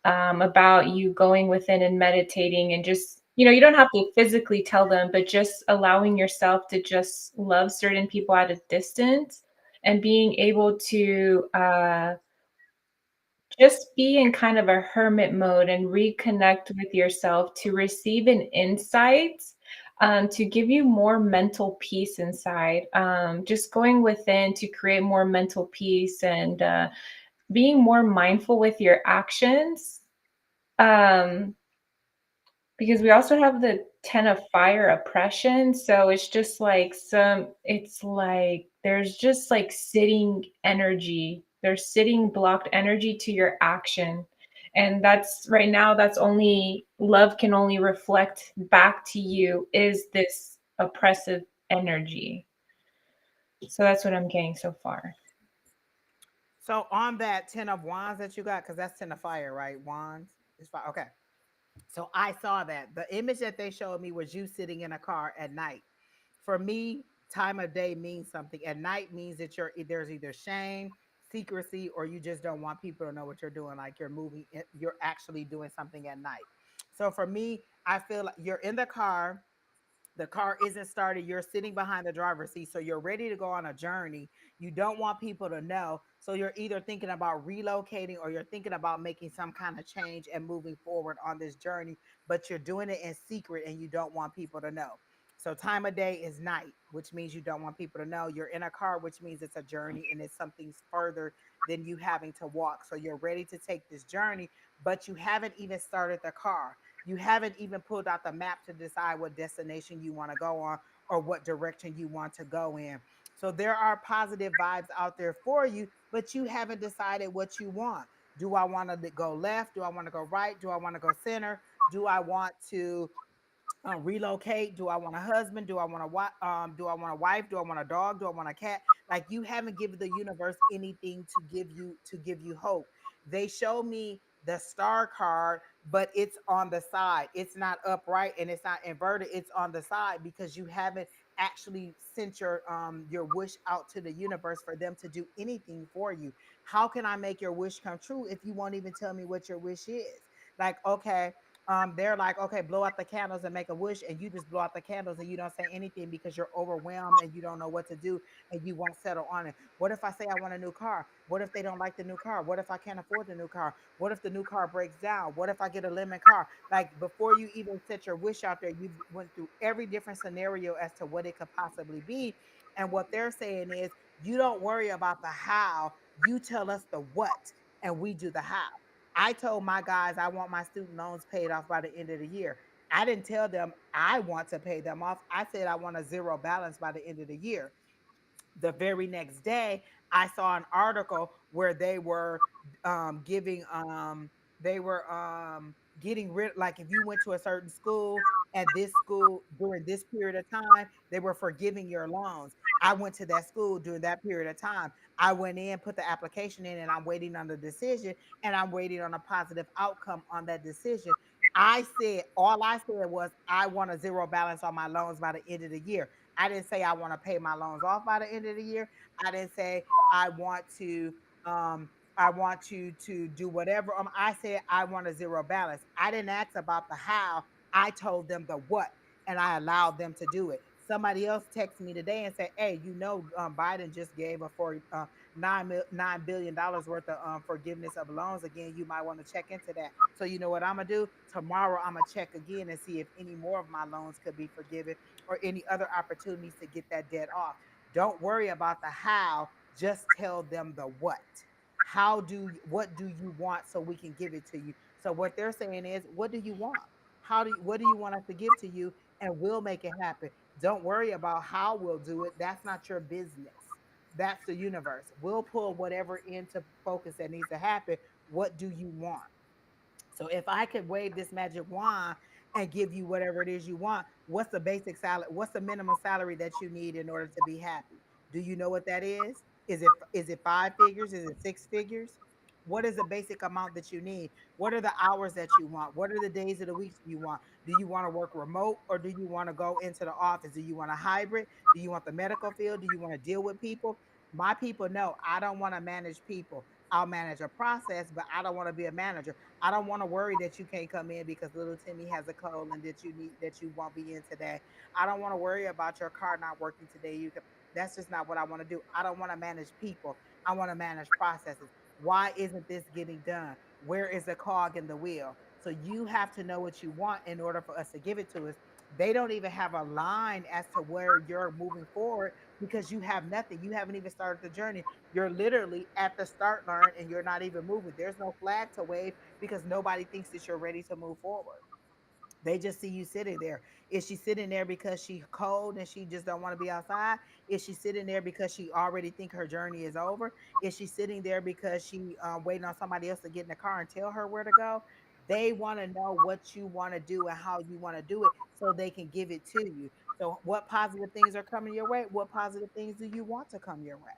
about you going within and meditating and just, you don't have to physically tell them, but just allowing yourself to just love certain people at a distance and being able to just be in kind of a hermit mode and reconnect with yourself to receive an insight to give you more mental peace inside. Just going within to create more mental peace and being more mindful with your actions. Um, because we also have the 10 of fire oppression, so it's like there's just like sitting energy. There's sitting blocked energy to your action. And that's right now, that's only love can only reflect back to you is this oppressive energy. So that's what I'm getting so far. So on that 10 of wands that you got, because that's 10 of fire, right? Wands is fire. Okay. So I saw that. The image that they showed me was you sitting in a car at night. For me, time of day means something. At night means that there's either shame, secrecy, or you just don't want people to know what you're doing. Like you're moving, you're actually doing something at night. So for me, I feel like you're in the car isn't started, you're sitting behind the driver's seat, so you're ready to go on a journey. You don't want people to know, so you're either thinking about relocating or you're thinking about making some kind of change and moving forward on this journey, but you're doing it in secret and you don't want people to know. So time of day is night, which means you don't want people to know. You're in a car, which means it's a journey and it's something further than you having to walk. So you're ready to take this journey, but you haven't even started the car. You haven't even pulled out the map to decide what destination you want to go on or what direction you want to go in. So there are positive vibes out there for you, but you haven't decided what you want. Do I want to go left? Do I want to go right? Do I want to go center? Do I want to relocate? Do I want a husband? Do I want a wife? Do I want a dog? Do I want a cat? Like you haven't given the universe anything to give you hope. They show me the star card, but it's on the side. It's not upright and it's not inverted. It's on the side because you haven't actually sent your wish out to the universe for them to do anything for you. How can I make your wish come true if you won't even tell me what your wish is? Like, okay, they're like, okay, blow out the candles and make a wish, and you just blow out the candles and you don't say anything because you're overwhelmed and you don't know what to do and you won't settle on it. What if I say I want a new car? What if they don't like the new car? What if I can't afford the new car? What if the new car breaks down? What if I get a lemon car? Like before you even set your wish out there, you've went through every different scenario as to what it could possibly be. And what they're saying is, you don't worry about the how, you tell us the what, and we do the how. I told my guys I want my student loans paid off by the end of the year. I didn't tell them I want to pay them off. I said I want a zero balance by the end of the year. The very next day, I saw an article where giving they were getting rid, like if you went to a certain school and this school during this period of time, they were forgiving your loans. I went to that school during that period of time. I went in, put the application in, and I'm waiting on the decision, and I'm waiting on a positive outcome on that decision. All I said was I want a zero balance on my loans by the end of the year. I didn't say I want to pay my loans off by the end of the year. I didn't say I want to um I want you to do whatever. I said I want a zero balance. I didn't ask about the how. I told them the what, and I allowed them to do it. Somebody else texted me today and said, "Hey, Biden just gave a for $9 billion worth of forgiveness of loans again. You might want to check into that." So you know what I'm gonna do tomorrow? I'm gonna check again and see if any more of my loans could be forgiven or any other opportunities to get that debt off. Don't worry about the how, just tell them the what. What do you want so we can give it to you? So what they're saying is, what do you want? What do you want us to give to you, and we'll make it happen. Don't worry about how we'll do it. That's not your business. That's the universe. We'll pull whatever into focus that needs to happen. What do you want? So if I could wave this magic wand and give you whatever it is you want, what's the basic salary? What's the minimum salary that you need in order to be happy? Do you know what that is? Is it five figures? Is it six figures? What is the basic amount that you need? What are the hours that you want? What are the days of the week you want? Do you want to work remote or do you want to go into the office? Do you want a hybrid? Do you want the medical field? Do you want to deal with people? My people know I don't want to manage people. I'll manage a process, but I don't want to be a manager. I don't want to worry that you can't come in because little Timmy has a cold and that you won't be in today. I don't want to worry about your car not working today. That's just not what I want to do. I don't want to manage people. I want to manage processes. Why isn't this getting done? Where is the cog in the wheel? So you have to know what you want in order for us to give it to us. They don't even have a line as to where you're moving forward because you have nothing. You haven't even started the journey. You're literally at the start line and you're not even moving. There's no flag to wave because nobody thinks that you're ready to move forward. They just see you sitting there. Is she sitting there because she cold and she just don't want to be outside? Is she sitting there because she already think her journey is over? Is she sitting there because she waiting on somebody else to get in the car and tell her where to go? They want to know what you want to do and how you want to do it so they can give it to you. So what positive things are coming your way? What positive things do you want to come your way?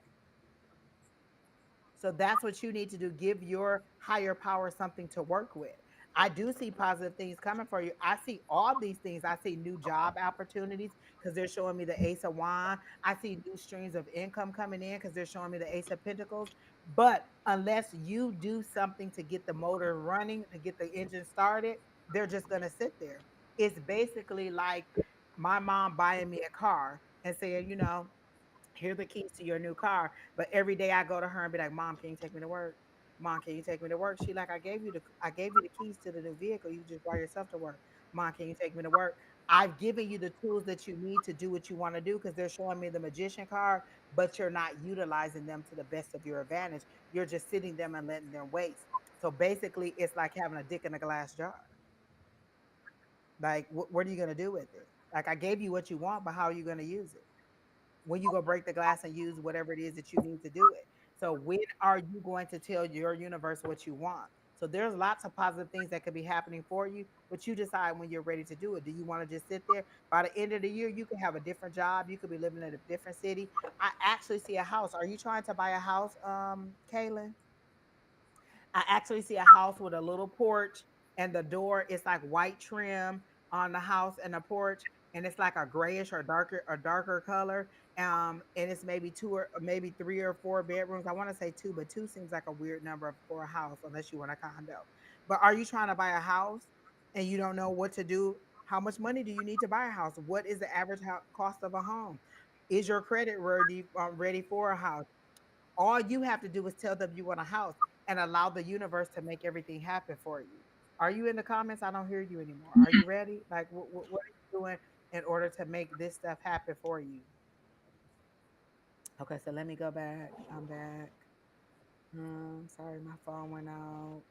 So that's what you need to do. Give your higher power something to work with. I do see positive things coming for you. I see all these things. I see new job opportunities because they're showing me the Ace of Wand. I see new streams of income coming in because they're showing me the Ace of Pentacles. But unless you do something to get the motor running, to get the engine started, they're just going to sit there. It's basically like my mom buying me a car and saying, here are the keys to your new car. But every day I go to her and be like, Mom, can you take me to work? Mom, can you take me to work? She like, I gave you the keys to the new vehicle. You just drive yourself to work. Mom, can you take me to work? I've given you the tools that you need to do what you want to do because they're showing me the magician card, but you're not utilizing them to the best of your advantage. You're just sitting them and letting them waste. So basically, it's like having a dick in a glass jar. Like, what are you going to do with it? Like, I gave you what you want, but how are you going to use it? When you go break the glass and use whatever it is that you need to do it. So when are you going to tell your universe what you want? So there's lots of positive things that could be happening for you, but you decide when you're ready to do it. Do you want to just sit there? By the end of the year, you can have a different job. You could be living in a different city. I actually see a house. Are you trying to buy a house, Kaylin? I actually see a house with a little porch and the door is like white trim on the house and the porch and it's like a grayish or darker color. And it's maybe two or maybe three or four bedrooms. I want to say two, but two seems like a weird number for a house unless you want a condo. But are you trying to buy a house and you don't know what to do? How much money do you need to buy a house? What is the average cost of a home? Is your credit ready for a house? All you have to do is tell them you want a house and allow the universe to make everything happen for you. Are you in the comments? I don't hear you anymore. Are you ready? Like, what are you doing in order to make this stuff happen for you? Okay, so let me go back. I'm back. Sorry, my phone went out.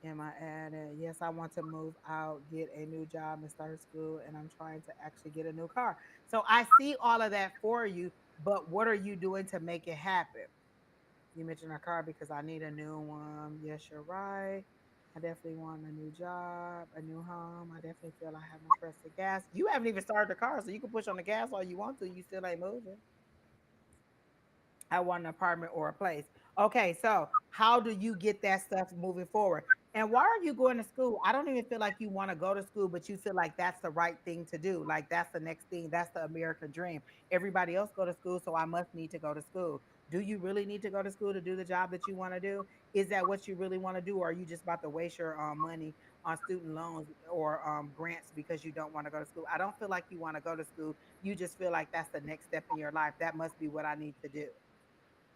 Am I added? Yes, I want to move out, get a new job, and start school, and I'm trying to actually get a new car. So I see all of that for you, but what are you doing to make it happen? You mentioned a car because I need a new one. Yes, you're right. I definitely want a new job, a new home. I definitely feel I haven't pressed the gas. You haven't even started the car, so you can push on the gas all you want to. You still ain't moving. I want an apartment or a place. Okay, so how do you get that stuff moving forward? And why are you going to school? I don't even feel like you want to go to school, but you feel like that's the right thing to do. Like that's the next thing. That's the American dream. Everybody else go to school, so I must need to go to school. Do you really need to go to school to do the job that you want to do? Is that what you really want to do, or are you just about to waste your money on student loans or grants because you don't want to go to school? I don't feel like you want to go to school. You just feel like that's the next step in your life. That must be what I need to do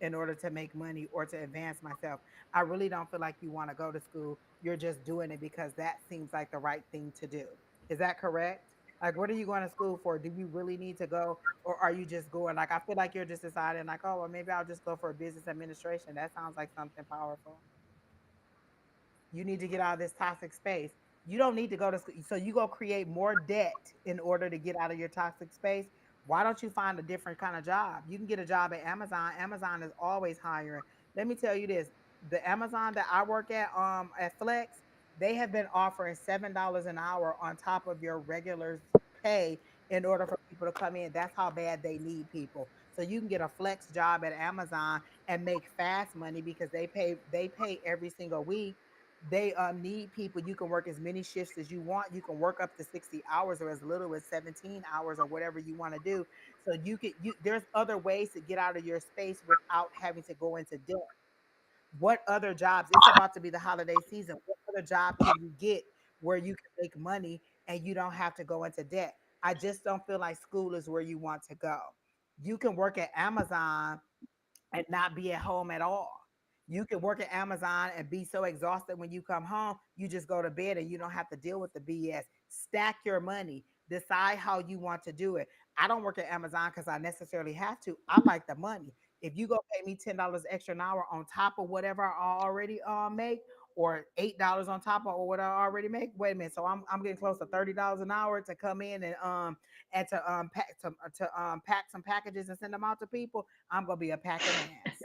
in order to make money or to advance myself. I really don't feel like you want to go to school. You're just doing it because that seems like the right thing to do. Is that correct? Like, what are you going to school for? Do you really need to go, or are you just going? Like, I feel like you're just deciding, like, oh, well, maybe I'll just go for a business administration. That sounds like something powerful. You need to get out of this toxic space. You don't need to go to school. So you go create more debt in order to get out of your toxic space. Why don't you find a different kind of job? You can get a job at Amazon. Amazon is always hiring. Let me tell you this. The Amazon that I work at Flex, they have been offering $7 an hour on top of your regular pay in order for people to come in. That's how bad they need people. So you can get a flex job at Amazon and make fast money because they pay every single week. They need people. You can work as many shifts as you want. You can work up to 60 hours or as little as 17 hours or whatever you want to do. So you there's other ways to get out of your space without having to go into debt. What other jobs? It's about to be the holiday season. What other job can you get where you can make money and you don't have to go into debt? I just don't feel like school is where you want to go. You can work at Amazon and not be at home at all. You can work at Amazon and be so exhausted when you come home, you just go to bed and you don't have to deal with the BS. Stack your money. Decide how you want to do it. I don't work at Amazon because I necessarily have to. I like the money. If you go pay me $10 extra an hour on top of whatever I already make, or $8 on top of what I already make. Wait a minute. So I'm getting close to $30 an hour to come in and to pack some packages and send them out to people. I'm gonna be a packing ass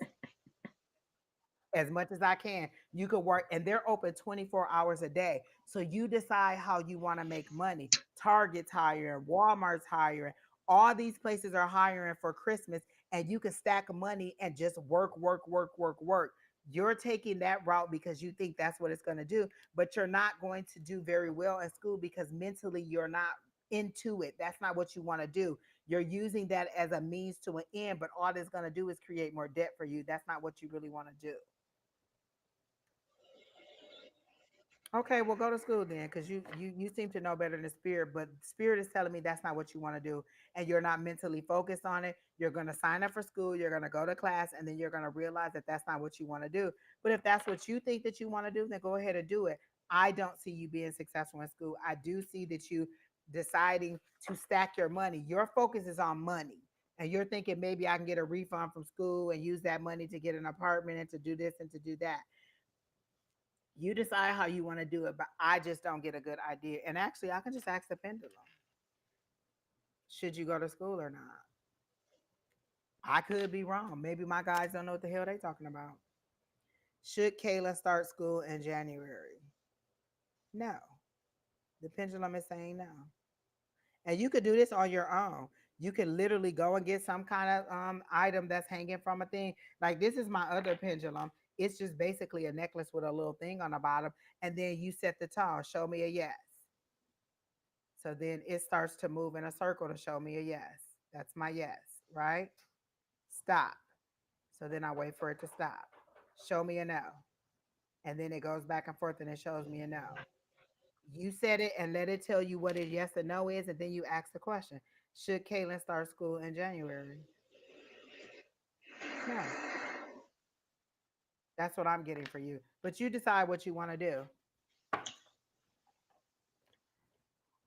as much as I can. You could work, and they're open 24 hours a day. So you decide how you want to make money. Target's hiring, Walmart's hiring, all these places are hiring for Christmas, and you can stack money and just work, work, work, work, work. You're taking that route because you think that's what it's going to do, but you're not going to do very well in school because mentally you're not into it. That's not what you want to do. You're using that as a means to an end, but all it's going to do is create more debt for you. That's not what you really want to do. Okay, well, go to school then, because you seem to know better than spirit. But spirit is telling me that's not what you want to do, and you're not mentally focused on it. You're going to sign up for school, you're going to go to class, and then you're going to realize that that's not what you want to do. But if that's what you think that you want to do, then go ahead and do it. I don't see you being successful in school. I do see that you deciding to stack your money. Your focus is on money, and you're thinking maybe I can get a refund from school and use that money to get an apartment and to do this and to do that. You decide how you want to do it, but I just don't get a good idea. And actually, I can just ask the pendulum, should you go to school or not? I could be wrong. Maybe my guys don't know what the hell they talking about. Should Kayla start school in January? No. The pendulum is saying no. And you could do this on your own. You can literally go and get some kind of item that's hanging from a thing. Like this is my other pendulum. It's just basically a necklace with a little thing on the bottom. And then you set the tone. Show me a yes. So then it starts to move in a circle to show me a yes. That's my yes, right? Stop. So then I wait for it to stop. Show me a no. And then it goes back and forth and it shows me a no. You said it and let it tell you what a yes or no is. And then you ask the question, should Kaylin start school in January? No. That's what I'm getting for you. But you decide what you want to do.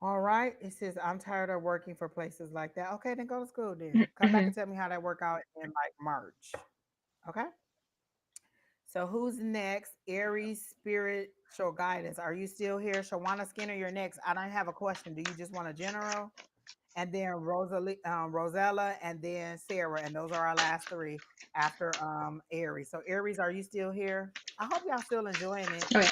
All right. It says, I'm tired of working for places like that. Okay, then go to school then. Come back and tell me how that work out in like March. Okay. So who's next? Aries, Spirit, Guidance. Are you still here? Shawana Skinner, you're next. I don't have a question. Do you just want a general? And then Rosalie, Rosella, and then Sarah. And those are our last three after Aries. So Aries, are you still here? I hope y'all still enjoying it. Oh yeah.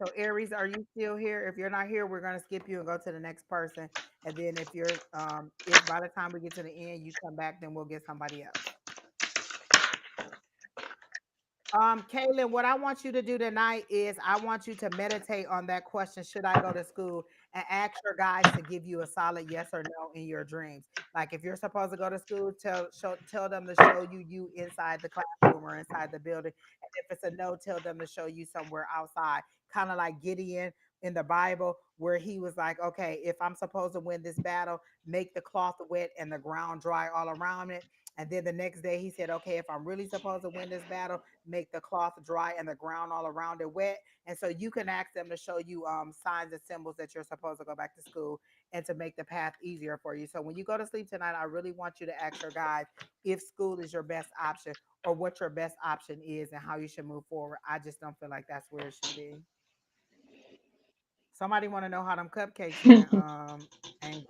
So Aries, are you still here? If you're not here, we're gonna skip you and go to the next person. And then if by the time we get to the end you come back, then we'll get somebody else. Kaylin, what I want you to do tonight is I want you to meditate on that question, should I go to school? And ask your guides to give you a solid yes or no in your dreams. Like if you're supposed to go to school, tell them to show you inside the classroom or inside the building. And if it's a no, tell them to show you somewhere outside. Kind of like Gideon in the Bible, where he was like, okay, if I'm supposed to win this battle, make the cloth wet and the ground dry all around it. And then the next day he said, okay, if I'm really supposed to win this battle, make the cloth dry and the ground all around it wet. And so you can ask them to show you signs and symbols that you're supposed to go back to school and to make the path easier for you. So when you go to sleep tonight, I really want you to ask your guides if school is your best option or what your best option is and how you should move forward. I just don't feel like that's where it should be. Somebody want to know how them cupcakes went. And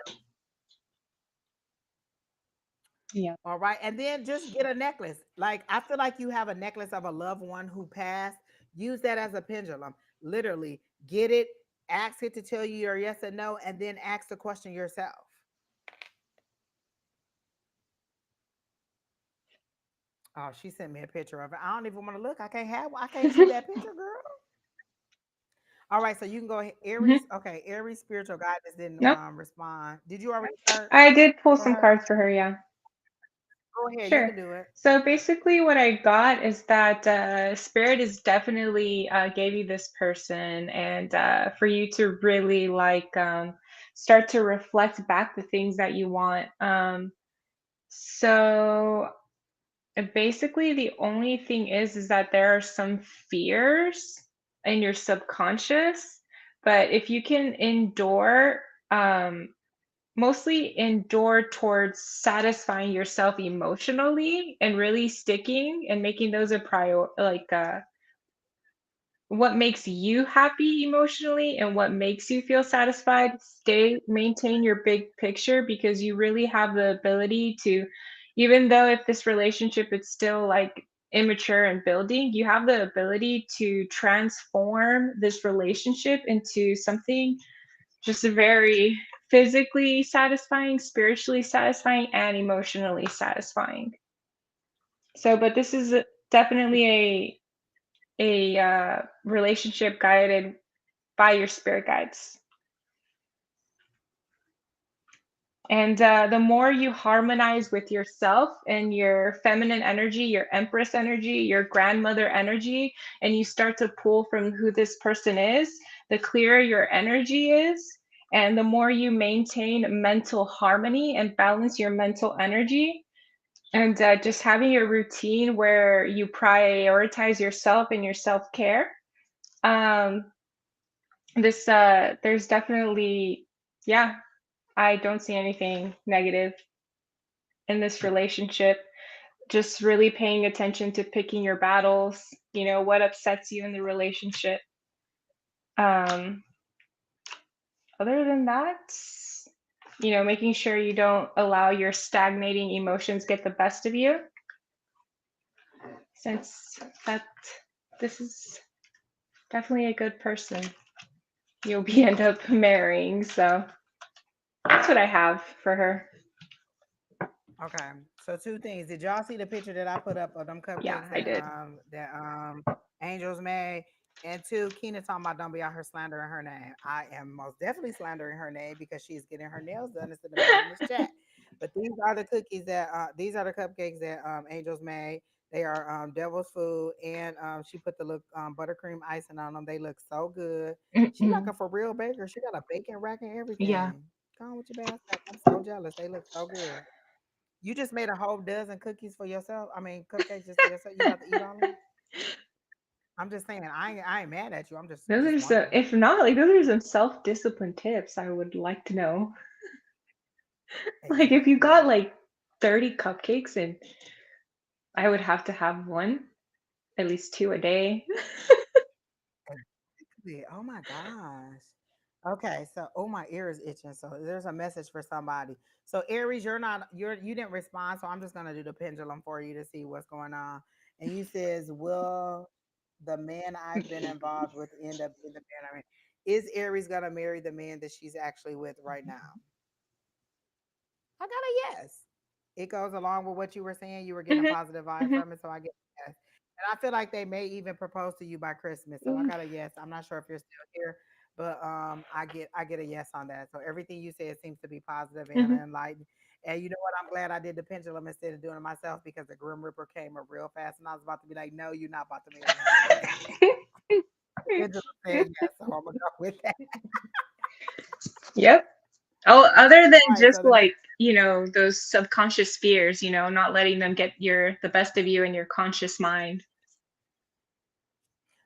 Yeah. all right. And then just get a necklace. Like, I feel like you have a necklace of a loved one who passed. Use that as a pendulum. Literally, get it, ask it to tell you your yes or no, and then ask the question yourself. Oh, she sent me a picture of it. I don't even want to look. I can't see that picture, girl. All right, so you can go ahead. Mhm. Aries, okay. Aries spiritual guidance didn't Nope. respond. Did you already start I did pull for some her? cards for her, yeah. Go ahead, you Sure. can do it. So basically, what I got is that Spirit is definitely gave you this person, and for you to really like start to reflect back the things that you want. So basically, the only thing is that there are some fears in your subconscious, but if you can endure mostly endure towards satisfying yourself emotionally and really sticking and making those a prior like what makes you happy emotionally and what makes you feel satisfied, maintain your big picture, because you really have the ability to, even though if this relationship is still like immature and building, you have the ability to transform this relationship into something just very physically satisfying, spiritually satisfying, and emotionally satisfying. So, but this is definitely a relationship guided by your spirit guides. And the more you harmonize with yourself and your feminine energy, your empress energy, your grandmother energy, and you start to pull from who this person is, the clearer your energy is. And the more you maintain mental harmony and balance your mental energy, and just having a routine where you prioritize yourself and your self care. Um, there's definitely, yeah, I don't see anything negative in this relationship. Just really paying attention to picking your battles, what upsets you in the relationship. Um, Other than that, making sure you don't allow your stagnating emotions get the best of you, since that this is definitely a good person you'll be end up marrying. So that's what I have for her. Okay. So two things. Did y'all see the picture that I put up of them Yeah, cupcakes I did. that Angels made? And two, Keena talking about don't be out here slandering her name. I am most definitely slandering her name because she's getting her nails done instead of being in this chat. But these are the cupcakes that Angels made. They are devil's food, and she put the look buttercream icing on them. They look so good. She like Mm-mm. a for real baker. She got a baking rack and Yeah. everything. Go on with your bad stuff. I'm so jealous. They look so good. You just made a whole dozen cookies for yourself. I mean, cupcakes just for yourself. You about to eat all of them? I'm just saying. I ain't mad at you. I'm Those just are so, wondering. if not, like, those are some self-discipline tips I would like to know. Like, if you got Exactly. like 30 cupcakes and I would have to have one, at least two a day. Exactly. Oh my gosh. Okay, so oh my ear is itching. So there's a message for somebody. So Aries, you didn't respond, so I'm just gonna do the pendulum for you to see what's going on. And you says, will the man I've been involved with end up being the man I mean? Is Aries gonna marry the man that she's actually with right now? I got a yes. It goes along with what you were saying. You were getting a Hmm. positive vibe Hmm. from it, so I get a yes. And I feel like they may even propose to you by Christmas. So I got a yes. I'm not sure if you're still here, but I get a yes on that. So everything you said seems to be positive and Hmm. enlightened. And you know what? I'm glad I did the pendulum instead of doing it myself because the Grim Reaper came up real fast, and I was about to be like, "No, you're not about to marry him." But the pendulum said yes, so I'm gonna go with that. Yep. Oh, other than All right. just So the next. like, those subconscious fears, not letting them get the best of you in your conscious mind.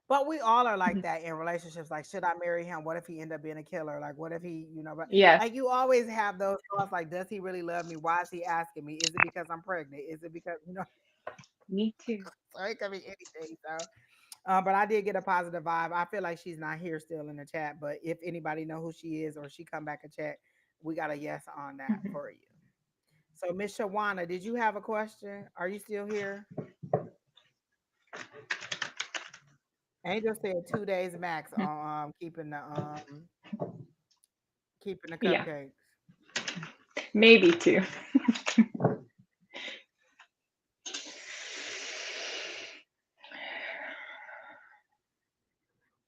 But we all are like Mhm. that in relationships. Like, should I marry him? What if he end up being a killer? Like, what if but Yeah, like you always have those thoughts. Like, does he really love me? Why is he asking me? Is it because I'm pregnant? Is it because me too. So it could be anything. So, but I did get a positive vibe. I feel like she's not here still in the chat. But if anybody know who she is or she come back and chat, we got a yes on that Mhm. for you. So, Miss Shawana, did you have a question? Are you still here? Angel said 2 days max on keeping the Yeah, cupcakes. maybe two.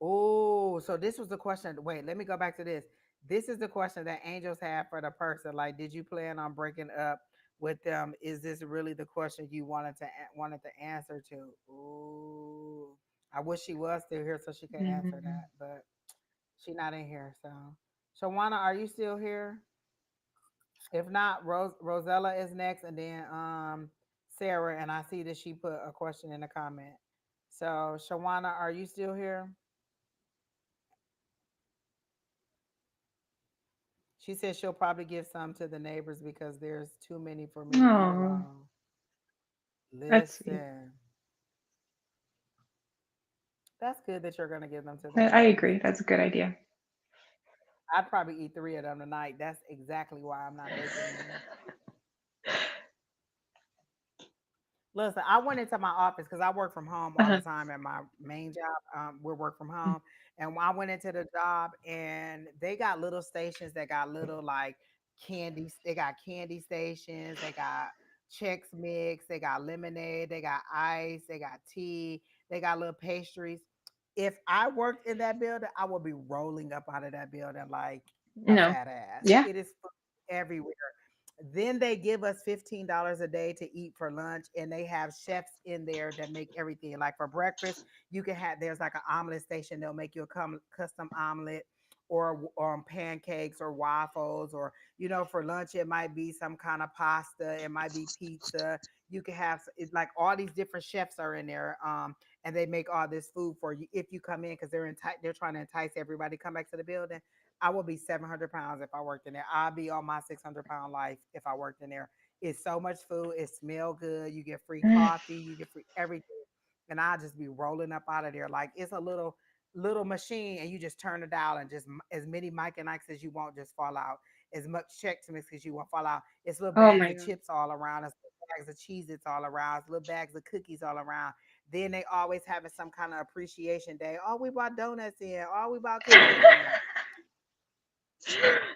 Oh, so this was the question. Wait, let me go back to this. This is the question that angels have for the person. Like, did you plan on breaking up with them? Is this really the question you wanted to answer to? Ooh, I wish she was still here so she could answer Mhm. that, but she not in here. So, Shawana, are you still here? If not, Rosella is next, and then Sarah. And I see that she put a question in the comment. So, Shawana, are you still here? She says she'll probably give some to the neighbors because there's too many for me to eat Oh, alone. that's sweet. Listen, that's good that you're going to give them to the I neighbors. agree. That's a good idea. I'd probably eat three of them tonight. That's exactly why I'm not baking any. Listen, I went into my office because I work from home all Uh-huh. the time at my main job. We work from home, and when I went into the job, and they got little stations that got little like candy. They got candy stations. They got Chex Mix. They got lemonade. They got ice. They got tea. They got little pastries. If I worked in that building, I would be rolling up out of that building like a No. fat ass. Yeah. It is food everywhere. Then they give us $15 a day to eat for lunch, and they have chefs in there that make everything. Like for breakfast, you can have there's like an omelet station. They'll make you a custom omelet, or pancakes or waffles, or for lunch it might be some kind of pasta. It might be pizza. You can have it's like all these different chefs are in there, and they make all this food for you if you come in because they're trying to entice everybody to come back to the building. I would be 700 pounds if I worked in there. I'd be on my 600-pound life if I worked in there. It's so much food. It smell good. You get free Mm. coffee. You get free everything. And I just be rolling up out of there like it's a little machine, and you just turn the dial, and just as many Mike and Ikes as you want just fall out. As much Chex Mix as you want fall out. It's little Oh bags my of god. chips all around. It's little bags of Cheez-Its all around. It's little bags of cookies all around. Then they always having some kind of appreciation day. Oh, we bought donuts in. Oh, we bought cookies in.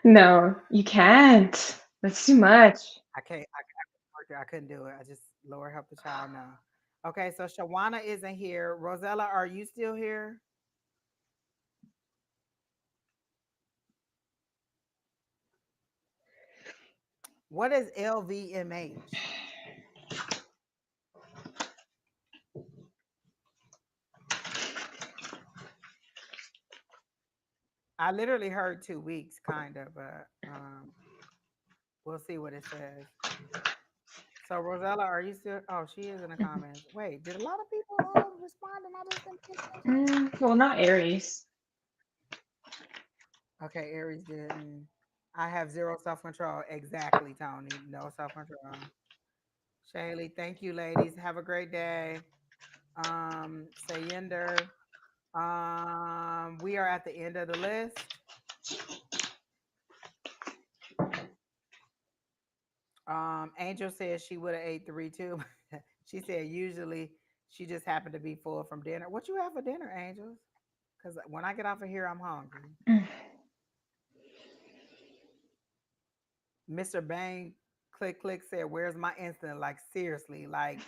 No, you can't. That's too much. I couldn't do it. I just Lord help the child now. Okay, so Shawana isn't here. Rosella, are you still here? What is LVMH? I literally heard 2 weeks, kind of, but we'll see what it says. So Rosella, are you still? Oh, she is in the Mhm. comments. Wait, did a lot of people respond and I just didn't pay attention? Well, not Aries. Okay, Aries didn't. I have zero self control. Exactly, Tony. No self control. Shaylee, thank you, ladies. Have a great day. Sayender. We are at the end of the list. Angel says she would have ate three too. She said usually she just happened to be full from dinner. What you have for dinner, Angels? Because when I get off of here, I'm hungry. Mr. Bang click click said, "Where's my instant?" Like seriously, like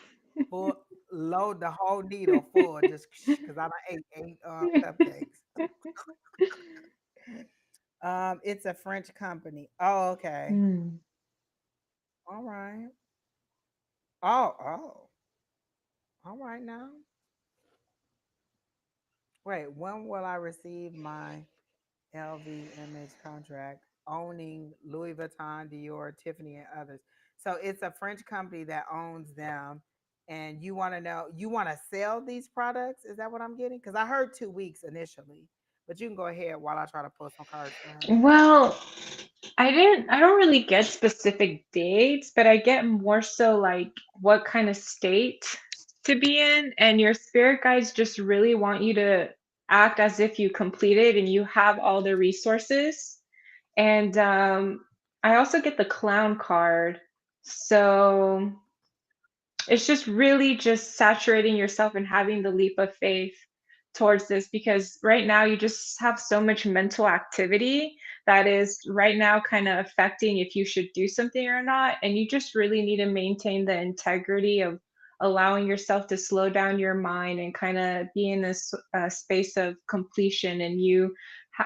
full load the whole needle full just because I done ate eight cupcakes. It's a French company. Oh, okay. Mm. All right. Oh. All right now. Wait, when will I receive my LVMH contract owning Louis Vuitton, Dior, Tiffany, and others? So it's a French company that owns them. And you want to know, you want to sell these products? Is that what I'm getting? Because I heard 2 weeks initially, but you can go ahead while I try to pull some cards for her. Well, I don't really get specific dates, but I get more so like what kind of state to be in, and your spirit guides just really want you to act as if you completed and you have all the resources. And I also get the clown card. So it's just really just saturating yourself and having the leap of faith towards this, because right now you just have so much mental activity that is right now kind of affecting if you should do something or not, and you just really need to maintain the integrity of allowing yourself to slow down your mind and kind of be in this space of completion, and you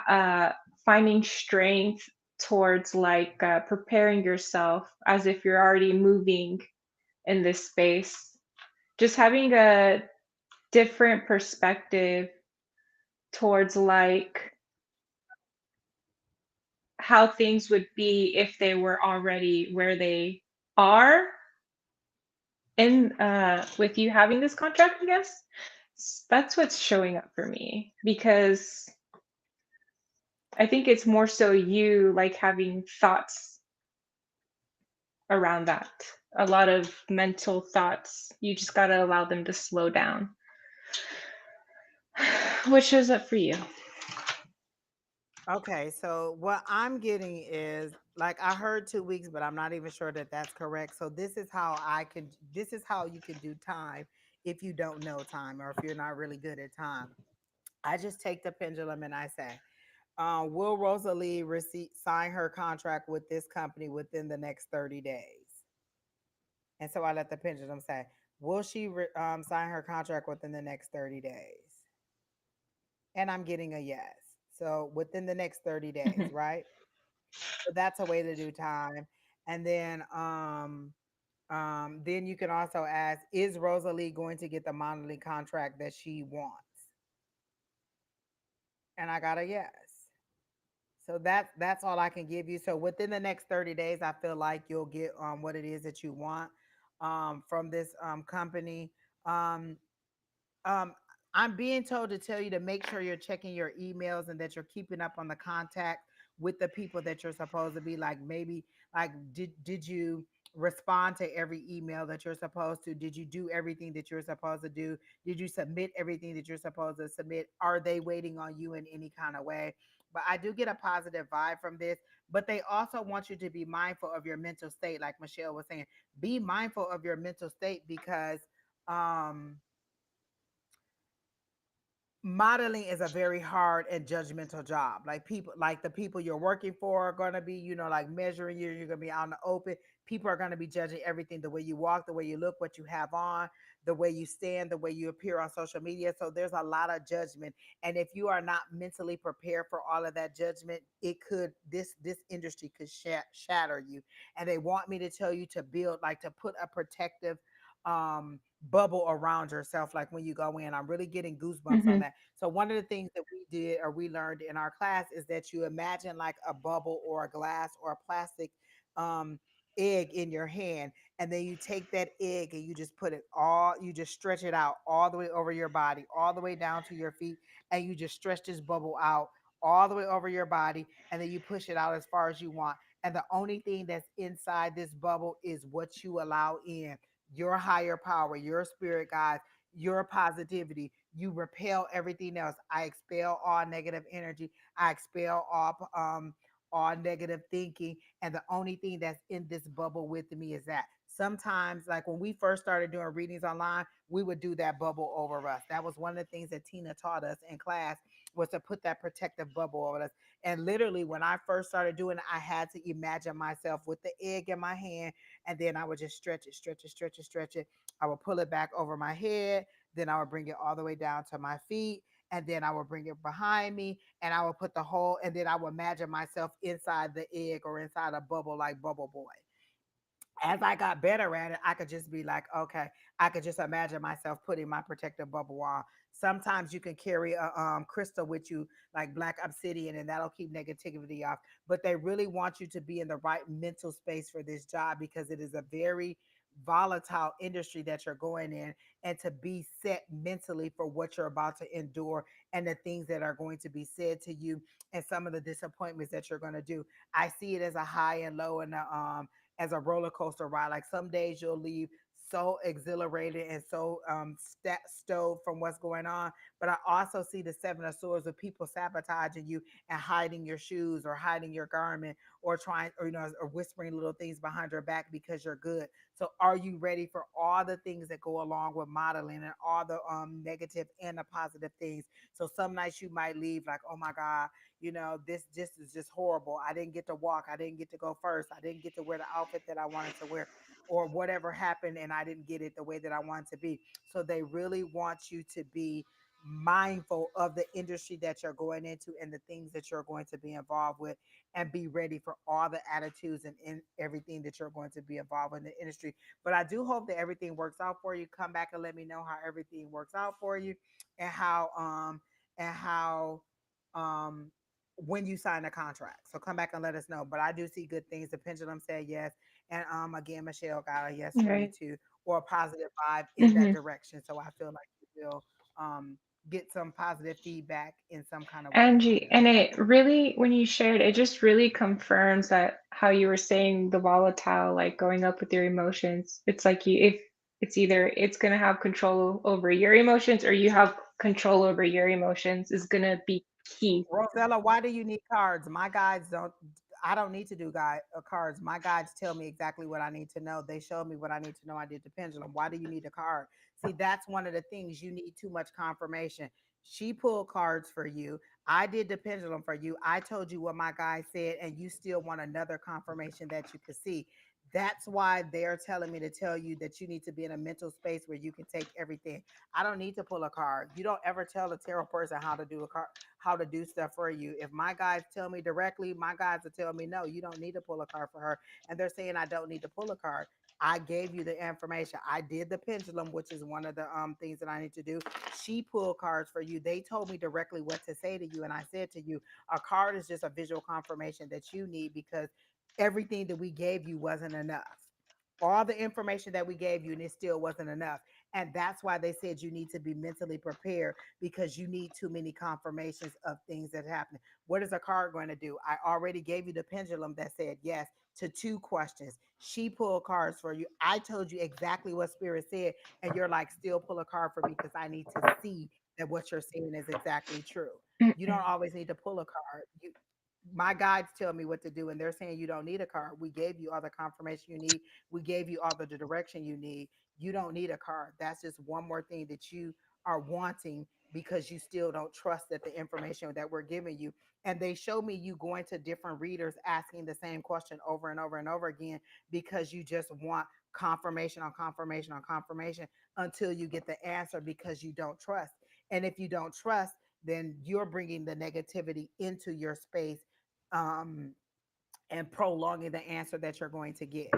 uh, finding strength towards like preparing yourself as if you're already moving in this space. Just having a different perspective towards like how things would be if they were already where they are in with you having this contract, I guess. That's what's showing up for me, because I think it's more so you like having thoughts around that. A lot of mental thoughts. You just got to allow them to slow down. What shows up for you? Okay, so what I'm getting is like I heard 2 weeks, but I'm not even sure that that's correct. So this is how you can do time if you don't know time or if you're not really good at time. I just take the pendulum and I say, will Rosalie sign her contract with this company within the next 30 days? And so I let the pendulum say, will she sign her contract within the next 30 days? And I'm getting a yes. So within the next 30 days, right? So that's a way to do time. And then you can also ask, is Rosalie going to get the modeling contract that she wants? And I got a yes. So that's all I can give you. So within the next 30 days, I feel like you'll get what it is that you want from this company. Um, um, I'm being told to tell you to make sure you're checking your emails and that you're keeping up on the contact with the people that you're supposed to be. Like maybe like did you respond to every email that you're supposed to? Did you do everything that you're supposed to do? Did you submit everything that you're supposed to submit? Are they waiting on you in any kind of way? But I do get a positive vibe from this. But they also want you to be mindful of your mental state, like Michelle was saying. Be mindful of your mental state because um modeling is a very hard and judgmental job. Like people, like the people you're working for are going to be, like measuring you. You're going to be out in the open. People are going to be judging everything, the way you walk, the way you look, what you have on, the way you stand, the way you appear on social media. So there's a lot of judgment. And if you are not mentally prepared for all of that judgment, this industry could shatter you. And they want me to tell you to build, like to put a protective bubble around yourself, like when you go in. I'm really getting goosebumps on Hmm. that. So one of the things that we did or we learned in our class is that you imagine like a bubble or a glass or a plastic um egg in your hand, and then you take that egg and you just stretch it out all the way over your body, all the way down to your feet, and you just stretch this bubble out all the way over your body, and then you push it out as far as you want. And the only thing that's inside this bubble is what you allow in. your higher power, your spirit guides, your positivity. You repel everything else. I expel all negative energy. I expel all negative thinking. And the only thing that's in this bubble with me is that sometimes, like when we first started doing readings online, we would do that bubble over us. That was one of the things that Tina taught us in class, was to put that protective bubble over us. And literally, when I first started doing it, I had to imagine myself with the egg in my hand, and then I would just stretch it, stretch it, stretch it, stretch it. I would pull it back over my head, then I would bring it all the way down to my feet, and then I would bring it behind me, and I would put the whole, and then I would imagine myself inside the egg or inside a bubble like Bubble Boy. As I got better at it, I could just be like, okay, I could just imagine myself putting my protective bubble on. Sometimes you can carry a crystal with you, like black obsidian, and that'll keep negativity off. But they really want you to be in the right mental space for this job, because it is a very volatile industry that you're going in, and to be set mentally for what you're about to endure, and the things that are going to be said to you, and some of the disappointments that you're going to do. I see it as a high and low, and as a roller coaster ride. Like some days you'll leave so exhilarated and so stowed from what's going on. But I also see the Seven of Swords of people sabotaging you and hiding your shoes or hiding your garment, or trying, or or whispering little things behind your back because you're good. So are you ready for all the things that go along with modeling, and all the negative and the positive things? So some nights you might leave like, oh my God, this just is just horrible. I didn't get to walk. I didn't get to go first. I didn't get to wear the outfit that I wanted to wear, or whatever happened, and I didn't get it the way that I wanted to be. So they really want you to be mindful of the industry that you're going into, and the things that you're going to be involved with, and be ready for all the attitudes and in everything that you're going to be involved in the industry. But I do hope that everything works out for you. Come back and let me know how everything works out for you, and how um when you sign the contract. So come back and let us know. But I do see good things. The pendulum said yes. And again, Michelle got a yes for you Right. too, or a positive vibe in that Hmm. direction. So I feel like you will get some positive feedback in some kind of way from Angie, this. and it really, when you shared, it just really confirms that how you were saying the volatile, like going up with your emotions. It's like if it's either it's gonna have control over your emotions, or you have control over your emotions is gonna be key. Rosella, why do you need cards? My guides don't. I don't need to do cards. My guides tell me exactly what I need to know. They showed me what I need to know. I did the pendulum. Why do you need a card? See, that's one of the things. You need too much confirmation. She pulled cards for you. I did the pendulum for you. I told you what my guy said, and you still want another confirmation that you could see. That's why they're telling me to tell you that you need to be in a mental space where you can take everything. I don't need to pull a card. You don't ever tell a tarot person how to do a card, how to do stuff for you. If my guys tell me directly, my guys will tell me, no, you don't need to pull a card for her. And they're saying I don't need to pull a card. I gave you the information. I did the pendulum, which is one of the things that I need to do. She pulled cards for you. They told me directly what to say to you. And I said to you, a card is just a visual confirmation that you need, because everything that we gave you wasn't enough. All the information that we gave you, and it still wasn't enough. And that's why they said you need to be mentally prepared, because you need too many confirmations of things that happen. What is a card going to do? I already gave you the pendulum that said yes to two questions. She pulled cards for you. I told you exactly what spirit said, and you're like, still pull a card for me, because I need to see that what you're saying is exactly true. You don't Mm-mm. always need to pull a card. My guides tell me what to do, and they're saying you don't need a card. We gave you all the confirmation you need. We gave you all the direction you need. You don't need a card. That's just one more thing that you are wanting, because you still don't trust that the information that we're giving you. And they show me you going to different readers asking the same question over and over and over again, because you just want confirmation on confirmation on confirmation until you get the answer, because you don't trust. And if you don't trust, then you're bringing the negativity into your space, um, and prolonging the answer that you're going to get.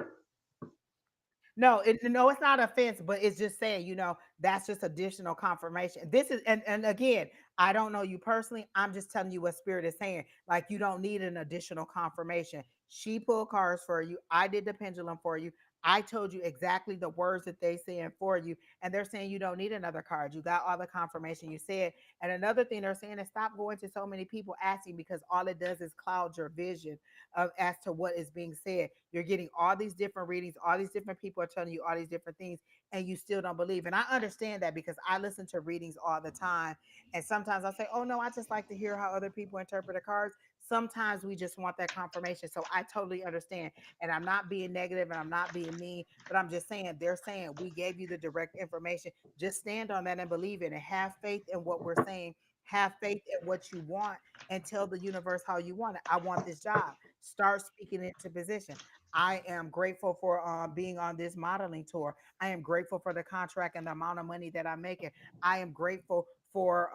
No, it's not offense, but it's just saying, that's just additional confirmation. This is, and again, I don't know you personally. I'm just telling you what spirit is saying. Like, you don't need an additional confirmation. She pulled cards for you. I did the pendulum for you. I told you exactly the words that they saying for you, and they're saying you don't need another card. You got all the confirmation you said. And another thing they're saying is stop going to so many people asking, because all it does is cloud your vision of as to what is being said. You're getting all these different readings, all these different people are telling you all these different things, and you still don't believe. And I understand that because I listen to readings all the time. And sometimes I say, oh no, I just like to hear how other people interpret the cards. Sometimes we just want that confirmation. So I totally understand. And I'm not being negative and I'm not being mean, but I'm just saying they're saying we gave you the direct information. Just stand on that and believe it and have faith in what we're saying. Have faith in what you want and tell the universe how you want it. I want this job. Start speaking into position. I am grateful for being on this modeling tour. I am grateful for the contract and the amount of money that I'm making. I am grateful for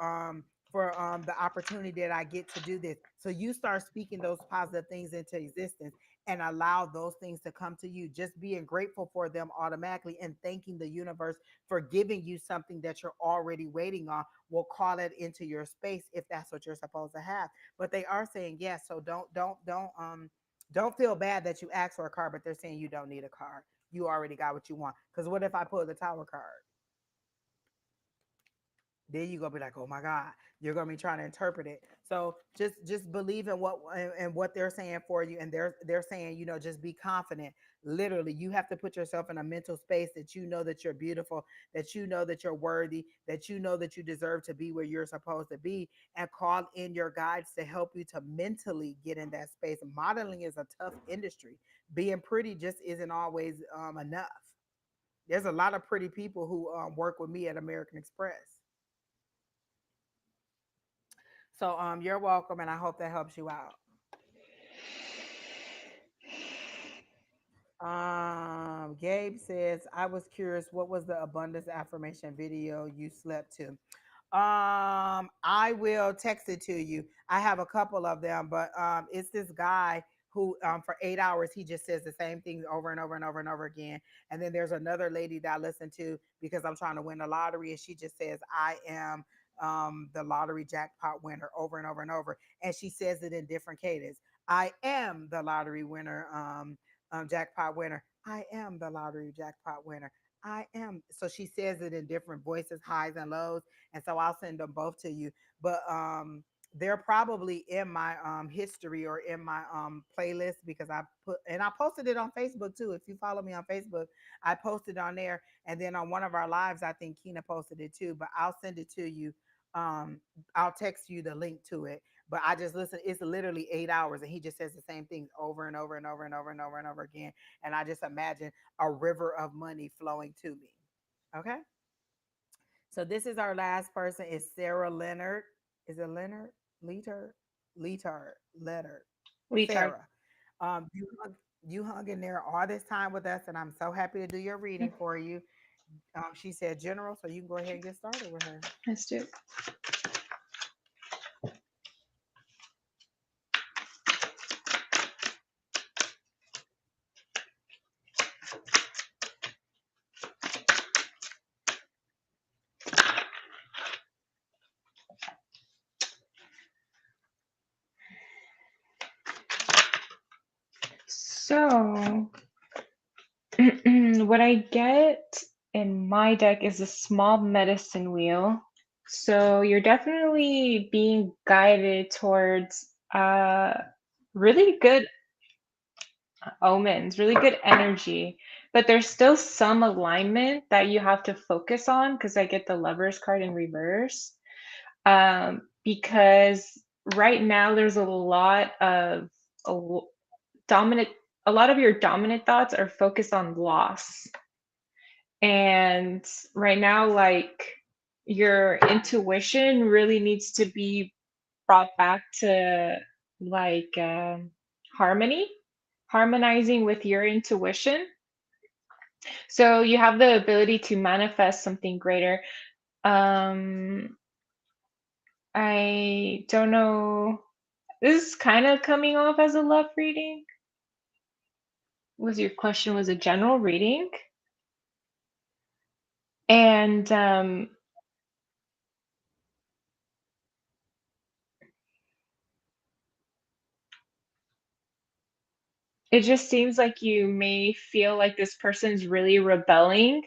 the opportunity that I get to do this. So you start speaking those positive things into existence and allow those things to come to you. Just being grateful for them automatically and thanking the universe for giving you something that you're already waiting on will call it into your space if that's what you're supposed to have. But they are saying yes, so don't feel bad that you asked for a card, but they're saying you don't need a card. You already got what you want. Because what if I pull the tower card? Then you're gonna be like, oh my God, you're gonna be trying to interpret it. So just believe in what and what they're saying for you. And they're saying, just be confident. Literally, you have to put yourself in a mental space that you know that you're beautiful, that you know that you're worthy, that you know that you deserve to be where you're supposed to be, and call in your guides to help you to mentally get in that space. Modeling is a tough industry. Being pretty just isn't always enough. There's a lot of pretty people who work with me at American Express. So you're welcome, and I hope that helps you out. Gabe says, I was curious, what was the abundance affirmation video you slept to? I will text it to you. I have a couple of them, but it's this guy who for 8 hours he just says the same things over and over and over and over again. And then there's another lady that I listen to because I'm trying to win the lottery, and she just says, I am the lottery jackpot winner over and over and over. And she says it in different cadence. I am the lottery winner, jackpot winner. I am the lottery jackpot winner. I am. So she says it in different voices, highs and lows. And so I'll send them both to you. But they're probably in my history or in my playlist because I posted it on Facebook too. If you follow me on Facebook, I posted on there. And then on one of our lives, I think Keena posted it too. But I'll send it to you. Um, I'll text you the link to it. But I just listen. It's literally 8 hours, and he just says the same things over and over and over and over and over and over again. And I just imagine a river of money flowing to me. Okay. So this is our last person. Is Sarah Leonard. Is it Leonard? Leiter? Letter. Retard. Sarah. You hung in there all this time with us, and I'm so happy to do your reading for you. She said general, so you can go ahead and get started with her. Let's do it. So, what I get in my deck is a small medicine wheel. So, you're definitely being guided towards really good omens, really good energy. But there's still some alignment that you have to focus on because I get the lovers card in reverse. Because right now there's a l- dominant, a lot of your dominant thoughts are focused on loss. And right now, like your intuition really needs to be brought back to like harmony, harmonizing with your intuition. So you have the ability to manifest something greater. Um, I don't know. This is kind of coming off as a love reading. Was your question was a general reading? And it just seems like you may feel like this person's really rebelling,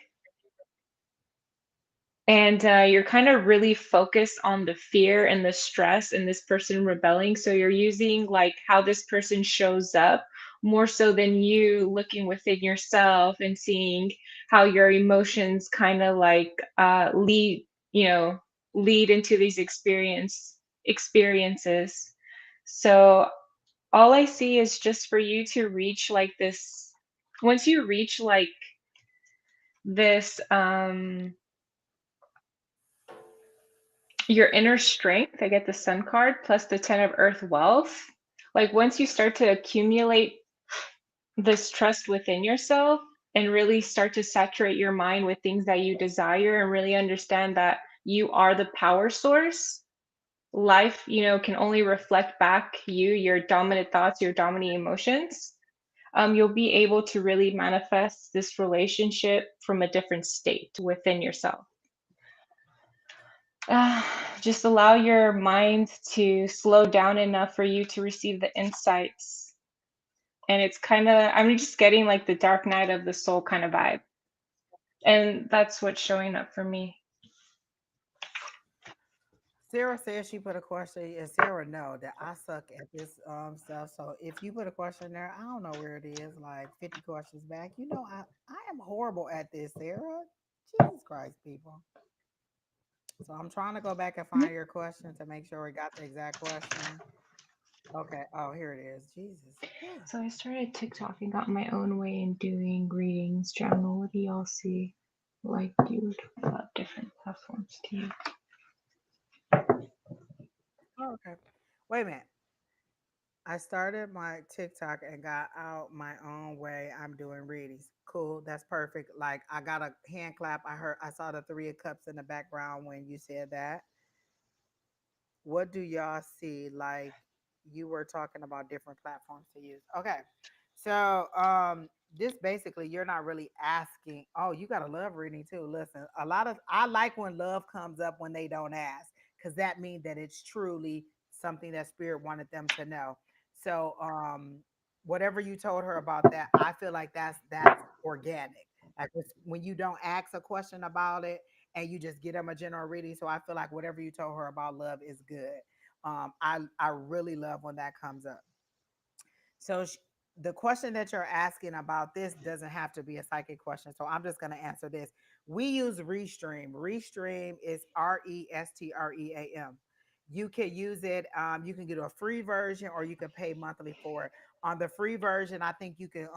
and you're kind of really focused on the fear and the stress and this person rebelling. So you're using like how this person shows up more so than you looking within yourself and seeing how your emotions kind of like lead, you know, lead into these experiences. So all I see is just for you to reach like this, once you reach like this your inner strength, I get the sun card plus the 10 of earth wealth. Like once you start to accumulate this trust within yourself and really start to saturate your mind with things that you desire and really understand that you are the power source, life, you know, can only reflect back you, your dominant thoughts, your dominant emotions. You'll be able to really manifest this relationship from a different state within yourself. uh, just allow your mind to slow down enough for you to receive the insights. And it's kind of, I'm just getting like the dark night of the soul kind of vibe. And that's what's showing up for me. Sarah says she put a question, and Sarah know that I suck at this stuff. So if you put a question there, I don't know where it is, like 50 questions back. You know, I am horrible at this, Sarah. Jesus Christ, people. So I'm trying to go back and Mhm. find your question to make sure we got the exact question. Okay. Oh, here it is. Jesus. Whew. So I started TikTok and got my own way in doing readings. General, what do y'all see? Like, dude, about different platforms to you. Oh, okay. Wait a minute. I started my TikTok and got out my own way. I'm doing readings. Cool. That's perfect. Like I got a hand clap. I saw the three of cups in the background when you said that. What do y'all see? Like you were talking about different platforms to use. Okay. So this basically you're not really asking. Oh, you got a love reading too. Listen, a lot of I like when love comes up when they don't ask, because that means that it's truly something that spirit wanted them to know. So whatever you told her about that, I feel like that's organic. Like when you don't ask a question about it and you just get them a general reading. So I feel like whatever you told her about love is good. I really love when that comes up. So the question that you're asking about this doesn't have to be a psychic question. So I'm just going to answer this. We use Restream. Restream is Restream. You can use it. You can get a free version or you can pay monthly for it. On the free version, I think you can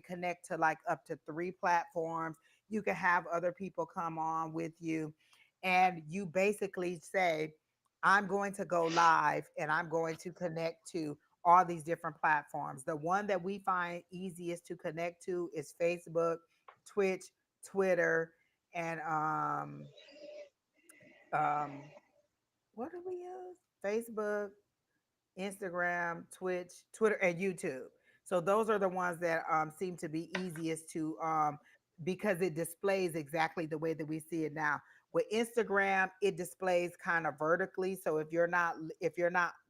connect to like up to three platforms. You can have other people come on with you, and you basically say, "I'm going to go live and I'm going to connect to all these different platforms." The one that we find easiest to connect to is Facebook, Twitch, Twitter, and um what do we use? Facebook, Instagram, Twitch, Twitter, and YouTube. So those are the ones that seem to be easiest to because it displays exactly the way that we see it now. With Instagram, it displays kind of vertically. So if you're not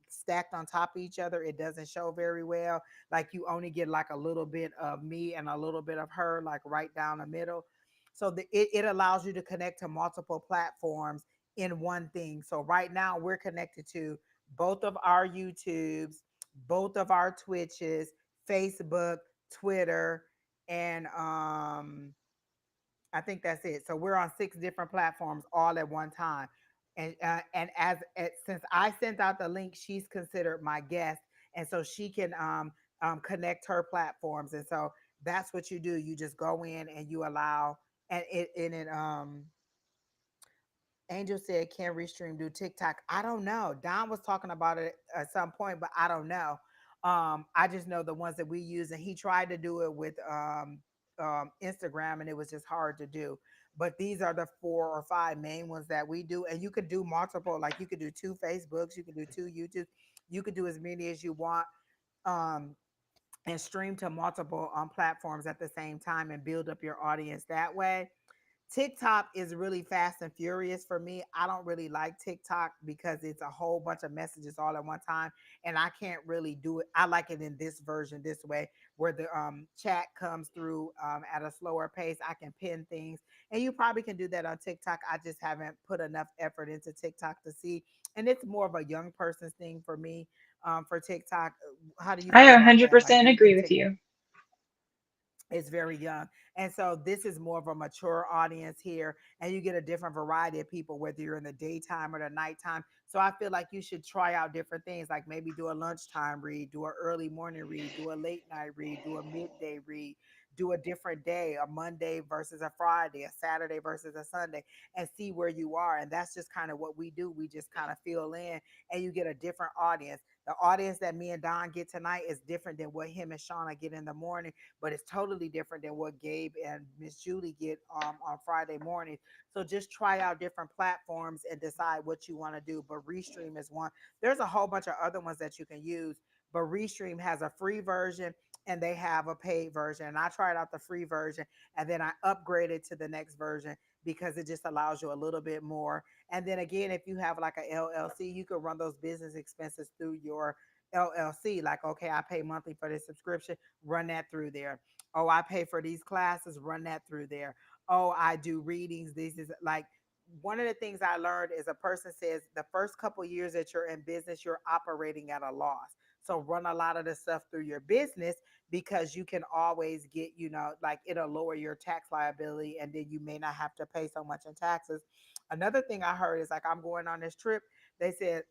stacked on top of each other, it doesn't show very well. Like you only get like a little bit of me and a little bit of her, like right down the middle. So it allows you to connect to multiple platforms in one thing. So right now we're connected to both of our YouTubes, both of our Twitches, Facebook, Twitter, and I think that's it. So we're on six different platforms all at one time. And since I sent out the link, she's considered my guest, and so she can connect her platforms. And so that's what you do. You just go in and you allow, and it. Angel said, "Can Restream do TikTok?" I don't know. Don was talking about it at some point, but I don't know. I just know the ones that we use, and he tried to do it with Instagram, and it was just hard to do. But these are the four or five main ones that we do, and you could do multiple. Like you could do two Facebooks, you could do two YouTubes, you could do as many as you want. Um, and stream to multiple platforms at the same time and build up your audience that way. TikTok is really fast and furious for me. I don't really like TikTok because it's a whole bunch of messages all at one time, and I can't really do it. I like it in this version, this way, where the chat comes through at a slower pace. I can pin things, and you probably can do that on TikTok. I just haven't put enough effort into TikTok to see, and it's more of a young person's thing for me. For TikTok, how do you I feel about that? Like, 100% do you think agree with TikTok you. is very young? And so this is more of a mature audience here, and you get a different variety of people, whether you're in the daytime or the nighttime. So I feel like you should try out different things, like maybe do a lunchtime read, do an early morning read, do a late night read, do a midday read, do a different day, a Monday versus a Friday, a Saturday versus a Sunday, and see where you are. And that's just kind of what we do. We just kind of fill in, and you get a different audience. The audience that me and Don get tonight is different than what him and Shauna get in the morning, but it's totally different than what Gabe and Miss Julie get on Friday mornings. So just try out different platforms and decide what you want to do. But Restream is one. There's a whole bunch of other ones that you can use, but Restream has a free version and they have a paid version. And I tried out the free version and then I upgraded to the next version because it just allows you a little bit more. And then again, if you have like a LLC, you could run those business expenses through your LLC. Like, okay, I pay monthly for this subscription, run that through there. Oh, I pay for these classes, run that through there. Oh, I do readings. This is like one of the things I learned is a person says the first couple years that you're in business, you're operating at a loss. So run a lot of the stuff through your business because you can always get, like it'll lower your tax liability and then you may not have to pay so much in taxes. Another thing I heard is like I'm going on this trip. They said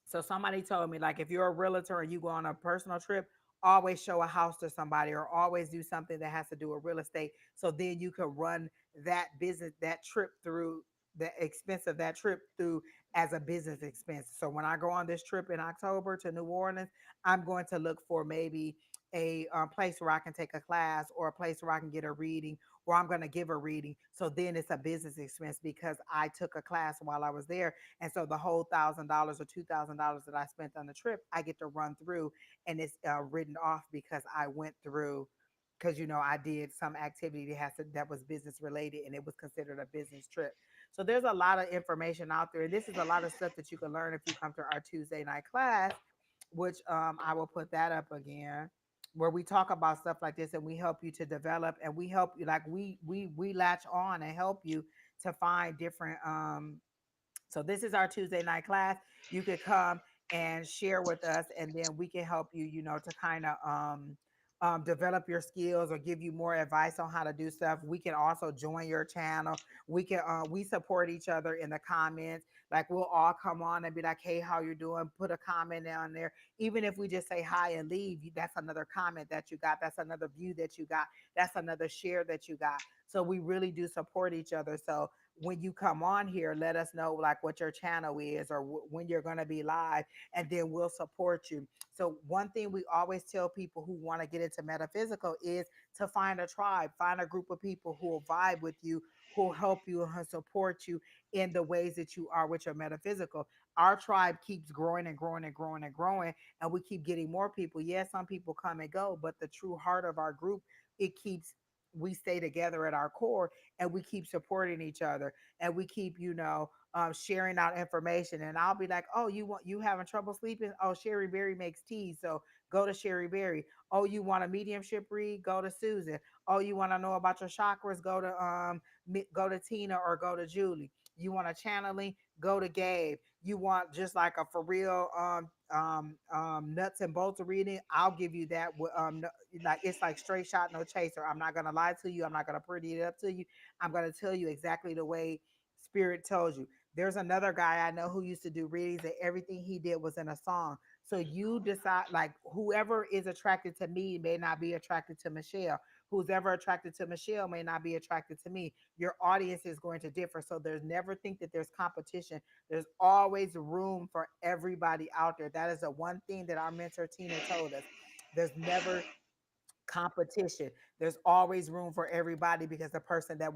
so somebody told me, like, if you're a realtor and you go on a personal trip, always show a house to somebody or always do something that has to do with real estate. So then you can run that business, that trip through the expense of that trip through as a business expense. So when I go on this trip in October to New Orleans, I'm going to look for maybe a place where I can take a class or a place where I can get a reading or I'm going to give a reading. So then it's a business expense because I took a class while I was there, and so the whole $1,000 or $2,000 that I spent on the trip, I get to run through and it's written off because I went through because I did some activity that was business related and it was considered a business trip. So there's a lot of information out there. And this is a lot of stuff that you can learn if you come to our Tuesday night class, which I will put that up again where we talk about stuff like this and we help you to develop and we help you like we latch on and help you to find different so this is our Tuesday night class. You could come and share with us, and then we can help you, to kind of develop your skills or give you more advice on how to do stuff. We can also join your channel. We support each other in the comments. Like we'll all come on and be like, "Hey, how you doing?" Put a comment down there. Even if we just say hi and leave, that's another comment that you got. That's another view that you got. That's another share that you got. So we really do support each other. So when you come on here, let us know like what your channel is or when you're going to be live, and then we'll support you. So one thing we always tell people who want to get into metaphysical is to find a tribe, find a group of people who will vibe with you, who will help you and support you in the ways that you are with your metaphysical. Our tribe keeps growing and growing and growing and growing, and we keep getting more people. Yes, some people come and go, but the true heart of our group, it keeps we stay together at our core and we keep supporting each other and we keep sharing out information. And I'll be like, oh, you having trouble sleeping? Oh, Sherry Berry makes tea, so go to Sherry Berry. Oh, you want a mediumship read? Go to Susan. Oh, you want to know about your chakras? Go to Tina or go to Julie. You want a channeling? Go to Gabe. You want just like a for real nuts and bolts of reading? I'll give you that. Like it's like straight shot, no chaser. I'm not gonna lie to you. I'm not gonna pretty it up to you. I'm gonna tell you exactly the way Spirit tells you. There's another guy I know who used to do readings, and everything he did was in a song. So you decide, like, whoever is attracted to me may not be attracted to Michelle. Who's ever attracted to Michelle may not be attracted to me. Your audience is going to differ. So there's never think that there's competition. There's always room for everybody out there. That is the one thing that our mentor Tina told us. There's never competition. There's always room for everybody because the person that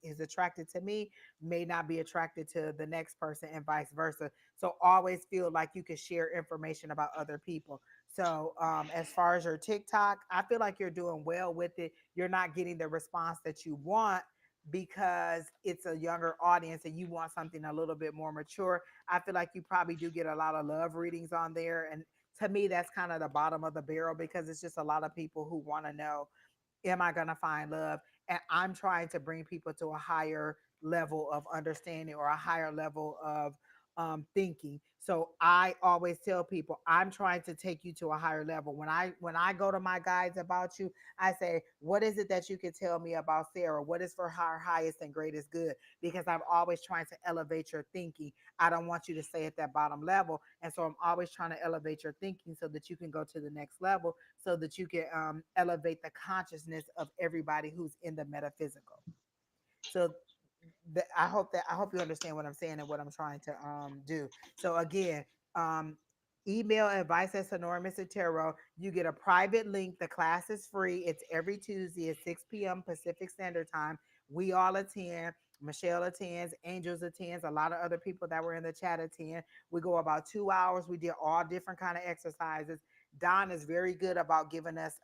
is attracted to me may not be attracted to the next person and vice versa. So always feel like you can share information about other people. So as far as your TikTok, I feel like you're doing well with it. You're not getting the response that you want because it's a younger audience and you want something a little bit more mature. I feel like you probably do get a lot of love readings on there. And to me, that's kind of the bottom of the barrel because it's just a lot of people who want to know, am I going to find love? And I'm trying to bring people to a higher level of understanding or a higher level of thinking. So I always tell people I'm trying to take you to a higher level. When I go to my guides about you, I say, what is it that you can tell me about Sarah? What is for her highest and greatest good? Because I'm always trying to elevate your thinking. I don't want you to stay at that bottom level. And so I'm always trying to elevate your thinking so that you can go to the next level, so that you can elevate the consciousness of everybody who's in the metaphysical. So I hope you understand what I'm saying and what I'm trying to do. So again, um, email advice at Sonora Mr. Tarot. You get a private link. The class is free. It's every Tuesday at 6 p.m. Pacific Standard Time. We all attend. Michelle attends, Angels attends, a lot of other people that were in the chat attend. We go about 2 hours. We did all different kind of exercises. Don is very good about giving us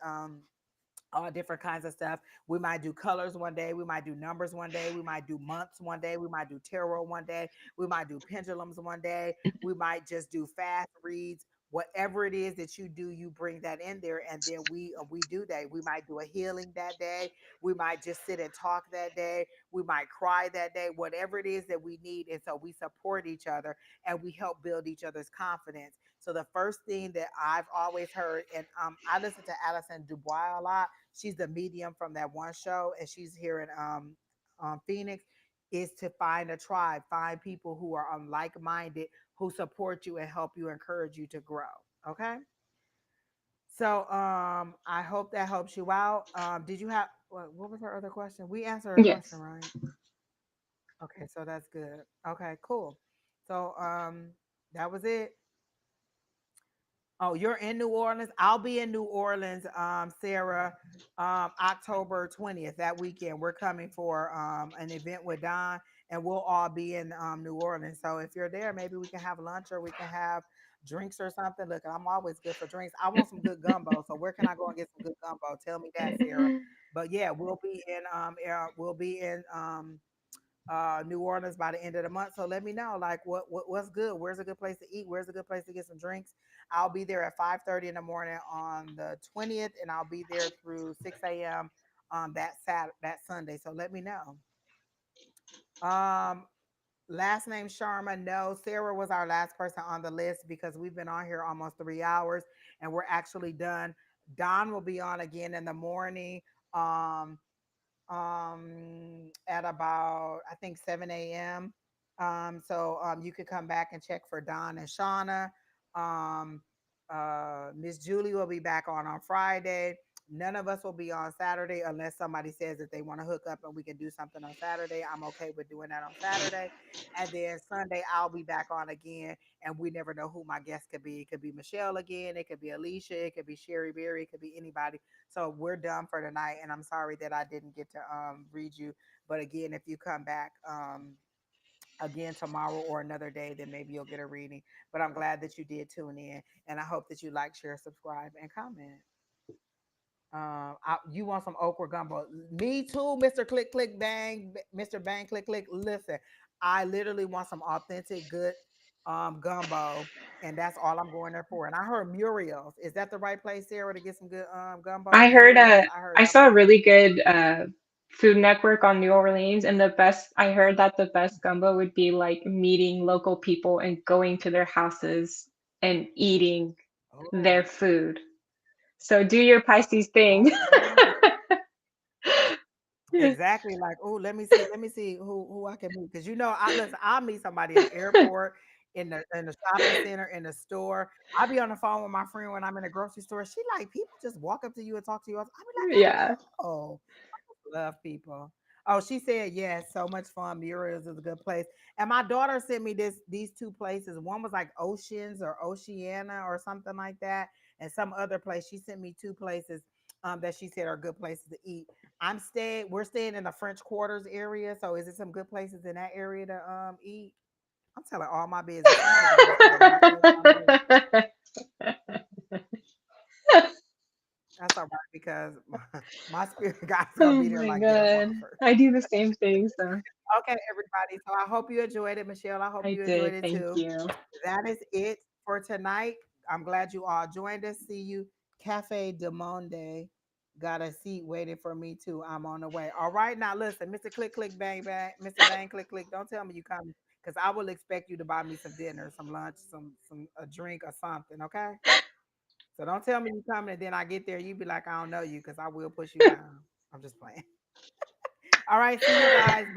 all different kinds of stuff. We might do colors one day, we might do numbers one day, we might do months one day, we might do tarot one day, we might do pendulums one day, we might just do fast reads. Whatever it is that you do, you bring that in there, and then we do that. We might do a healing that day. We might just sit and talk that day. We might cry that day. Whatever it is that we need, and so we support each other and we help build each other's confidence. So the first thing that I've always heard, and I listen to Alison Dubois a lot. She's the medium from that one show, and she's here in Phoenix. Is to find a tribe, find people who are like minded, who support you and help you, encourage you to grow. Okay. So I hope that helps you out. Did you have what was her other question? We answered her question, Yes. right? Okay, so that's good. Okay, cool. So that was it. Oh, you're in New Orleans. I'll be in New Orleans, Sarah, October 20th, that weekend. We're coming for an event with Don, and we'll all be in New Orleans. So if you're there, maybe we can have lunch or we can have drinks or something. Look, I'm always good for drinks. I want some good gumbo. So where can I go and get some good gumbo? Tell me that, Sarah. But yeah, we'll be in New Orleans by the end of the month. So let me know, like, what's good. Where's a good place to eat? Where's a good place to get some drinks? I'll be there at 5:30 in the morning on the 20th, and I'll be there through 6 a.m. That Sunday. So let me know. Um, Last name Sharma. No, Sarah was our last person on the list because we've been on here almost 3 hours and we're actually done. Don will be on again in the morning. Um, at about I think 7 a.m. So you could come back and check for Don and Shauna. Um, Miss Julie will be back on Friday. None of us will be on Saturday unless somebody says that they want to hook up and we can do something on Saturday. I'm okay with doing that on Saturday. And then Sunday, I'll be back on again. And we never know who my guest could be. It could be Michelle again. It could be Alicia. It could be Sherry Berry. It could be anybody. So we're done for tonight. And I'm sorry that I didn't get to read you. But again, if you come back again tomorrow or another day, then maybe you'll get a reading. But I'm glad that you did tune in. And I hope that you like, share, subscribe, and comment. You want some okra gumbo? Me too, Mister Click Click Bang, Mister Bang Click Click. Listen, I literally want some authentic good gumbo, and that's all I'm going there for. And I heard Muriel's. Is that the right place, Sarah, to get some good gumbo? I heard Muriel's. I heard I that. saw a really good Food Network on New Orleans, and the best I heard that the best gumbo would be like meeting local people and going to their houses and eating Oh, their food. So do your Pisces thing. okay. Exactly. Like, oh, let me see who I can meet. Because I listen, I'll meet somebody in the airport, in the shopping center, in the store. I'll be on the phone with my friend when I'm in the grocery store. She like people just walk up to you and talk to you. I'll be like, Yeah. oh, love people. Oh, she said yes, so much fun. Muriel's is a good place. And my daughter sent me these two places. One was like Oceans or Oceana or something like that, and some other place. She sent me two places that she said are good places to eat. We're staying in the French Quarters area. So is it some good places in that area to eat? I'm telling all my business. Somebody gonna just put a mark over my name. That's all right because My spirit guides gonna Oh be there my like get up god. off her. I do the same thing, so Okay, everybody. So I hope you enjoyed it, Michelle. I hope I you enjoyed did. it Thank too. you. That is it for tonight. I'm glad you all joined us. See you, Cafe de Monde. Got a seat waiting for me too. I'm on the way. All right, now listen, Mr. Click Click Bang Bang, Mr. Bang Click Click. Don't tell me you coming, because I will expect you to buy me some dinner, some lunch, some a drink or something. Okay. So don't tell me you coming and then I get there, you be like, I don't know you, because I will push you down. I'm just playing. All right, see you guys.